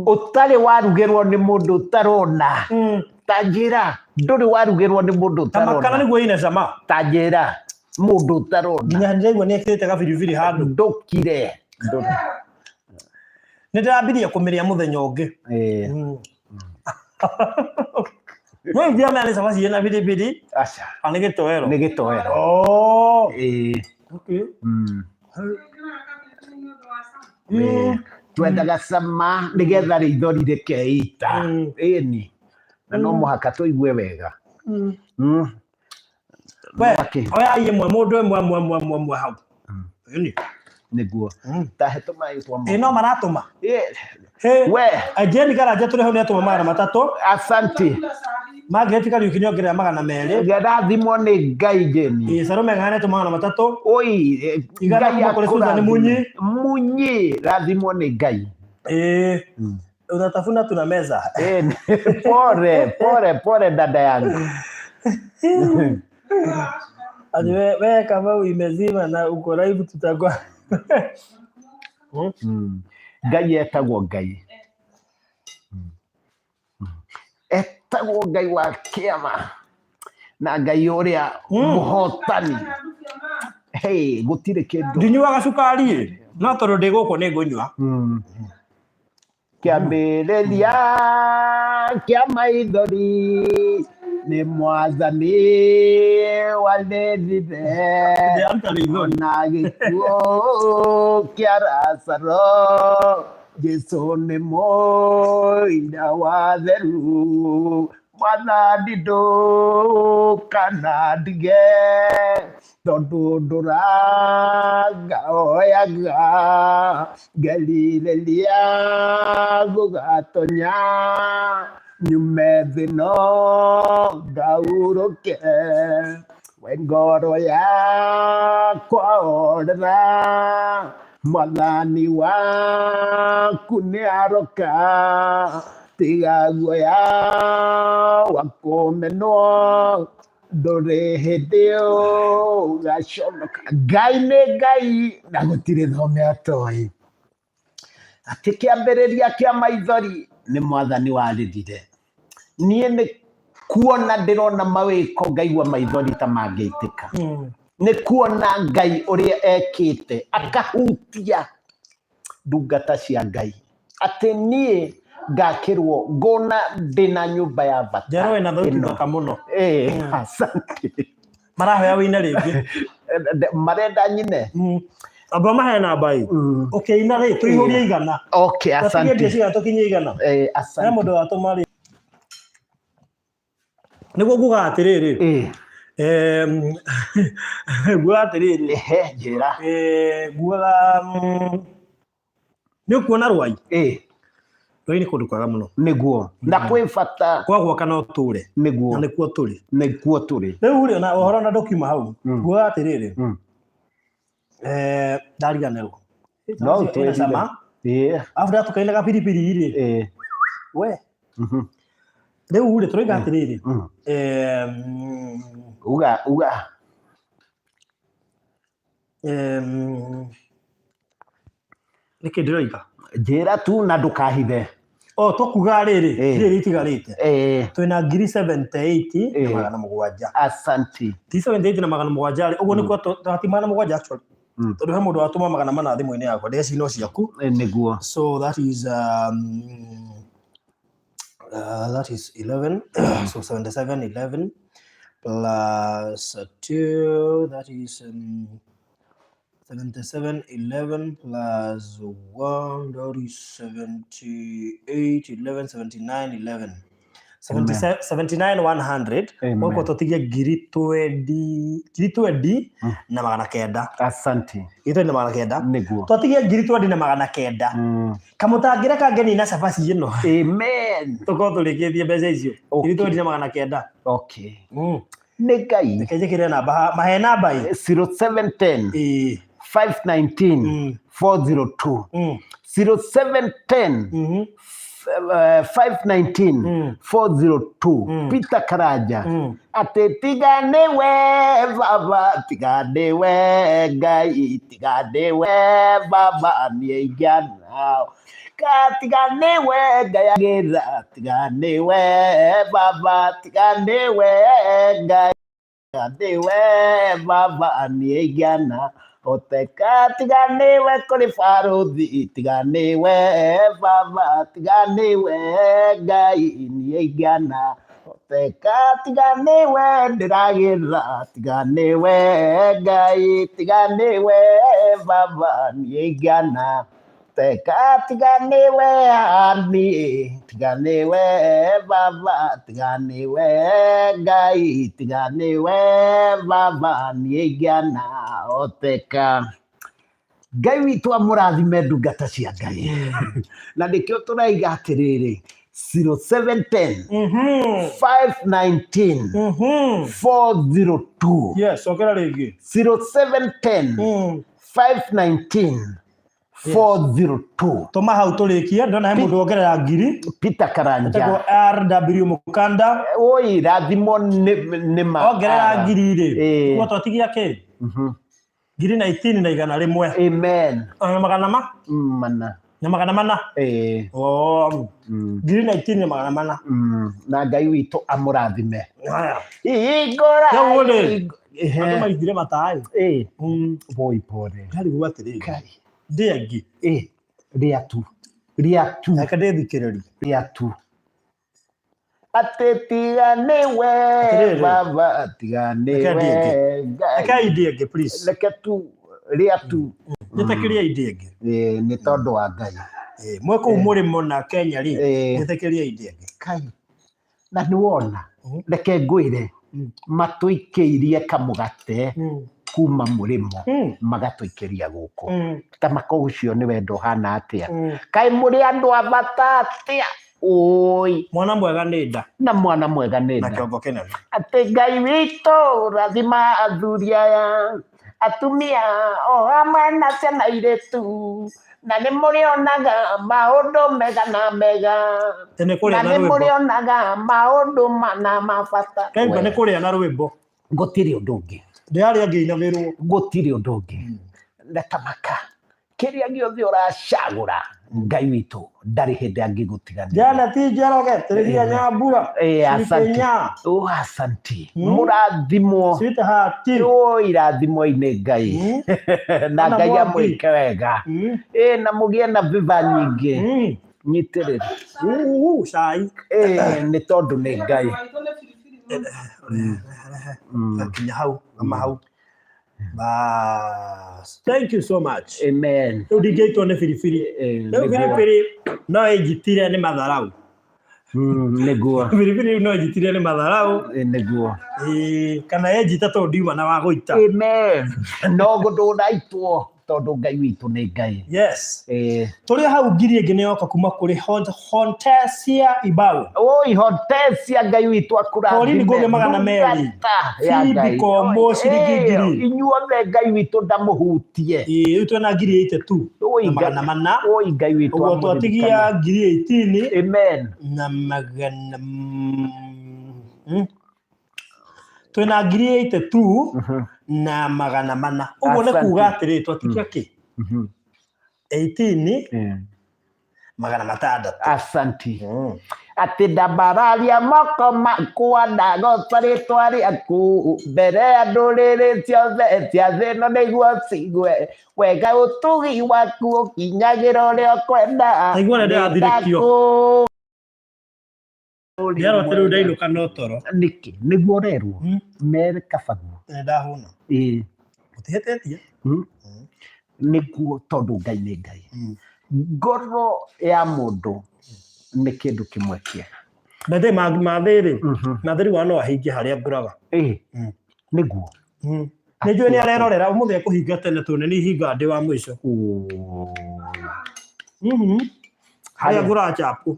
utari warugirwo ni mundu utarona tanjira nduri warugirwo ni mundu utarona kana niguo ina cama tanjira mundu utarona nginya ndirigwa ni ekirite gabiribiri handu ndukire nĩndĩrambirie kũmĩrĩa mũthenya ũngĩ no ndiamenya nĩ cabaci ĩna biribiri aca nĩ gĩtoero twendaga cama nĩgetha rĩithori rĩkeita ĩni na no mũhaka tũigue wega oya imwe mũndũ ĩmwe hau ĩni niguo tahe tũmaĩ twa no maratũma we Jeni Karanja tũrĩ hau nĩ atũma magana matatũ asante mangĩhĩtĩka riũki nĩongerera magana merĩ gerathimwo nĩ Ngai Jeni Salome Ng'ang'a nĩ atũma magana matatũ oi Ngai akũrĩ Susan Munyi rathimwo nĩ Ngai unatafuna tuna meza pole dada yangu wewe kama umezima na uko live tutakuwa Ngai etagwo Ngai etagwo Ngai wa kĩama na Ngai ũrĩa mũhotani gũtirĩ kĩndũ ndinyuaga cukari no tondũ ndĩ gũkũ nĩ ngũnyua kĩambĩrĩria kĩa maithori nĩ Mwathani warethire na gĩkuũ kĩa Lazaro Jesũ nĩ mũira wa theru Mwathani ndũkanandige tondũ ndũranga oyaga ngerirĩria gũgatonya nyume thĩ no ngaurũke we ngoro yakwa orera Mwathani waku nĩ aroka tiga guoya wa kũmenwo ndũrĩ hĩndĩ ũgaconoka Ngai nĩ Ngai na gũtirĩ thome atoĩ atĩ kĩambĩrĩria kĩa maithori nĩ Mwathani warĩrire niĩ nĩ kuona ndĩrona mawĩko ngaigua maithori ta mangĩitĩka nĩ kuona Ngai ũrĩa ekĩte akahutia ndungata cia Ngai atĩ niĩ ngakĩrwo ngona ndĩna nyũmba ya bata njerũ ĩna thauti thaka mũno asante marahoya wĩine rĩngĩ marenda nyine amba mahe namba ĩ ũkĩina rĩ tũihũrie igana asante tũkinye igana asante mũndũ watũma rĩ nĩguo nguga atĩrĩrĩ nguga atĩrĩrĩ njĩra nguaga nĩ ũkuona rwai rwai nĩ kũndũ kwega mũno nĩguo na kwĩ bata kwa gwaka no tũre nĩguo na nĩkuo tũrĩ rĩu rĩ na ũhoro na ndũkiuma hau nguaga atĩrĩrĩ ndariganĩrwo no twĩcama afu ndatukainaga piripiri rĩ we rĩu rĩ tũroiga atĩrĩrĩ uga nĩkĩ ndĩroiga njĩra tu na ndũkahithe tũkuga rĩrĩ rĩrĩ itigarĩte twĩna 78 na magana mũgwanja asante 78 na magana mũgwanja rĩ ũguo nĩkuo tũhatimana mũgwanja actually tondũ he mũndũ watũma magana mana thimũ-inĩ yakwa ndeci no ciaku nĩguo so that is 11 so 77 11 plus 2, that is 77, 11 plus 1, that is 78, 11, 79, 11. 79 100 wako totigia giri 20 na magana kenda. Asante. Ito ni magana kenda. Niguo. Totigia giri 20 na magana kenda. Kamutagira kangeni na safasi ino. Amen. Toko tulikiethie mbeca icio. Giri 20 na magana kenda. Okay. Negai. Nikaje kire namba mahe namba 0710 519 402 0710 519 402 Peter Karaja ate tigane we baba tigane we Ngai tigane we baba niigana tigane we Ngai agetha tigane we baba tigane we Ngai tigane we baba niigana oteka tigane we kuri faruthi tigane we baba tigane we Ngai niigana oteka tigane we ndiragira tigane we Ngai tigane we baba niigana teka tigane we ani tigane we baba tigane we Ngai tigane we baba niigana oteka Ngai witu amurathime ndungata cia Ngai na nikio turaiga atiriri 0710 519 402 yes okera rigi 0710 519 402 toma hau tulikia ndona he mundu ongerera ngiri Peter Karanja tego RW Mukanda oi rathimo ni ma ongerera ngiri ri kwa totigia ke ngiri 19 na igana rimwe amen magana mana na magana mana ngiri 19 na magana mana na Ngai witu amurathime haya igora ando maithire matai boy pore kali gwatiri kali ndegi ria tu akadethikireri ria tu atetigane we baba tigane we akai ndegi please leke tu ria tu nitakiria ndegi ni tondu wa Ngai mweko umurimo na Kenya ri nitakiria ndegi kai na niwona leke ngwire matuikirie kamugate kuma murimo magatuikiria guku tamako ucio ni wendo hana atia kai muri andu abata atia oi mwana mwega nida na mwana mwega nida na kiongo kenene ate Ngai witu rathima athuria ya atumia o amwe na ciana iretu na ni murionaga maundu mega na mega na ni murionaga maundu mana mabata kaimba ni kuria na rwimbo gutiri undu ungi ndiari angi na wirwo gutiri undu ungi ndatamaka kiria giothe uracagura Ngai witu ndari hindi angigutigana jana ti jaroge terigia nyambura asante asante murathimo sweetheart irathimo ine Ngai na Ngai amwike wega na mugie na viva nyingi nyitiriri sai ni tondu ni Ngai kinya hau ama hau bas thank you so much amen udigeitwo ne firifiri no ejitire ni matharau neguo firifiri no ejitire ni matharau neguo kana ejita to ndiuma na wa goita amen no guthuraitwo tondu Ngai witu ni Ngai yes turi hau ngiri ingi nioka kuma kuri Hontesia Ibau oi Hontesia Ngai witu akurathime ori ni goge magana meri Fibi kombo ciringi ngiri inyuothe Ngai witu ndamuhutie itu na ngiri 82 magana mana oi Ngai witu ugo twatigia ngiri 18 amen na magana twina ngiri 82 na magana mana ugo ne kuga atiri twatikia ki 18 magana matandatu asante ati ndambararia moko makwa ndagotaritwa riaku mbere ya nduriri ciothe cia thĩ ĩno nĩguo cigwe wega ũtugi waku ũkinyagira ũrĩa ũkwenda aigua nĩ ndĩrathirĩkio bũrũri Yaro tero ndainuka no toro. nĩkĩ nĩguo rerwo mere kabaguo Ndahuna. Utihetetie. Nĩguo tondũ Ngai nĩ Ngai. Ngoro ya mũndũ nĩ kĩndũ kĩmwe kĩega. Bethe mathiri. Mathiri wano ahingie harĩa nguraga. Nĩguo. Nĩnjũĩ nĩ arerorera ũmũthĩ ekũhinga tene tone nĩ ihinga ndĩ wa mũico. Harĩa ngura chapu.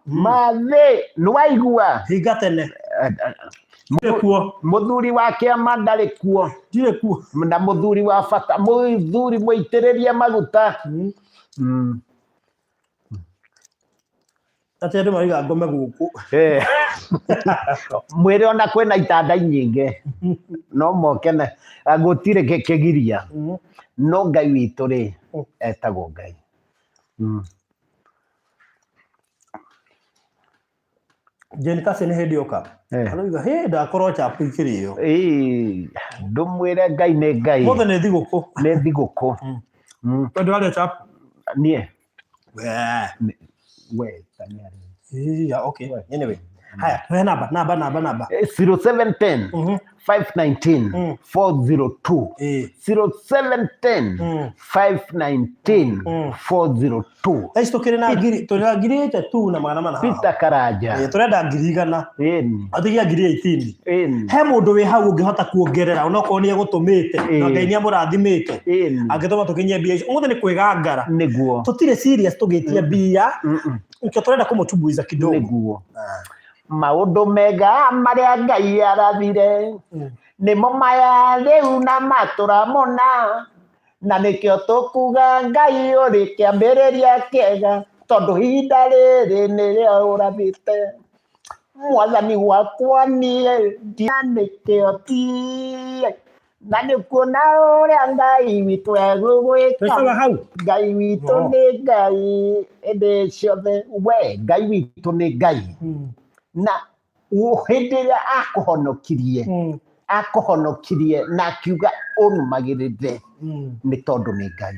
Mathĩ nĩwaigua hinga tene. Kuo. Mũthuri wa kĩama ndarĩ kuo. Ndirĩ kuo. Na mũthuri wa bata mũthuri mũitĩrĩria maguta. Ati andũ mariga ngome gũkũ. Mwĩre ona kwĩna itanda nyingĩ no moke na gũtirĩ kĩgiria no Ngai witũ rĩ etagwo Ngai. Jane Kase nĩ hĩndĩ oka. Arauga ndakorwo chapu ikĩrĩo. Ndũmwĩre Ngai nĩ Ngai. Mothe nĩ thigũkũ. Nĩ thigũkũ. Tondũ arĩa chapu. Niĩ. Okay. Anyway. Haya, tuhe namba. 0710 519 402. 0710 519 402. Eci tukiri na ngiri tu na magana mana. Peter Karanja. Turenda ngiri igana. Atigia ngiri 18. He mundu wi hau ungihota kuongerera onokorwo ni egutumite na Ngai ni amurathimite. Angitoma tukinyie mbia icio. Umuthi ni kwigangara. Niguo. Tutire serious tugitia mbia. Nĩkĩo turenda kũmũtumbuiza kidogo. Nĩguo. Maũndũ mega marĩa Ngai arathire nĩmo maya rĩu na matũramona na nĩkĩo tũkuga Ngai ũrĩ kĩambĩrĩria kĩega tondũ ihinda rĩrĩ nĩrĩo ũrathĩte. Mwathani wakwa niĩ nĩkĩo ti na nĩkuona ũrĩa Ngai witũ egũgwĩka. Ngai witũ nĩ Ngai hĩndĩ ciothe. We Ngai witũ nĩ Ngai. Na hĩndĩ ĩrĩa akũhonokirie na akiuga ũnumagĩrĩre nĩ tondũ nĩ Ngai.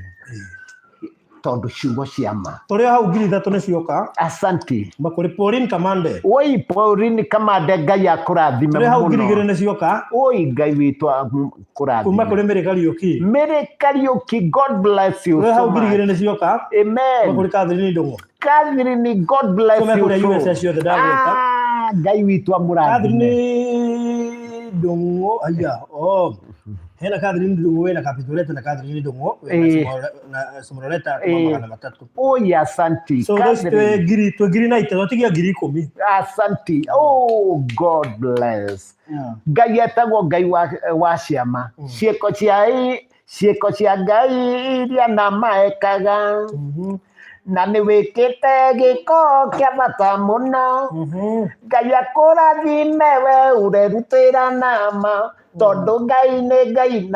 Tondũ ciugo cia ma. Tũrĩ hau ngiri 3 nĩ cioka. Asante. Makũrĩ Pauline Kamande. Oi Pauline Kamande Ngai akũrathime mũno. Tũrĩ hau ngiri 2 nĩ cioka. Oi Ngai witũ akũrathime. Kuma kũrĩ Mary Kariuki. Mary Kariuki, God bless you. Tũrĩ hau ngiri 2 nĩ cioka. Amen. Makũrĩ Catherine Ndung'u. Catherine, God bless you. Kũrĩ USA ciothe ndagwĩta. Ngai witũ amũrathime. Catherine Ndung'u aya hena Catherine Ndung'u wena Kapituleta na Catherine Ndung'u na Somoroleta kwa magana matatu. Oh asante. So this giri na ite watigia giri 10. Asante. Oh God bless. Ngai etagwo Ngai wa ciama. Ciĩko cia Ngai iria na maekaga. Na nĩ wĩkĩte gĩko kĩa bata mũno. Ngai akũrathime we ũrerutĩra nama tondũ Ngai nĩ Ngai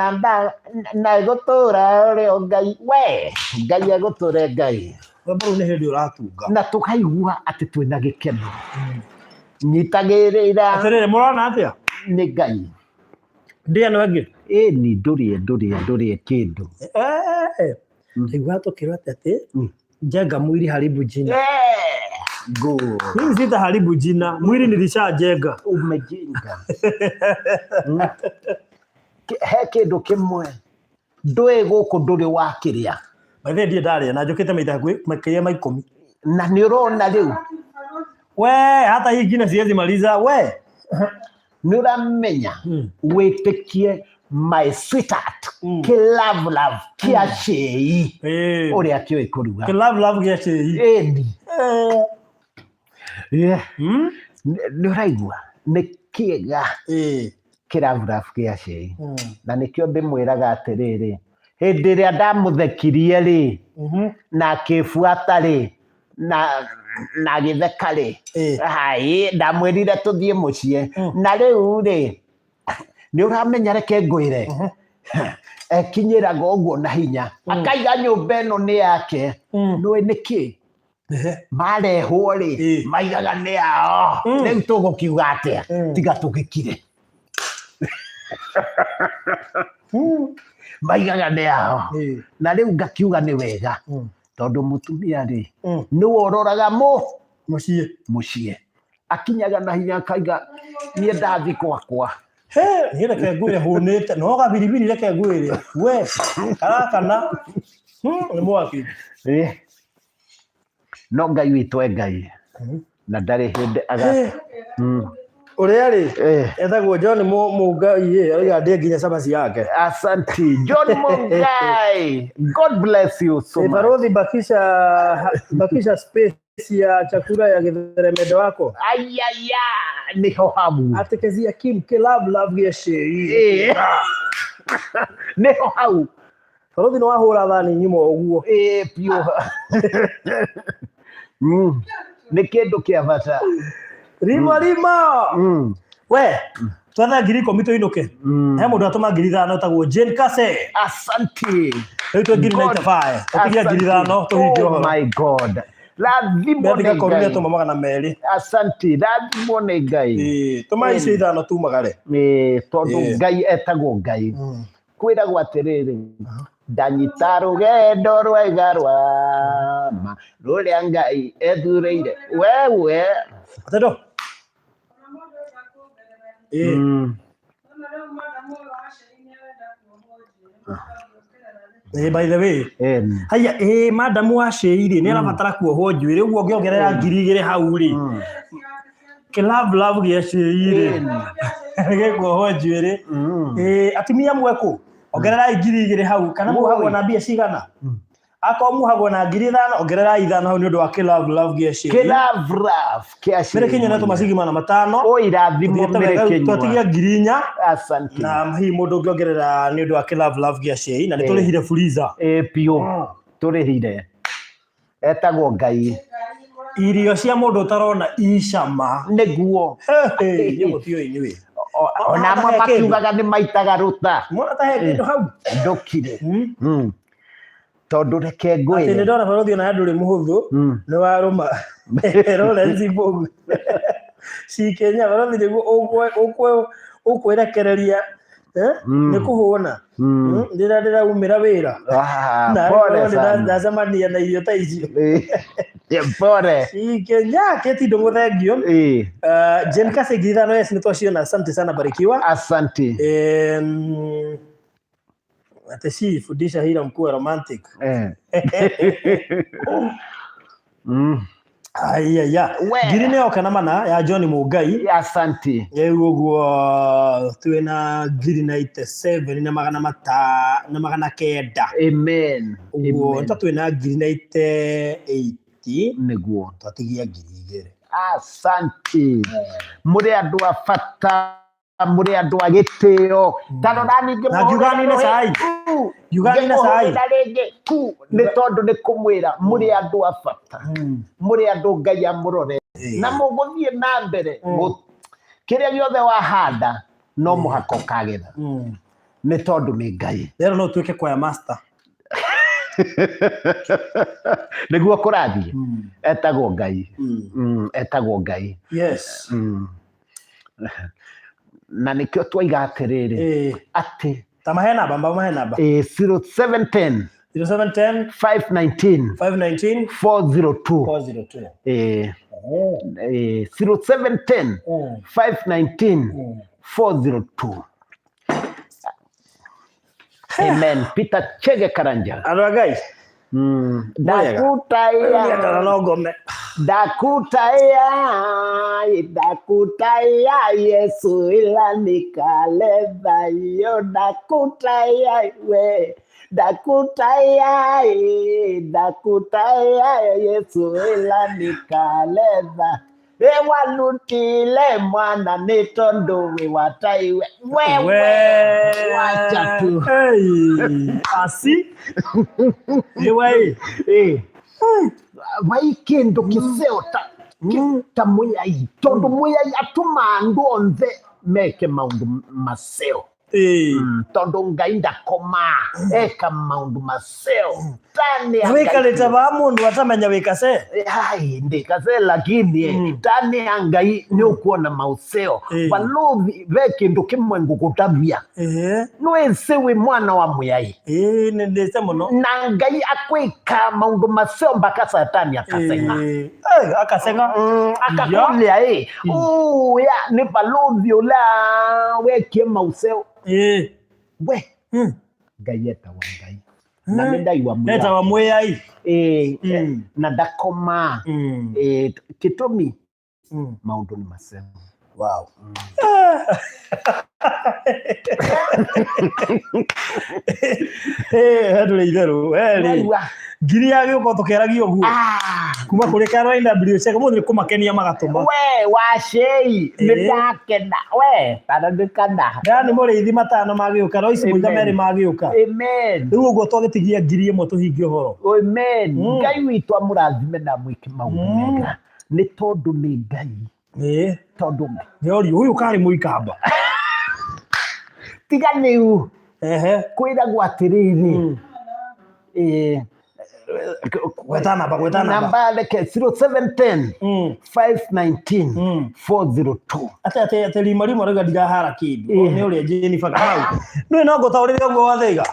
na egũtũra ũrĩ o Ngai. We Ngai egũtũre Ngai. Rĩu nĩ hĩndĩ ũratunga. Na tũkaigua atĩ twĩna gĩkeno. Nyitagĩrĩra. Atĩrĩrĩ mũrona atĩa? Nĩ Ngai. Ndĩa no angĩ? Ĩni ndũrĩe kĩndũ. Igua tũkĩrwo atĩ jenga mwili haribu jina. Good. Mimi sita haribu jina. Mwili nilishajenga. Umejenga. He kĩndũ kĩmwe. Ndũĩ gũkũ ndũrĩ wakĩrĩa. Maithe ndiĩ ndarĩa na njũkĩte maita hakuhĩ makĩria ma 10. Na nĩ ũrona rĩu. We hata hii ingine siwezi maliza we. Nĩ ũramenya wĩtĩkie my sweetheart love kia cei ũrĩa kĩoĩ kũruga love kia cei ĩni nĩ ũraigua nĩ kĩega love kia cei na nĩkĩo ndĩmwĩraga atĩrĩrĩ hĩndĩ ĩrĩa ndamũthekirie rĩ na akĩbuata rĩ na gĩtheka rĩ ndamwĩrire tũthiĩ mũciĩ na rĩu rĩ nĩ ũramenya reke ngwĩre ekinyĩraga ũguo na hinya akaiga nyũmba ĩno nĩ yake nĩwe nĩkĩ marehwo rĩ maigaga nĩ yao rĩu tũgũkiuga atĩa tiga tũgĩkire maigaga nĩ yao na rĩu ngakiuga nĩ wega tondũ mũtumia rĩ nĩwe ũroraga mũciĩ akinyaga na hinya kaiga nie ndathi kwakwa ni reke ngwire hunite no gabiribiri reke ngwire we karakana ni mwaki no Ngai witu Ngai na ndari hindi aga uria ri etagwo John Mungai ariga ndi nginya cabaci yake. Asante John Mungai, God bless you so much. Barodhi bakisha space ya chakula ya githeremendo wako ayaya niho hamu atekezia Kim Love Geshe niho hau Barodhi no wahura thani nyimo uguo pio ni kindu kia bata rima we twatha ngiri komito inuke he mundu atuma ngiri thano tagwo Jane Kase. Asante Eto ngiri 95 atigia ngiri thano tuhingio oh my God Lathimo ne Ngai tuma magana meri. Asante lathimo ne Ngai tuma icio ithano tumagare tondu Ngai etagwo Ngai kwiragwo atiriri ndanyita rugendo rwega rwa ma ruria Ngai ethureire wewe atendo by the way haya madam wa sheiri ni arabatara kuohwo njuire uguo ngiongerera ngiri igire hau ri Love Geshe ge kuohwo njuire atimia mweku ongerera ngiri igire hau kana muhagwo na mbia cigana akomuhagwo na ngiri thano ongerera ithano hau ni undu wa Love Geshe Love Geshe mere kinya na tumasigima na matano o irathimo mere kinya twatigia ngiri inya. Asante na hi mundu ngiongerera ni undu wa Love Geshe na ni turihire Fuliza pio turihire etagwo Ngai irio cia mundu utarona icama niguo ni mutio inyui ona makiugaga ni maitaga ruta mwana ta he kindu hau ndukire tondu reke ngwire ati ni ndona Barodhi na andu ri muhuthu ni waruma Lawrence Mbogu si Kenya Barodhi niguo ukwerekereria ni kuhuna ndira umira wira pole sana ndacemania na irio ta icio pole si Kenya keti ndo muthengio Jane Kase ngithano yes ni twasiona. Asante sana barikiwa. Asante ate si fundisha hila mkuu romantic ayaya ngiri ne okana mana ya John Mungai. Asante uguo twina ngiri 97 na magana kenda. Amen uguo twina ngiri 80 niguo twatigia ngiri igire. Asante muri andu a bata muri andu a gitio tarorani nge yugani ne sai ni tondu ni kumwira muri andu a bata muri andu Ngai amurore na muguthie na mbere kiria giothe wahanda no muhako kagetha ni tondu ni Ngai lero no tuike kwa master niguo kurathie etagwo Ngai etagwo Ngai yes na nikio twaiga atiriri ati tamahe namba 0710 519 402 0710 519 402 Amen. Peter Chege Karanja Aragai Dakutaya Yesu ila nikaleva yo dakutaya we dakutaya Yesu ila nikaleva walutile mwana nitondowe wataiwe wewe wacha tu asi ewe vaikendo kiseo ta muyai tondo muyai atuma ando onthe meke maundu maseo tondu Ngai ndakoma eka maundu maceo tani ya Ngai kaleta ba mundu atamenya wikase hai ndikase lakini tani ya Ngai ni ukuona mauseo balovi ve kindu kimwe ngukutabia no esewe mwana wa muyai nendese muno na Ngai akwika maundu maceo mpaka satani akasenga akasenga akakulia ya ni balovi ula wekie mauseo we Ngai eta wa Ngai na ndai wa muyai eta wa muyai na ndakoma kitomi maundu ni maceo. Wow. Hadu leithero ngiri yagĩũka tũkeragia ũguo kuma kũrĩ Caroline WC mũthĩ kũmakenia magatũma we wacei nĩndakena we taradĩkana nĩ mũrĩithi matano magĩũka no ici mũiga merĩ magĩũka amen rĩu ũguo twagĩtigia ngiri ĩmwe tũhingie ũhoro amen Ngai witũ amũrathime na mwĩke maũndũ mega nĩ tondũ nĩ Ngai tondu nĩori ũyũ karĩ mũikamba tiga nĩu kwĩragwo atĩrĩrĩ gweta namba reke 0710 519 402 ate lima rĩga ndirahara kĩndũ nĩ ũrĩa Jennifer Kamau nĩ no ngũtaũrĩre guo wathĩga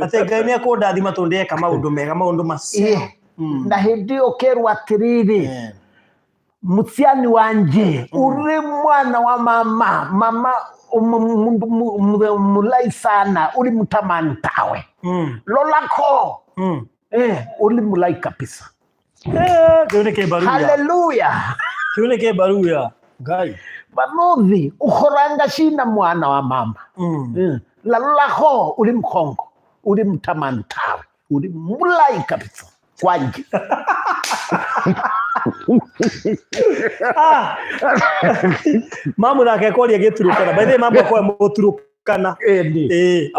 ate Ngai nĩ akũndathima tondũ ndeka maũndũ mega maũndũ macio na hĩndĩ ũkerwo atĩrĩrĩ Musiani wanje uri mwana wa mama mulai sana uri mutamani tawe lolako uri mulai kabisa kioneke baruya haleluya kioneke baruya Ngai balozi ukhoranga shina mwana wa mama lolako uri mkhongo uri mutamani tawe uri mulai kabisa kwanje mamu nake kwaria giturukana by the way mamu kwa muturukana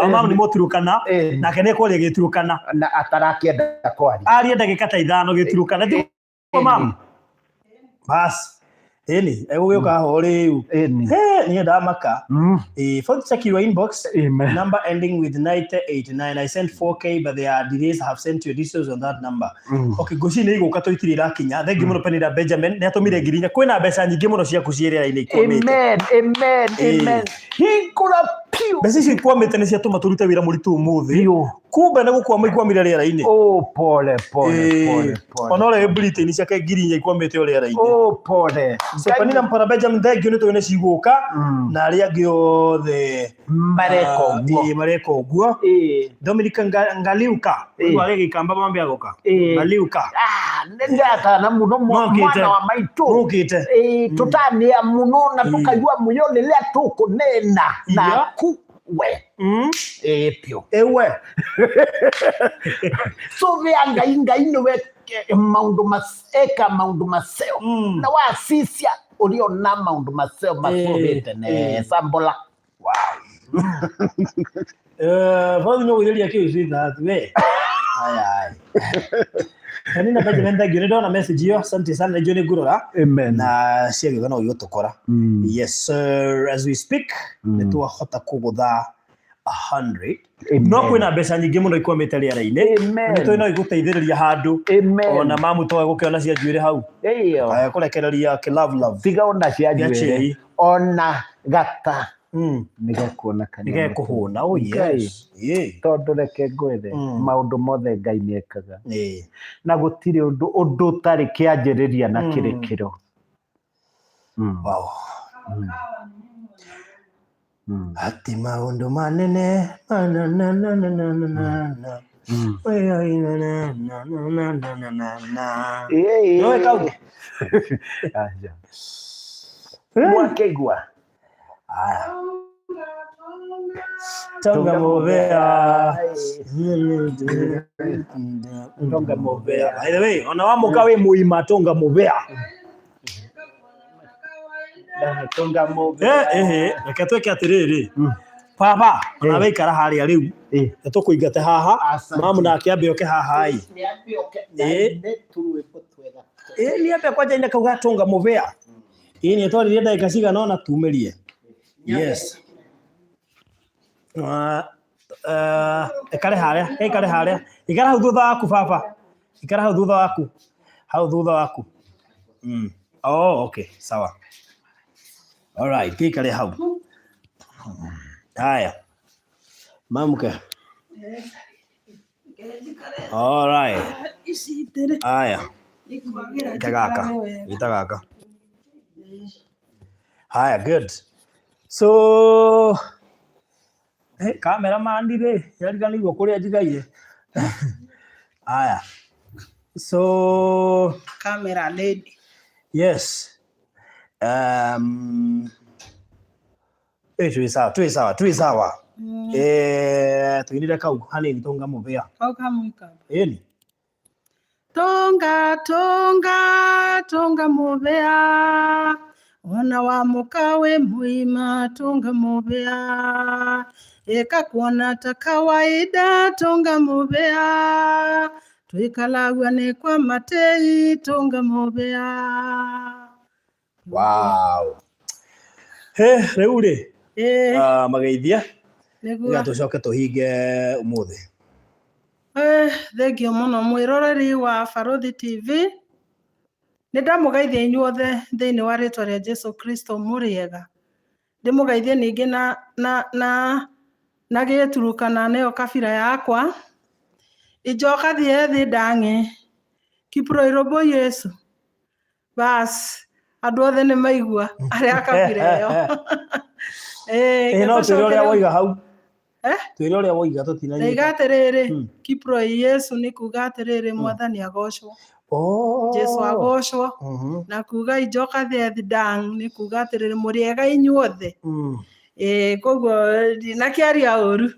mamu ni muturukana nake ne kwaria giturukana na atarakienda kwaria aria ndagika ta 5 giturukana ti mamu bas eni egũgĩũka ho rĩu niĩ ndamaka phone check your inbox number ending with 9089 I sent 4k but there are delays. I have sent you details on that number okay goci nĩ igũka tũitire irakinya thengi mũno Penida Benjamin nĩ atũmire ngirinya kwĩna mbeca nyingĩ mũno ciaku ciĩrĩra-inĩ ikwamĩte amen hingũra piu mbeca ici ikwamĩte nĩ ciatũma tũrute wĩra mũritũ ũmũthĩ kumbe nĩ gũkwama ikwamire rĩera-inĩ pole ona ũrĩa Britain ciake ngirinya ikwamĩte o rĩera-inĩ pole so Penida Mpara Benjamin thengio nĩ tũĩ cigũka na arĩa angĩ othe mareka ũguo Dominic Ngaliuka arĩa gĩkamba mambe agũka Ngaliuka nĩngatana mũno mwana wa maitũ tũtania mũno na tũkaigua mũyo rĩrĩa tũkũnena na kuwe pio ewe so vya Ngai nĩwe maundu maceo na wasisia uliona maundu maceo masovete ne sambola Vodi no wĩrĩria kĩu that we ai Penida Benjamin thengio nĩ ndona message iyo asante sana nĩnjũĩ nĩ ngũrora na ciagĩũka no igũtũkora yes sir as we speak nĩ twahota kũgũtha 100 no kwĩna mbeca nyingĩ mũno ikwamĩte rĩera-inĩ nĩ tũĩ no igũteithĩrĩria handũ ona mamu to gũkĩona cia njuĩrĩ hau kũrekereria love tiga ona cia njuĩrĩ ona gata nĩgekuona kana nĩgekũhũna yes tondũ reke ngwĩre maũndũ mothe Ngai nĩekaga na gũtirĩ ũndũ ũtarĩ kĩanjĩrĩria na kĩrĩkĩro wow ati maũndũ manene mwakegwa Tonga Movea by the way ona wamuka we muima Tonga Movea reke twĩke atĩrĩrĩ baba ona waikara harĩa rĩu nĩ tũkũingate haha mamu nake ambe oke haha nĩ ambe kwanja ine kauga Tonga Movea nĩ twarĩrie ndagĩka cigana ona tumĩrie yes Ikare haria. Ikara hau thutha waku baba. Ikara hau thutha waku. Hau thutha waku. Oh, okay. Sawa. All right. Ikare hau. Haya. Mamke. All right. Haya. Itagaka. Haya, good. So, cameraman dire, yariganirwo kuria njigaire. Haya. So, camera lady. Yes. Tui sawa. Tuinire kau hanini tonga muvea. Kau kamwika. Eni. Tonga muvea. Ona wa mukawe muima tonga muvea. Eka kuona ta kawaida tonga muvea. Tuikalagwane kwa matei tonga muvea. Wow. Rĩu rĩ mageithia nĩgetha tũcoke tũhinge ũmũthĩ. Thengio mũno mwĩroreri wa Barothi TV. Nĩndamũgeithia inyuothe thĩinĩ wa rĩtwa rĩa Jesu Kristo mũrĩega. Ndĩmũgeithie ningĩ na Gĩturukana nĩyo kabira yakwa. Ijoka thie thĩ ndang'e. Kipro irobo Yesu. Bas. Andũ othe nĩ maigua arĩa kabira ĩyo. No twĩre ũrĩa woiga hau. Twĩre ũrĩa woiga tũtinanyita. Nĩiga atĩrĩrĩ, Kipro Yesu nĩ kuga atĩrĩrĩ Mwathani agocwo. Jesu agocwo. Na kuga ijoka thĩ ndang nĩ kuga atĩrĩrĩ mũrĩega inyuothe. Koguo ndinakĩaria ũru.